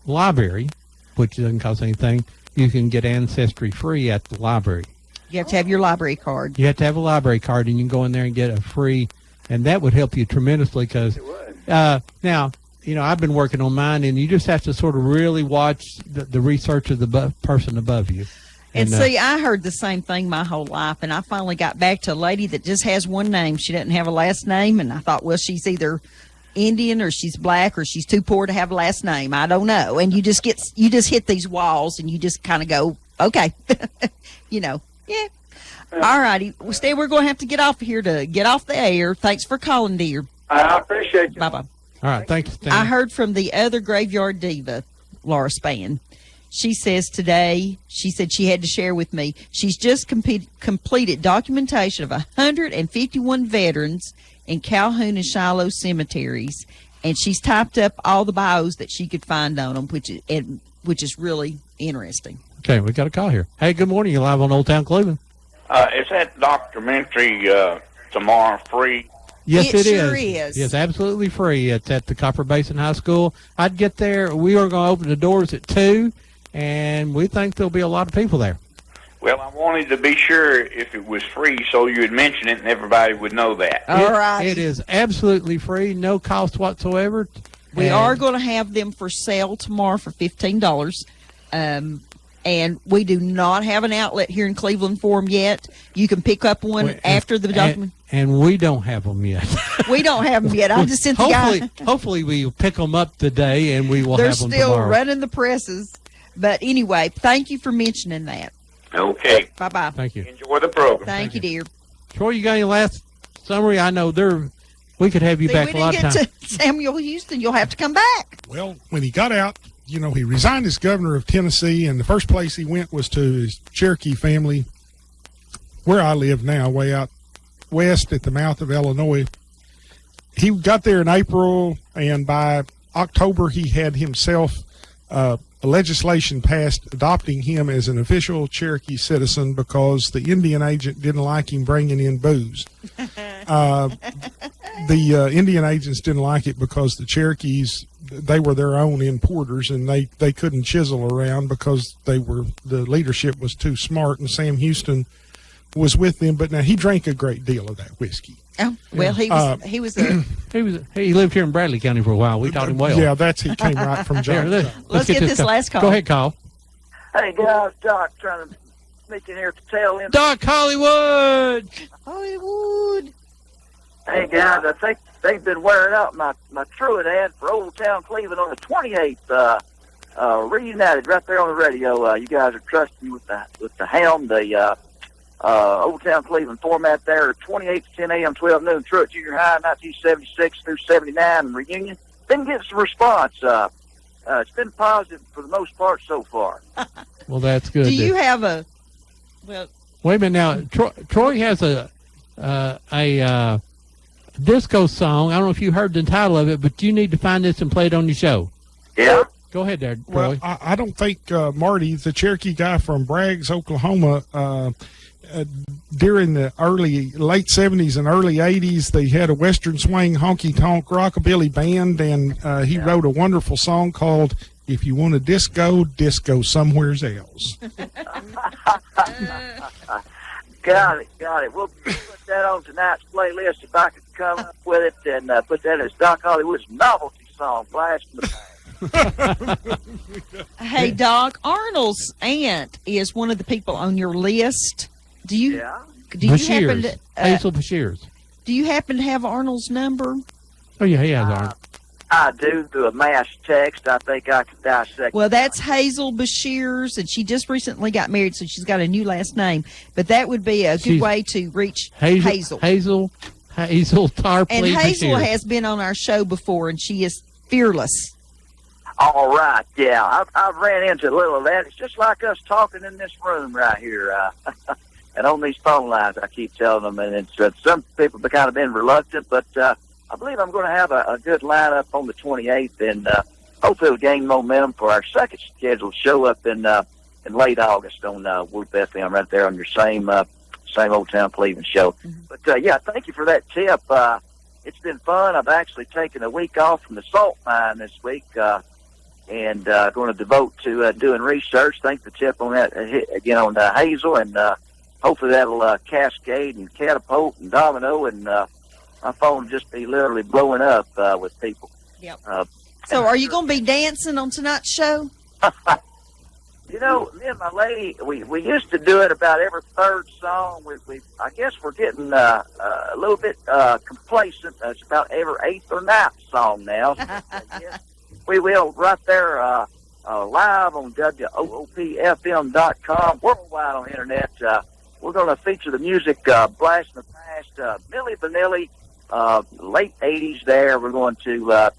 library, which doesn't cost anything, you can get Ancestry free at the library. You have to have your library card. You have to have a library card, and you can go in there and get a free, and that would help you tremendously because now, I've been working on mine, and you just have to sort of really watch the research of the person above you. And see, I heard the same thing my whole life, and I finally got back to a lady that just has one name. She doesn't have a last name, and I thought, well, she's either Indian or she's black or she's too poor to have a last name. I don't know. And you just hit these walls, and you just kind of go, okay, yeah. All righty. Well, Stan, we're going to have to get off here to get off the air. Thanks for calling, dear. I appreciate you. Bye-bye. All right. Thanks, Stan. I heard from the other graveyard diva, Laura Spann. She says today, she said she had to share with me, she's just completed documentation of 151 veterans in Calhoun and Shiloh cemeteries, and she's typed up all the bios that she could find on them, which is really interesting. Okay, we got a call here. Hey, good morning. You're live on Old Town Cleveland. Is that documentary tomorrow free? Yes, It it sure is. is. Yes, absolutely free. It's at the Copper Basin High School. I'd get there. We are going to open the doors at 2, and we think there'll be a lot of people there. Well, I wanted to be sure if it was free so you would mention it and everybody would know that. All right. It is absolutely free, no cost whatsoever. We And- are going to have them for sale tomorrow for $15. And we do not have an outlet here in Cleveland for them yet. You can pick up one after the document. And we don't have them yet. We don't have them yet. I just sent the guy. Hopefully we'll pick them up today, and we will They're have them still tomorrow. running the presses. But anyway, thank you for mentioning that. Okay. Bye-bye. Thank you. Enjoy the program. Thank you, dear. Troy, you got any last summary? I know we could have you See, back we a lot didn't of get times. to Samuel Houston. You'll have to come back. Well, when he got out, he resigned as governor of Tennessee, and the first place he went was to his Cherokee family, where I live now, way out west at the mouth of Illinois. He got there in April, and by October he had himself a legislation passed adopting him as an official Cherokee citizen because the Indian agent didn't like him bringing in booze. The Indian agents didn't like it because the Cherokees, they were their own importers, and they couldn't chisel around because the leadership was too smart, and Sam Houston was with them. But now he drank a great deal of that whiskey. Oh, well, he lived here in Bradley County for a while. We taught him well. Yeah, he came right from Johnstown. Let's get this last call. Go ahead, call. Hey guys, Doc trying to sneak in here to tail end. Doc Hollywood. Hollywood. Hey guys, I think they've been wearing out my truant ad for Old Town Cleveland on the 28th. Reunited right there on the radio. You guys are trusting me with the helm, the Old Town Cleveland format there. 28 to 10 a.m., 12 noon. Truett Junior High, 1976 through 79, and reunion. Didn't get some response. It's been positive for the most part so far. Well, that's good. Do you have a? Well, wait a minute now. Troy has a disco song. I don't know if you heard the title of it, but you need to find this and play it on your show. Yeah. Go ahead there, Troy. Well, I don't think Marty, the Cherokee guy from Braggs, Oklahoma, during the late 70s and early 80s, they had a Western swing honky tonk rockabilly band, and he wrote a wonderful song called "If You Want to Disco, Disco Somewheres Else." Got it. We'll put that on tonight's playlist if I could come up with it and put that as Doc Hollywood's novelty song, Blast from the Past. hey, Doc, Arnold's aunt is one of the people on your list. Do you happen to Hazel Bashirs. Do you happen to have Arnold's number? Oh yeah, he has Arnold. I do through a mass text. I think I could dissect. Well, that's Hazel Bashirs, and she just recently got married, so she's got a new last name. But that would be a good way to reach Hazel. Hazel Tarpley And Hazel Bashirs. has been on our show before, and she is fearless. All right, yeah. I've ran into a little of that. It's just like us talking in this room right here. And on these phone lines, I keep telling them, and it's, some people have kind of been reluctant, but I believe I'm going to have a good lineup on the 28th, and hopefully it'll gain momentum for our second scheduled show up in late August on Whoop FM right there on your same Old Town Cleveland show. But yeah, thank you for that tip. It's been fun. I've actually taken a week off from the salt mine this week, and going to devote to doing research. Thanks for the tip on that again on Hazel, and hopefully that'll cascade and catapult and domino, and my phone will just be literally blowing up with people. Yep. So are you going to be dancing on tonight's show? You know, me and my lady, we used to do it about every third song. I guess we're getting a little bit complacent. It's about every eighth or ninth song now. We will right there live on WOOPFM.com, worldwide on the internet. We're going to feature the music Blast from the Past, Milli Vanilli, late 80s there. We're going to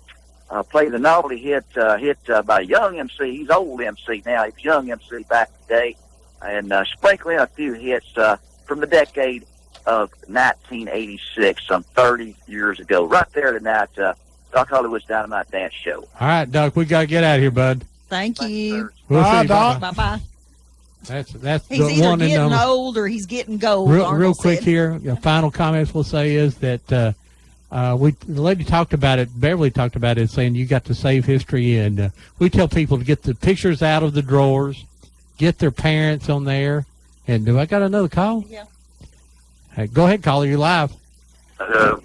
play the novelty hit by Young MC. He's old MC now. He was Young MC back in the day. And sprinkle in a few hits from the decade of 1986, some 30 years ago. Right there tonight, Doc Hollywood's Dynamite Dance Show. All right, Doc, we got to get out of here, bud. Thank you. We'll Bye, see. Doc. Bye-bye. That's He's the either one in getting old or he's getting gold. real Arnold quick said. here. The final comments we'll say is that the lady talked about it. Beverly talked about it, saying you got to save history, and we tell people to get the pictures out of the drawers, get their parents on there. And do I got another call? Yeah. Hey, go ahead, caller. You're live.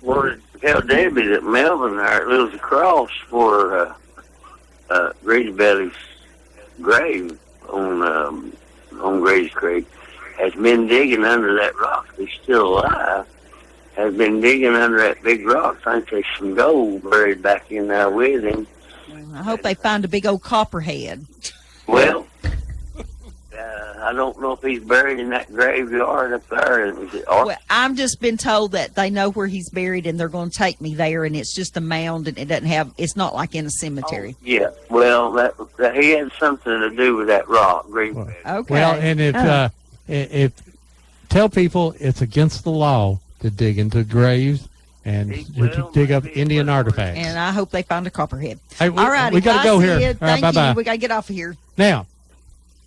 Wanted to tell Debbie that Melvin there lives across for Grady Belly's grave on Grady's Creek, has been digging under that rock. He's still alive. Has been digging under that big rock. I think there's some gold buried back in there with him. I hope they find a big old copperhead. Well, I don't know if he's buried in that graveyard up there. Is it Well, I've just been told that they know where he's buried and they're going to take me there, and it's just a mound and it doesn't have. It's not like in a cemetery. Yeah, well, that he had something to do with that rock. Okay. Well, and if tell people it's against the law to dig into graves and to dig up Indian artifacts. And I hope they find a copperhead. Hey, All right, we got to go here. All right, Thank bye-bye. you. We got to get off of here. Now,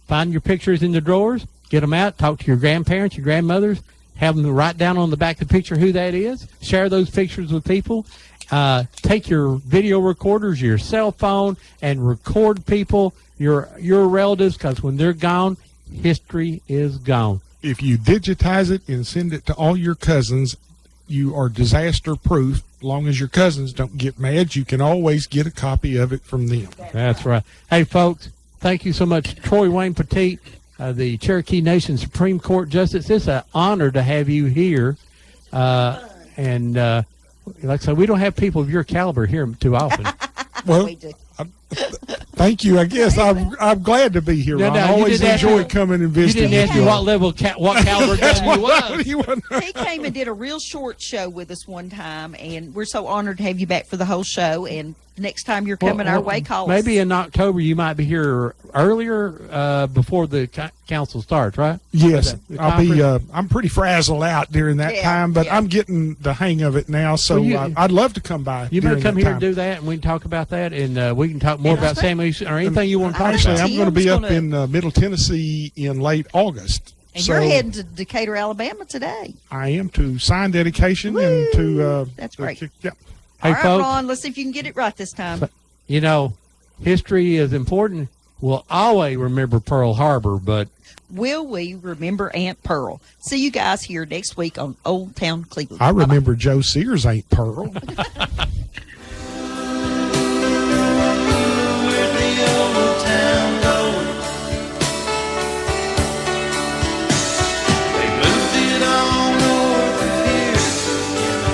find your pictures in the drawers, get them out, talk to your grandparents, your grandmothers, have them write down on the back of the picture who that is, share those pictures with people, take your video recorders, your cell phone, and record people, your relatives, because when they're gone, history is gone. If you digitize it and send it to all your cousins, you are disaster proof. As long as your cousins don't get mad, you can always get a copy of it from them. That's right. Hey, folks, thank you so much. Troy Wayne Petit, the Cherokee Nation Supreme Court Justice. It's an honor to have you here. And like I said, we don't have people of your caliber here too often. Well, thank you. I guess I'm glad to be here, Ron. I always enjoy coming and visiting. You didn't ask me what level, what caliber gun you was. He came and did a real short show with us one time, and we're so honored to have you back for the whole show. And next time you're coming our way, call us. Maybe in October you might be here earlier before the council starts, right? Yes, The I'll be. conference? I'm pretty frazzled out during that time, but I'm getting the hang of it now. So Well, I'd love to come by. You may during come that here time. and do that, and we can talk about that, and we can talk more about Sam East or anything you want to talk Actually, about. I'm going to be up in Middle Tennessee in late August. And so you're heading to Decatur, Alabama today. I am to sign dedication and to. That's great. Yeah. Hey, All right, folks. Ron, let's see if you can get it right this time. You know, history is important. We'll always remember Pearl Harbor, but Will we remember Aunt Pearl? See you guys here next week on Old Town Cleveland. I remember Joe Sears ain't Pearl.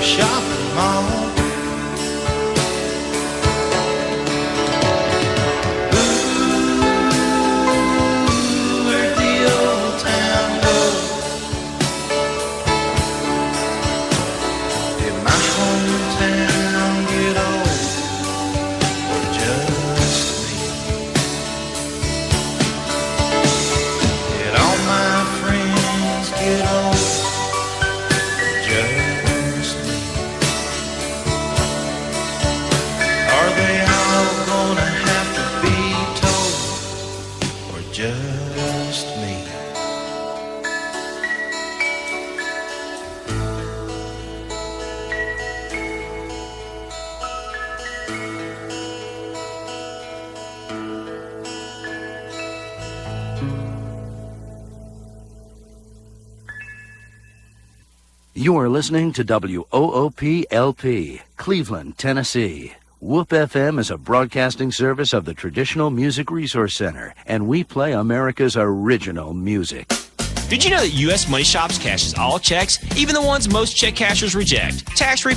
Shopping mall. Ooh, where'd the old town go? Did my hometown get old, or just me? Did all my friends get old, or just me? Are they all gonna have to be told, or just me? You are listening to WOOP-LP, Cleveland, Tennessee. WOOP FM is a broadcasting service of the Traditional Music Resource Center, and we play America's original music. Did you know that U.S. Money Shops cashes all checks, even the ones most check cashers reject? Tax-free